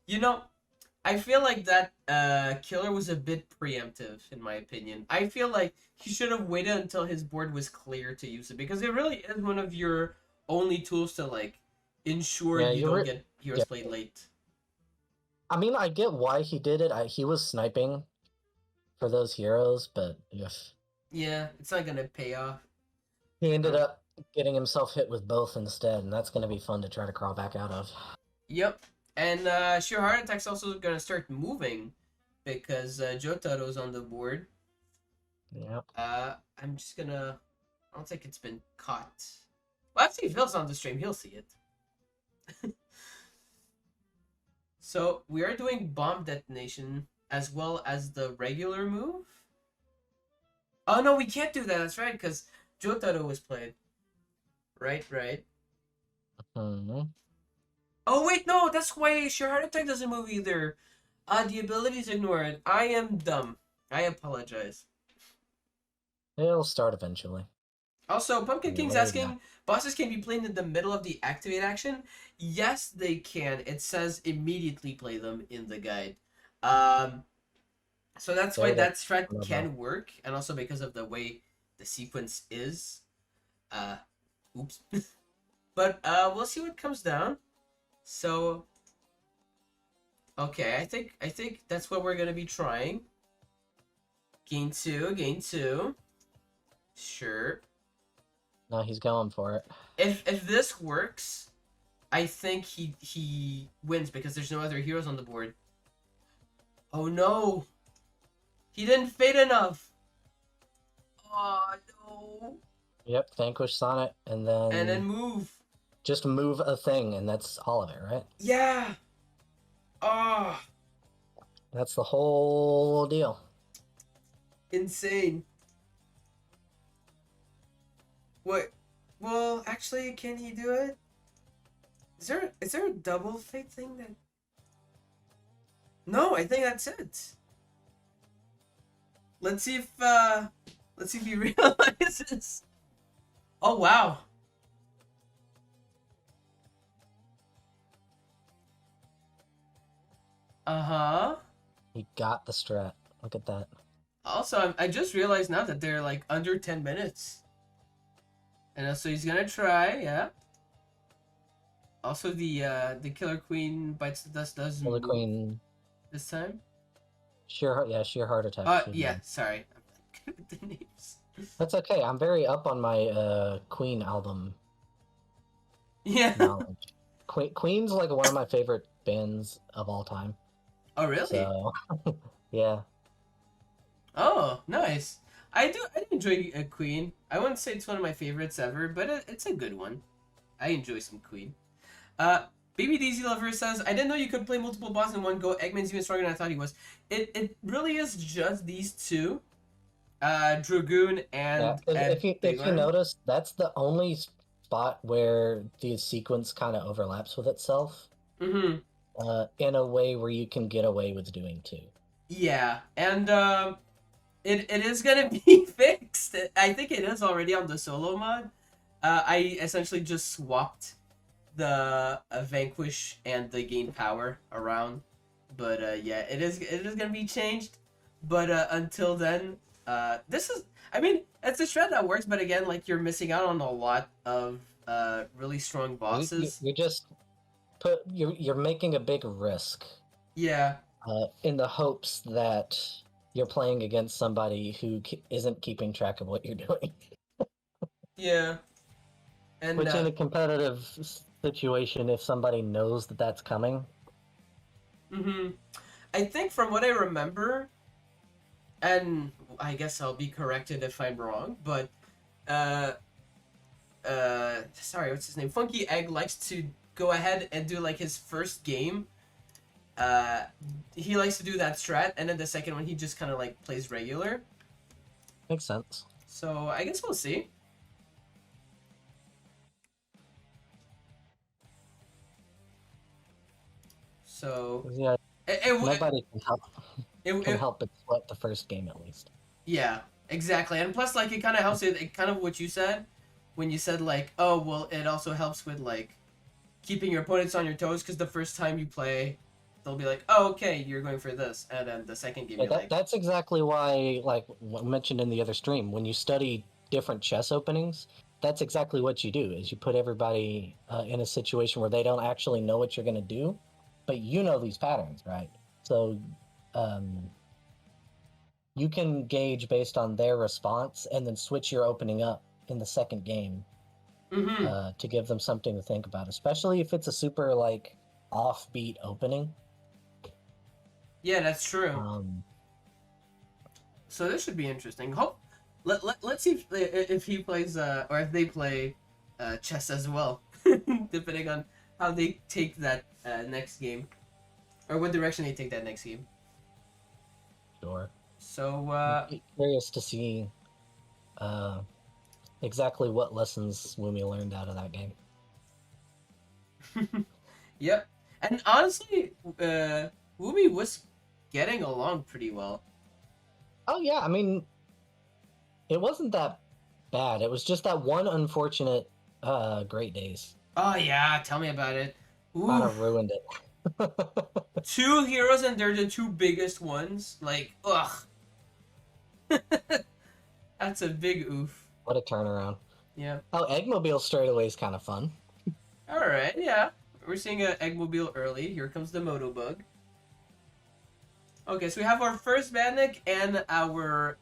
You know, I feel like that killer was a bit preemptive, in my opinion. I feel like he should have waited until his board was clear to use it, because it really is one of your only tools to like ensure Yeah, you don't get heroes played late. I mean, I get why he did it. He was sniping for those heroes, but Yeah, it's not gonna pay off. he ended up getting himself hit with both instead, and that's going to be fun to try to crawl back out of. Yep. And Sheer Heart Attack's also gonna start moving because Jotaro's on the board. Yep. I'm just gonna. I don't think it's been caught. Well, actually, if Phil's on the stream, he'll see it. So we are doing bomb detonation as well as the regular move. Oh no, we can't do that. That's right, because Jotaro was played. Right. Mm-hmm. Oh wait, no, that's why Sheer Heart Attack doesn't move either. The abilities ignored. I am dumb. I apologize. It'll start eventually. Also, Pumpkin Yeah, King's way asking, back. bosses can be played in the middle of the activate action. Yes, they can. It says immediately play them in the guide. So that's why that strat can work, and also because of the way the sequence is. Oops. But we'll see what comes down. So, okay, I think that's what we're gonna be trying. Gain 2. Sure. No, he's going for it. If this works, I think he wins because there's no other heroes on the board. Oh no! He didn't fade enough! Oh no! Yep, vanquish Sonnet, and then move. just move a thing, and that's all of it, right? Yeah! Oh! That's the whole deal. Insane. What? Well, actually, can he do it? Is there a double fate thing that? No, I think that's it. Let's see if he realizes. Oh wow. Uh-huh. He got the strat. Look at that. Also, I just realized now that they're like under 10 minutes. And so he's gonna try, yeah. Also, the Killer Queen bites the dust does Killer move Queen. this time. Sheer heart attack. Yeah, sorry. I'm good with the names. That's okay. I'm very up on my Queen album Yeah. knowledge. Queen's like one of my favorite bands of all time. Oh, really? So, yeah. Oh, nice. I do enjoy Queen. I wouldn't say it's one of my favorites ever, but it's a good one. I enjoy some Queen. Baby Daisy Lover says, I didn't know you could play multiple bosses in one go. Eggman's even stronger than I thought he was. It really is just these two. Dragoon Yeah, and 'cause Ed if you Baylor. notice, that's the only spot where the sequence kind of overlaps with itself, Mm-hmm. in a way where you can get away with doing two. Yeah, and it is gonna be fixed. I think it is already on the solo mod. I essentially just swapped the Vanquish and the Gain Power around, but yeah, it is gonna be changed. But until then, this is I mean it's a strat that works, but again, like you're missing out on a lot of really strong bosses. You just you're making a big risk, Yeah, in the hopes that you're playing against somebody who isn't keeping track of what you're doing. yeah, and Which, in a competitive situation, if somebody knows that that's coming, hmm I think from what I remember, and I guess I'll be corrected if I'm wrong, but uh sorry, what's his name? Funky Egg likes to go ahead and do like his first game. Uh he likes to do that strat, and then the second one he just kind of like plays regular. makes sense. So I guess we'll see. So Yeah, it, nobody can it help but sweat the first game at least. yeah, exactly. And plus like it kind of helps it kind of what you said when you said like, oh well, it also helps with like keeping your opponents on your toes, because the first time you play they'll be like, oh okay, you're going for this, and then the second game Yeah, you're like, that's exactly why, like mentioned in the other stream, when you study different chess openings, that's exactly what you do. Is you put everybody in a situation where they don't actually know what you're going to do, but you know these patterns, right? So um, you can gauge based on their response, and then switch your opening up in the second game mm-hmm, to give them something to think about, especially if it's a super like offbeat opening. yeah, that's true. Um, So this should be interesting. Hope let's see if he plays or if they play chess as well, depending on how they take that next game, or what direction they take that next game. sure. So Curious to see uh, exactly what lessons Wumi learned out of that game. yep. And honestly, Wumi was getting along pretty well. Oh yeah, I mean, it wasn't that bad. It was just that one unfortunate Great Days Oh yeah, tell me about it. kind of Oof. ruined it. Two heroes and they're the two biggest ones. Like, ugh. That's a big oof. What a turnaround. Yeah. Oh, Eggmobile straight away is kind of fun. Alright, yeah. We're seeing an Eggmobile early. Here comes the Motobug. Okay, so we have our first Bandit and our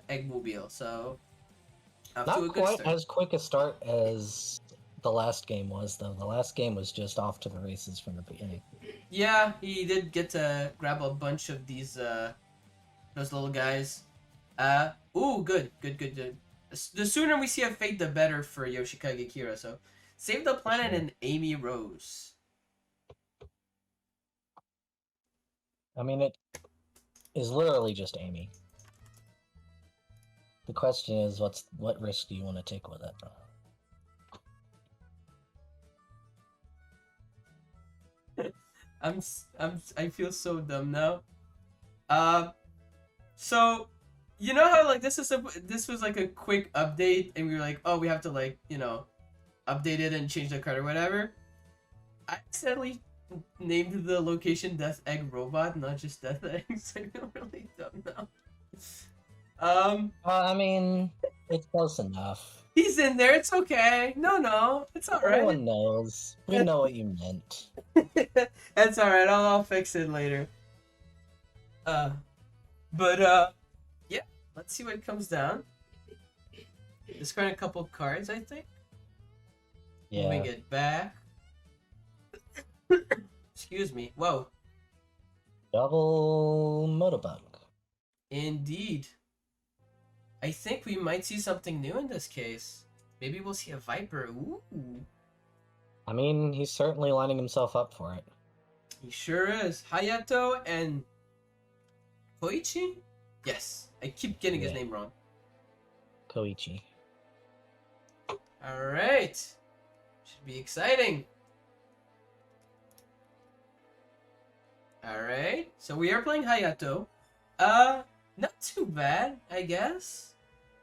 Eggmobile, so off to a Not good quite start. as quick a start as the last game was, though. The last game was just off to the races from the beginning. Yeah, he did get to grab a bunch of these those little guys. Ooh, good. The sooner we see a fate, the better for Yoshikage Kira. So, save the planet Sure. and Amy Rose. I mean, it is literally just Amy. The question is, what risk do you want to take with it? I feel so dumb now. Uh, so you know how like this was like a quick update, and we were like, oh, we have to like update it and change the card or whatever. I accidentally named the location Death Egg Robot, not just Death Egg. So I feel really dumb now. I mean, it's close enough. He's in there. It's okay. No, it's all right. Everyone knows. We know what you meant. That's all right. I'll fix it later. But yeah. Let's see what comes down. Discard a couple cards, I think. Yeah. Moving it back. Excuse me. Whoa. Double Motobug. Indeed. I think we might see something new in this case. Maybe we'll see a Viper. Ooh. I mean, he's certainly lining himself up for it. He sure is. Hayato and Koichi? Yes. I keep getting his name wrong. Koichi. All right. Should be exciting. All right. So we are playing Hayato. Not too bad, I guess.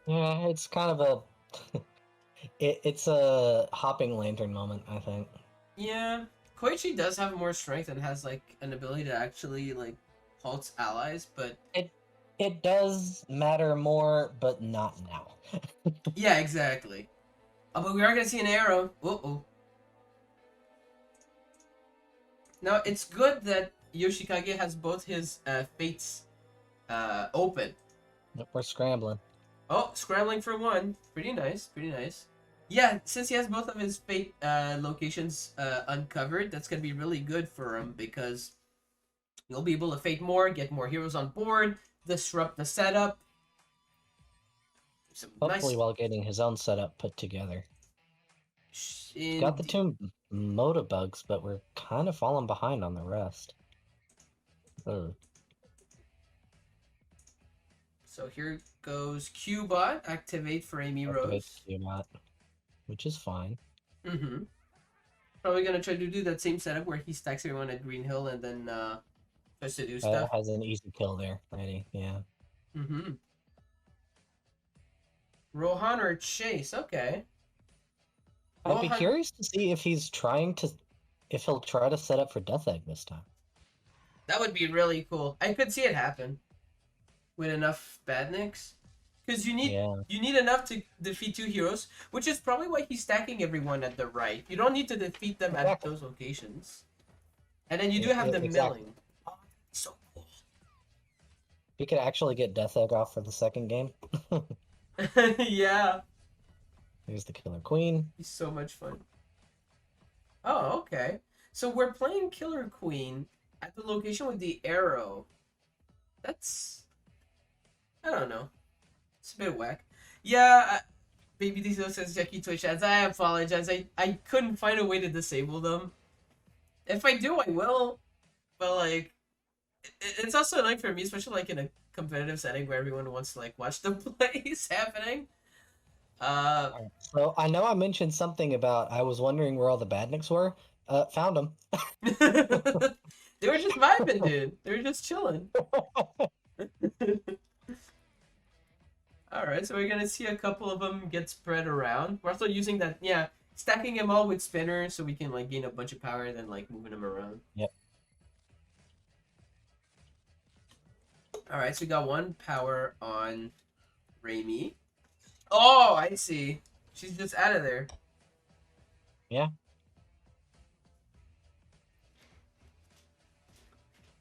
Yeah, it's kind of a it's a hopping lantern moment, I think. Yeah. Koichi does have more strength and has like an ability to actually like halt allies, but It does matter more, but not now. yeah, exactly. Oh, but we are gonna see an arrow. Uh-oh. Now it's good that Yoshikage has both his fates open. We're scrambling. Oh, scrambling for one. Pretty nice, pretty nice. Yeah, since he has both of his fate locations uncovered, that's gonna be really good for him because you'll be able to fate more, get more heroes on board, disrupt the setup. Some Hopefully nice. while getting his own setup put together. Got the Indeed. two Moda bugs, but we're kind of falling behind on the rest. Ugh. So here goes Qbot, activate for Amy Activate Rose. the Q-Bot, which is fine. Mm-hmm. Probably gonna try to do that same setup where he stacks everyone at Green Hill and then tries to do stuff. Has an easy kill there, ready, yeah. Mm-hmm. Rohan or Chase, okay. I'd be Rohan, curious to see if he'll try to set up for Death Egg this time. that would be really cool. I could see it happen with enough badniks. Because you need enough to defeat two heroes, which is probably why he's stacking everyone at the right. You don't need to defeat them at those locations. And then you do have the milling. Oh, so cool. We could actually get Death Egg off for the second game. Yeah. Here's the Killer Queen. He's so much fun. Oh, okay. So we're playing Killer Queen at the location with the arrow. That's... I don't know. It's a bit whack. Yeah, Baby Ditto says Jackie Twitch ads. I apologize. I couldn't find a way to disable them. If I do, I will. But, like, it's also annoying for me, especially, like, in a competitive setting where everyone wants to, like, watch the plays happening. So I know I mentioned something about I was wondering where all the badniks were. Found them. They were just vibing, dude. They were just chilling. Alright, so we're gonna see a couple of them get spread around. We're also using that, yeah, stacking them all with spinners so we can, like, gain a bunch of power and then, like, moving them around. Yep. Alright, so we got one power on Raimi. Oh, I see. She's just out of there. Yeah.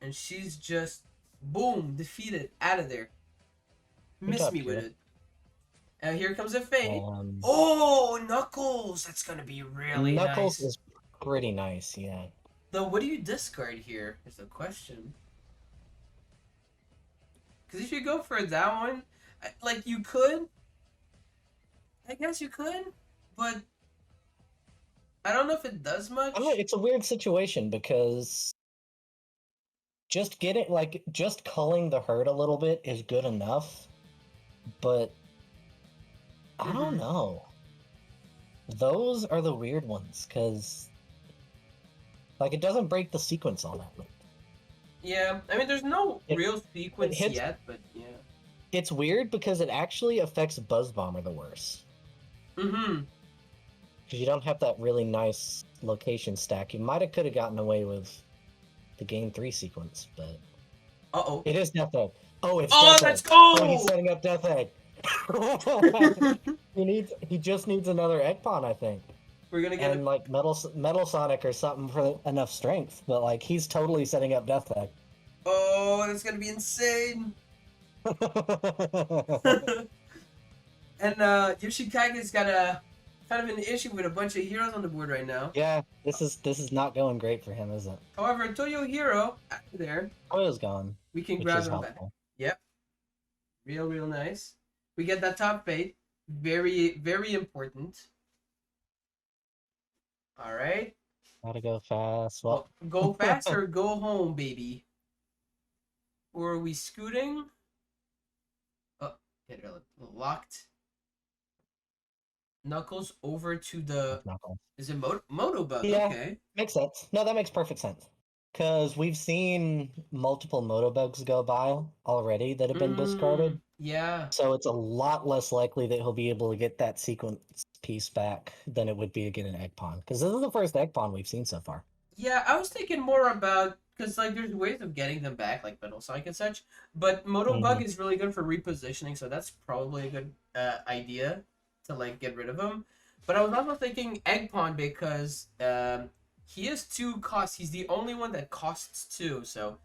And she's just, boom, defeated, out of there. Miss me with it. And here comes a fade. Oh, Knuckles! That's gonna be really nice. Knuckles is pretty nice, yeah. Though, what do you discard here? Is the question. Because if you go for that one, like, you could. I guess you could, but I don't know if it does much. I mean, it's a weird situation because just culling the herd a little bit is good enough, but I don't know. Those are the weird ones because, like, it doesn't break the sequence all that much. Yeah, I mean, there's no real sequence yet, but yeah. It's weird because it actually affects Buzz Bomber the worst. Mm-hmm. Because you don't have that really nice location stack. You might have could have gotten away with the Game 3 sequence, but... Uh-oh. It is Death Egg. Oh, it's Oh, Death let's Egg. go! Oh, he's setting up Death Egg. He just needs another Egg Pawn, I think. We're gonna get like Metal Sonic or something for enough strength, but like he's totally setting up Death Egg. Oh, that's gonna be insane. And Yoshikage's got a kind of an issue with a bunch of heroes on the board right now. Yeah, this is not going great for him, is it? However, Toyohiro out there. Toyo's gone. We can grab him back. Yep. Real nice. We get that top fate. Very, very important. Alright. Gotta go fast. Well, go fast or go home, baby. Or are we scooting? Oh, get locked. Knuckles over to the. Knuckles. Is it Motobug? Yeah. Okay. Makes sense. No, that makes perfect sense. Because we've seen multiple Motobugs go by already that have been discarded. Yeah. So it's a lot less likely that he'll be able to get that sequence piece back than it would be to get an egg pawn. Because this is the first egg pawn we've seen so far. Yeah, I was thinking more about because like there's ways of getting them back, like Metal Sonic and such. But Motobug is really good for repositioning, so that's probably a good idea to like get rid of him. But I was also thinking Egg Pawn because he has 2 costs. He's the only one that costs 2, so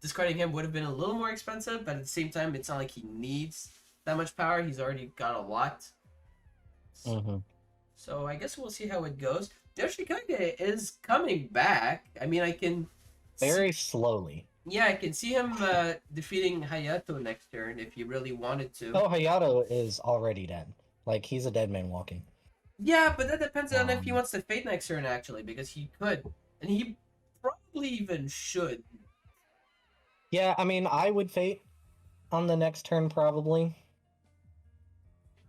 discarding him would have been a little more expensive. But at the same time, it's not like he needs that much power. He's already got a lot. So I guess we'll see how it goes. Yoshikage is coming back. I mean, I can very slowly. Yeah, I can see him defeating Hayato next turn if he really wanted to. Oh, Hayato is already dead. Like, he's a dead man walking. Yeah, but that depends on if he wants to fate next turn, actually, because he could. And he probably even should. Yeah, I mean, I would fate on the next turn, probably.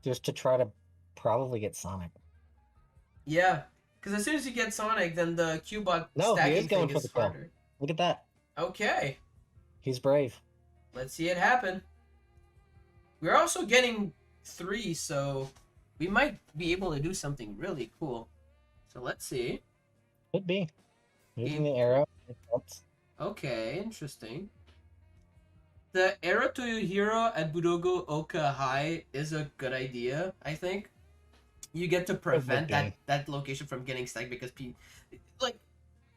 Just to try to probably get Sonic. Yeah, because as soon as you get Sonic, then the Cubot stacking thing is harder. Look at that. Okay. He's brave. Let's see it happen. We're also getting 3, so we might be able to do something really cool. So let's see. Could be. Using the arrow. Okay, interesting. The arrow to your hero at Budogo Oka High is a good idea, I think. You get to prevent that location from getting stacked because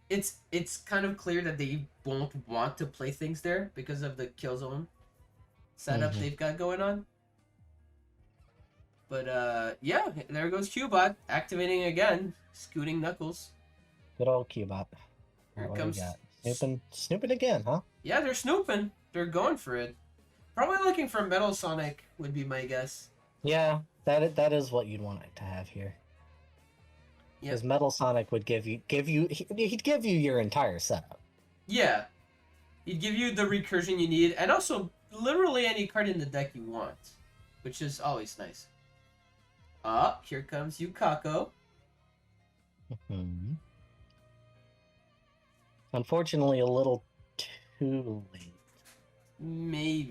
it's kind of clear that they won't want to play things there because of the kill zone setup they've got going on. But yeah, there goes Cubot activating again, scooting Knuckles. Good old Cubot. Here what comes do we got? Snooping again, huh? Yeah, they're snooping. They're going for it. Probably looking for Metal Sonic would be my guess. Yeah, that is what you'd want it to have here. Because Metal Sonic would he'd give you your entire setup. Yeah, he'd give you the recursion you need, and also literally any card in the deck you want, which is always nice. Here comes Yukako. Unfortunately, a little too late. Maybe,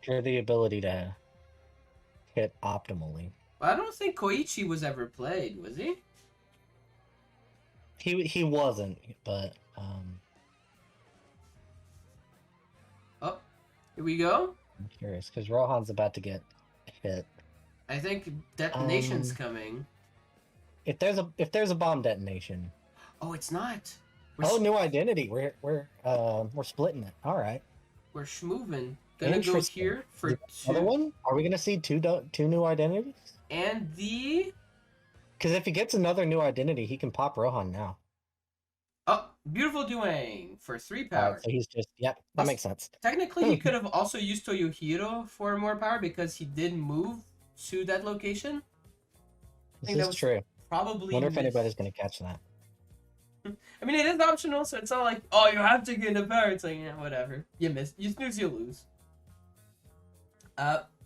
for the ability to hit optimally. I don't think Koichi was ever played, was he? He wasn't, but Oh, here we go. I'm curious because Rohan's about to get hit. I think detonation's coming. If there's a bomb detonation. Oh, it's not. New identity. We're splitting it. All right. We're schmoovin'. Gonna go here for 2. Another one? Are we gonna see two new identities? And the... Because if he gets another new identity, he can pop Rohan now. Oh, beautiful doing for 3 power. Right, so he's just that makes sense. Technically, he could have also used Toyohiro for more power because he did move to that location. This is true. Probably. Wonder if anybody's gonna catch that. I mean, it is optional, so it's not like, oh, you have to get the power. It's like, yeah, whatever. You miss. You snooze, you lose.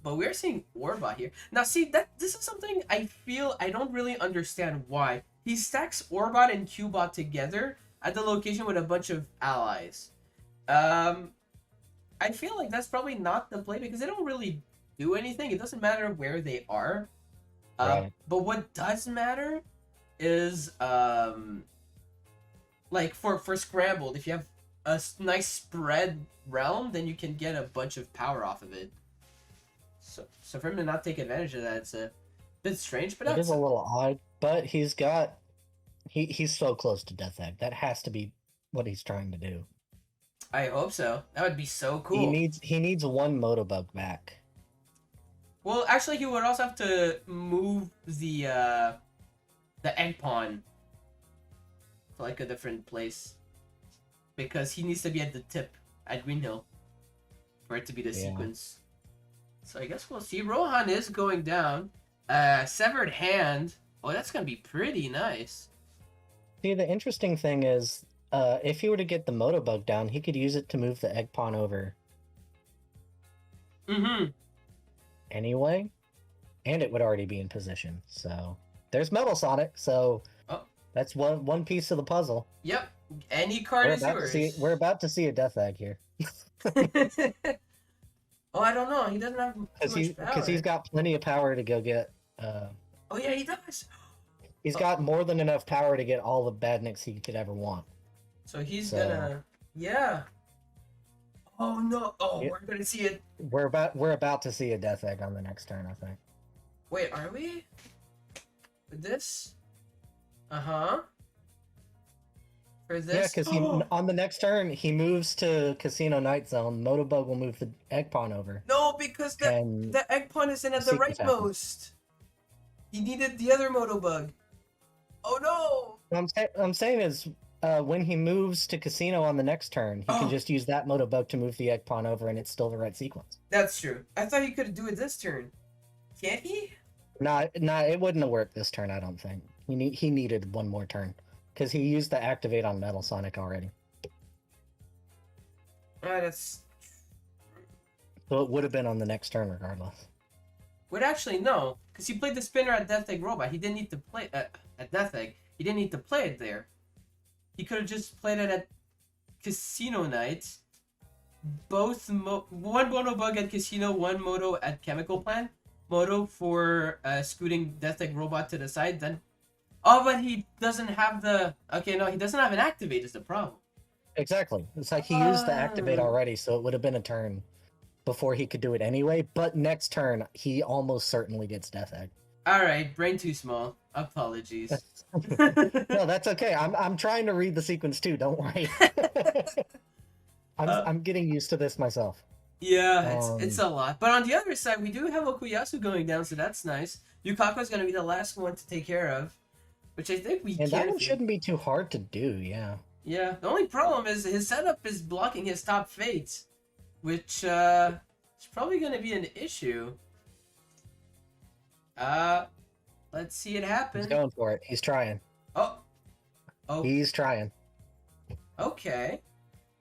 But we're seeing Orba here. Now, see, this is something I feel I don't really understand why. He stacks Orbot and Cubot together at the location with a bunch of allies. I feel like that's probably not the play because they don't really do anything. It doesn't matter where they are. Right. But what does matter is, like, for Scrambled, if you have a nice spread realm, then you can get a bunch of power off of it. So for him to not take advantage of that, it's a bit strange. But it is a little odd. But he's so close to Death Egg. That has to be what he's trying to do. I hope so. That would be so cool. He needs one Motobug back. Well, actually, he would also have to move the egg pawn to like a different place because he needs to be at the tip at Green Hill for it to be the sequence. So I guess we'll see. Rohan is going down. Severed hand. Oh, that's gonna be pretty nice. See, the interesting thing is, if he were to get the Motobug down, he could use it to move the egg pawn over. Mm-hmm. Anyway. and it would already be in position. So there's Metal Sonic. So Oh. that's one piece of the puzzle. Yep. Any card We're is about yours. to see. We're about to see a Death Egg here. Oh, I don't know. He doesn't have too much power. Because he's got plenty of power to go get. Oh yeah, he does. He's got more than enough power to get all the badniks he could ever want. So he's gonna. Yeah. Oh no! Oh, Yeah. we're gonna see it. We're about to see a Death Egg on the next turn, I think. Wait, are we? With this? Uh-huh. For Yeah, this? because on the next turn he moves to Casino Night Zone. Motobug will move the egg pawn over. No, because the egg pawn isn't at the sequence rightmost. He needed the other Motobug. Oh no! What I'm saying is, when he moves to Casino on the next turn, he can just use that Motobug to move the egg pawn over, and it's still the right sequence. That's true. I thought he could do it this turn. Can't he? Nah, it wouldn't have worked this turn. I don't think he needed one more turn because he used the activate on Metal Sonic already. That's. So it would have been on the next turn regardless. Would actually no, because he played the spinner at Death Egg Robot. He didn't need to play at Death Egg. He didn't need to play it there. He could have just played it at Casino Night. Both one Monobug at Casino, one Moto at Chemical Plant. Moto for scooting Death Egg Robot to the side. Then, oh, but he doesn't have the. Okay, no, he doesn't have an activate. Is the problem? Exactly. It's like he used the activate already, so it would have been a turn before he could do it anyway. But next turn, he almost certainly gets Death Egg. All right, brain too small. Apologies. No, that's okay. I'm trying to read the sequence too. Don't worry. I'm getting used to this myself. Yeah, it's a lot. But on the other side, we do have Okuyasu going down, so that's nice. Yukako's going to be the last one to take care of, which I think we can. And that one shouldn't be too hard to do, yeah. Yeah, the only problem is his setup is blocking his top fates, which is probably going to be an issue. Let's see it happen. He's going for it. He's trying. Oh. He's trying. Okay.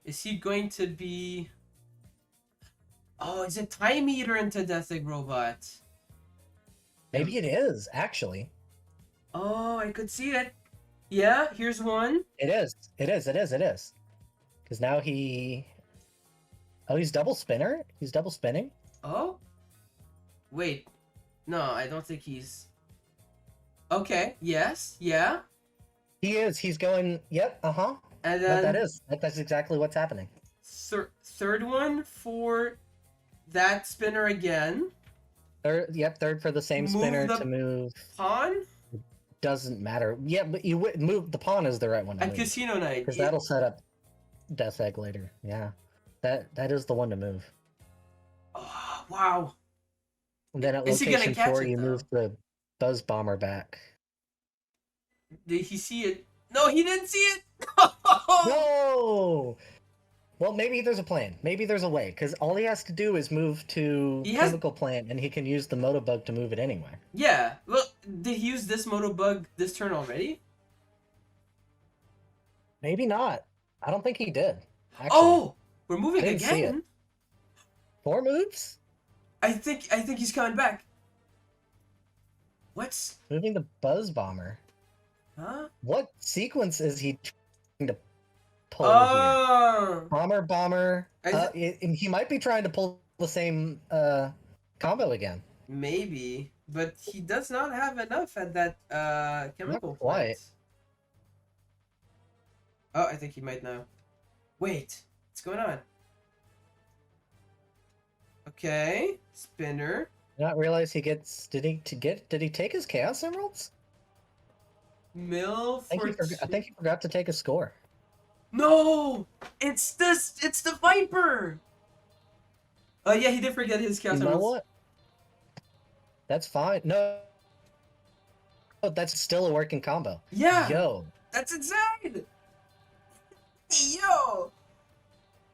Is he going to be... Oh, is it Time Eater into Death Egg Robot? Maybe it is, actually. Oh, I could see it. Yeah, here's one. It is. Because now he... Oh, he's double spinner? He's double spinning? Oh? Wait. No, I don't think he's... Okay, yes, yeah. He is. He's going... Yep, uh-huh. And then... That's exactly what's happening. Third one for that spinner again. Third for the same spinner to move... Pawn? Doesn't matter. Yeah, but you would move... The pawn is the right one to At move. Casino Night. Because that'll set up Death Egg later. Yeah. That is the one to move. Oh, wow. And then at Is he gonna location catch 4, it, you though? move the Buzz Bomber back. Did he see it? No, he didn't see it! No! Well, maybe there's a plan. Maybe there's a way. Because all he has to do is move to Chemical Plant, and he can use the Motobug to move it anyway. Yeah. Well, did he use this Motobug this turn already? Maybe not. I don't think he did. Actually. Oh! We're moving I didn't see again? it. 4 moves? I think he's coming back. What's... Moving the Buzz Bomber. Huh? What sequence is he trying to pull here? Bomber. And he might be trying to pull the same combo again. Maybe, but he does not have enough at that chemical Not quite. plant. Oh, I think he might now. Wait, what's going on? Okay, spinner. Did not realize he gets. Did he take his Chaos Emeralds? Mill for... I think he forgot to take a score. No! It's the Viper! Oh yeah, he did forget his Chaos You know Emeralds. what? That's fine. No, that's still a working combo. Yeah! Yo. That's insane! Yo!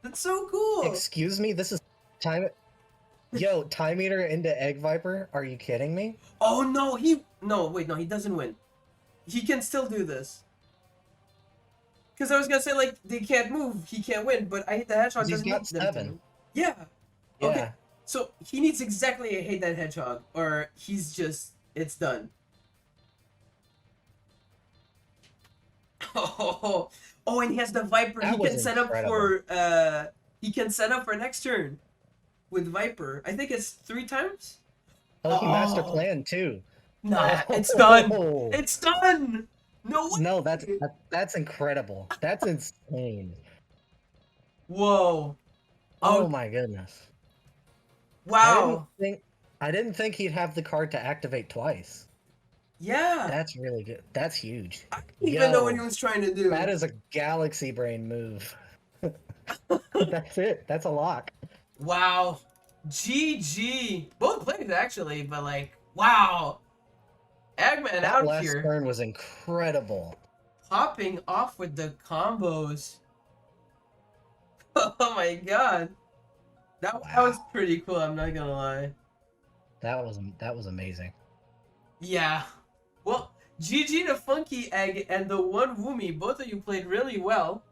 That's so cool! Excuse me, this is time... Yo, Time Eater into Egg Viper? Are you kidding me? Oh no, no, wait, no, he doesn't win. He can still do this. Because I was gonna say, like, they can't move, he can't win, but I hit the hedgehog. He's doesn't got need them 7. to. Yeah. Yeah. Okay. So he needs exactly a hate that hedgehog, or he's just it's done. Oh, oh, and he has the Viper. That He was can set up incredible. for he can set up for next turn with Viper. I think it's 3 times. Oh, he master Oh, plan too. nah, it's done. Oh It's done. No no, way. that's incredible. That's insane. Whoa. Oh Oh, my goodness. I didn't wow. think I didn't think he'd have the card to activate twice. Yeah. That's really good. That's huge. I didn't even know what he Yo, was trying to that do. is a galaxy brain move. That's it. That's a lock. Wow. GG. Both plays actually, but like, wow. Eggman That out last here, turn was incredible. popping off with the combos. Oh my god. That was Wow. pretty cool, I'm not gonna lie. That was amazing. Yeah. Well, GG the Funky Egg and the one Woomy, both of you played really well.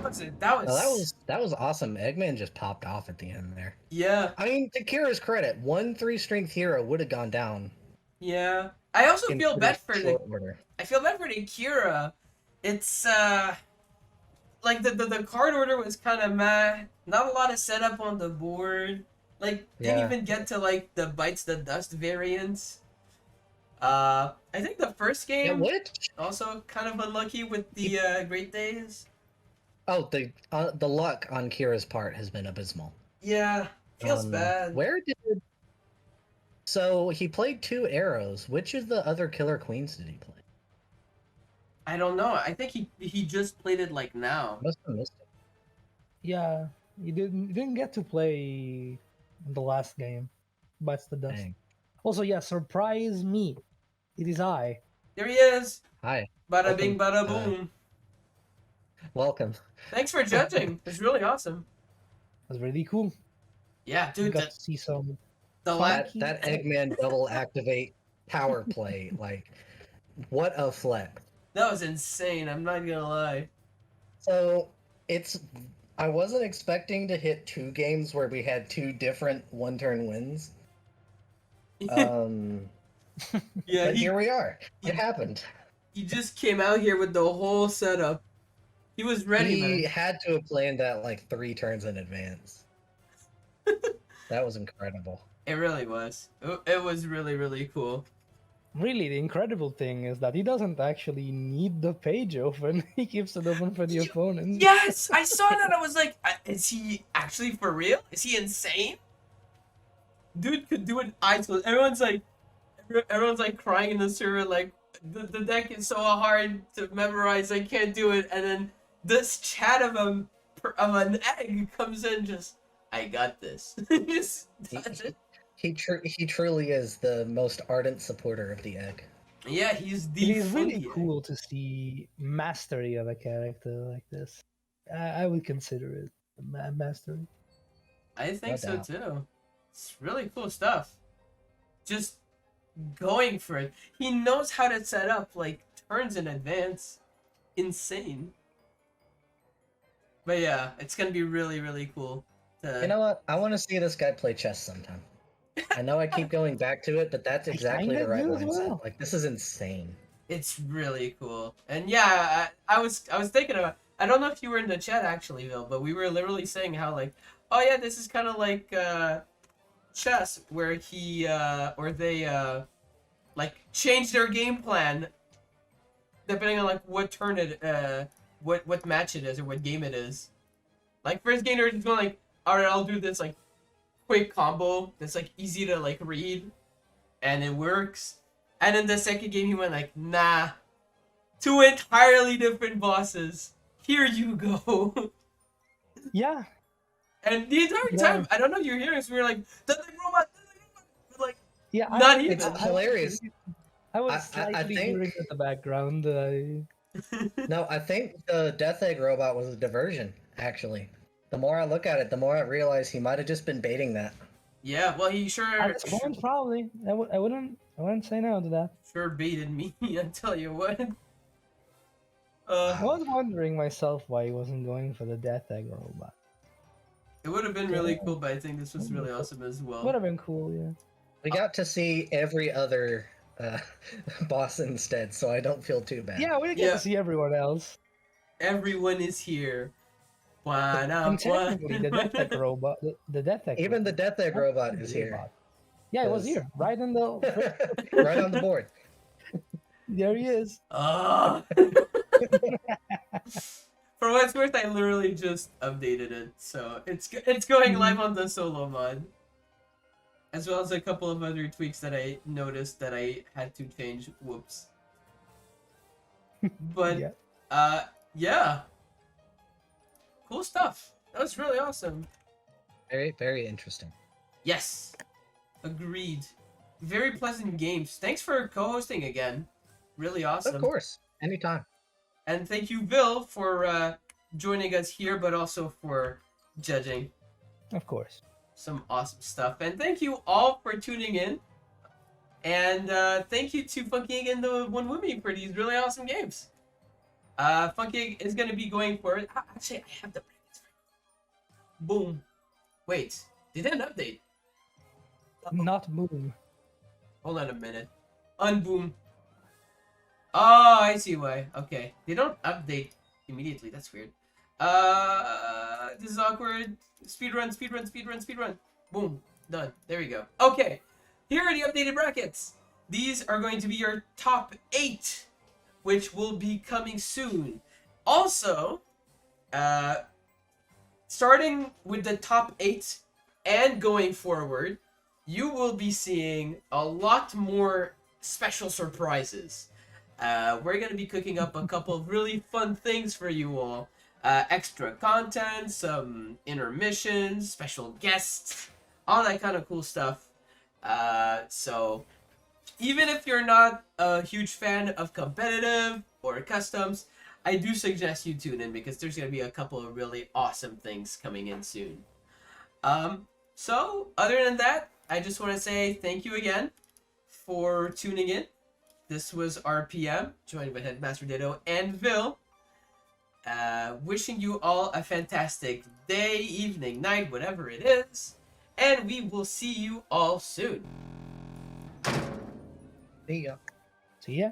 What's it? That No, was that was awesome. Eggman just popped off at the end there. yeah, I mean, to Kira's credit, 1 3 strength hero would have gone down yeah. I also in feel pretty bad for the short order. I feel bad for the Kira. It's like the card order was kind of meh. Not a lot of setup on the board. Like didn't Yeah. even get to like the bites the dust variants. I think the first Yeah, game which also kind of unlucky with the Great Days. oh the luck on Kira's part has been abysmal. Yeah, feels bad. Where did so he played 2 arrows. Which of the other Killer Queens did he play? I don't know. I think he just played it like now. Must have missed it. Yeah, you didn't get to play the last game. Bites the dust. Dang. Also, yeah, surprise me. It is I. There he is. Hi, Bada welcome, bing, bada boom. welcome. Thanks for judging. It's really awesome. That's really cool. Yeah, You dude. got to see some. The last. That Eggman double activate power play, like what a flex. That was insane. I'm not gonna lie. So it's I wasn't expecting to hit 2 games where we had 2 different 1-turn wins. Yeah, But he here we are. he- It happened. he just came out here with the whole setup. He was ready, He man. had to have planned that like 3 turns in advance. That was incredible. It really was. It was really, really cool. Really, the incredible thing is that he doesn't actually need the page open. He keeps it open for the opponent. Yes, I saw that. I was like, is he actually for real? Is he insane? Dude could do an eyes closed. Everyone's like crying in the server, like the deck is so hard to memorize. I can't do it. And then this chat of an egg comes in, just I got this. Just does it. He truly is the most ardent supporter of the egg. Yeah, he's the. It is really funky egg. cool to see mastery of a character like this. I would consider it mastery. I think No so doubt. too. It's really cool stuff. Just going for it. He knows how to set up like turns in advance. Insane. But yeah, it's gonna be really, really cool. You know what? I want to see this guy play chess sometime. I know I keep going back to it, but that's I exactly kinda the right do as mindset. well. Like this is insane. It's really cool. And yeah, I was thinking about. I don't know if you were in the chat actually, Bill, but we were literally saying how like, oh yeah, this is kind of like chess, where they like change their game plan depending on like what turn it what match it is or what game it is. Like first game they're just going like, all right, I'll do this like quick combo that's like easy to like read, and it works. And then the second game he went like, nah, 2 entirely different bosses. Here you go. Yeah, And the entire Yeah. time, I don't know if you're hearing us, we were like, the robot, but like, yeah. not It's even. hilarious. I was I slightly think- hearing in the background. No, I think the Death Egg robot was a diversion, actually. The more I look at it, the more I realize he might have just been baiting that. Yeah, well, he sure At this point, probably. I wouldn't say no to that. sure baited me. I tell you what. I was wondering myself why he wasn't going for the Death Egg robot. It would have been really cool, but I think this was really awesome as Would well. have been cool, yeah. We got to see every other boss instead, so I don't feel too bad. Yeah, we get Yeah. to see everyone else. Everyone is here. And technically, the Death Egg robot, the Death Egg. Even the Death Egg robot is robot. here. Yeah, it was Yes. here, right in the. Right on the board. There he is. Ah. For what it's worth, I literally just updated it, so it's going live on the solo mod, as well as a couple of other tweaks that I noticed that I had to change. Whoops. But Yeah. yeah, cool stuff. That was really awesome. Very, very interesting. Yes, agreed. Very pleasant games. Thanks for co-hosting again. Really awesome. Of course, anytime. And thank you, Bill, for joining us here, but also for judging Of course. some awesome stuff. And thank you all for tuning in. And thank you to Funky Egg and the One Woman for these really awesome games. Funky Egg is going to be going for it. Actually, I have the brackets. Boom. Wait, they didn't update. Not Moon. Hold on a minute. Unboom. Oh, I see why. Okay. They don't update immediately. That's weird. This is awkward. Speedrun, speedrun, speedrun, speedrun. Boom. Done. There we go. Okay. Here are the updated brackets. These are going to be your top 8, which will be coming soon. Also, starting with the top 8 and going forward, you will be seeing a lot more special surprises. We're going to be cooking up a couple of really fun things for you all. Extra content, some intermissions, special guests, all that kind of cool stuff. So, even if you're not a huge fan of competitive or customs, I do suggest you tune in because there's going to be a couple of really awesome things coming in soon. So, other than that, I just want to say thank you again for tuning in. This was RPM, joined by Headmaster Ditto and Vil. Wishing you all a fantastic day, evening, night, whatever it is. And we will see you all soon. See ya. See ya.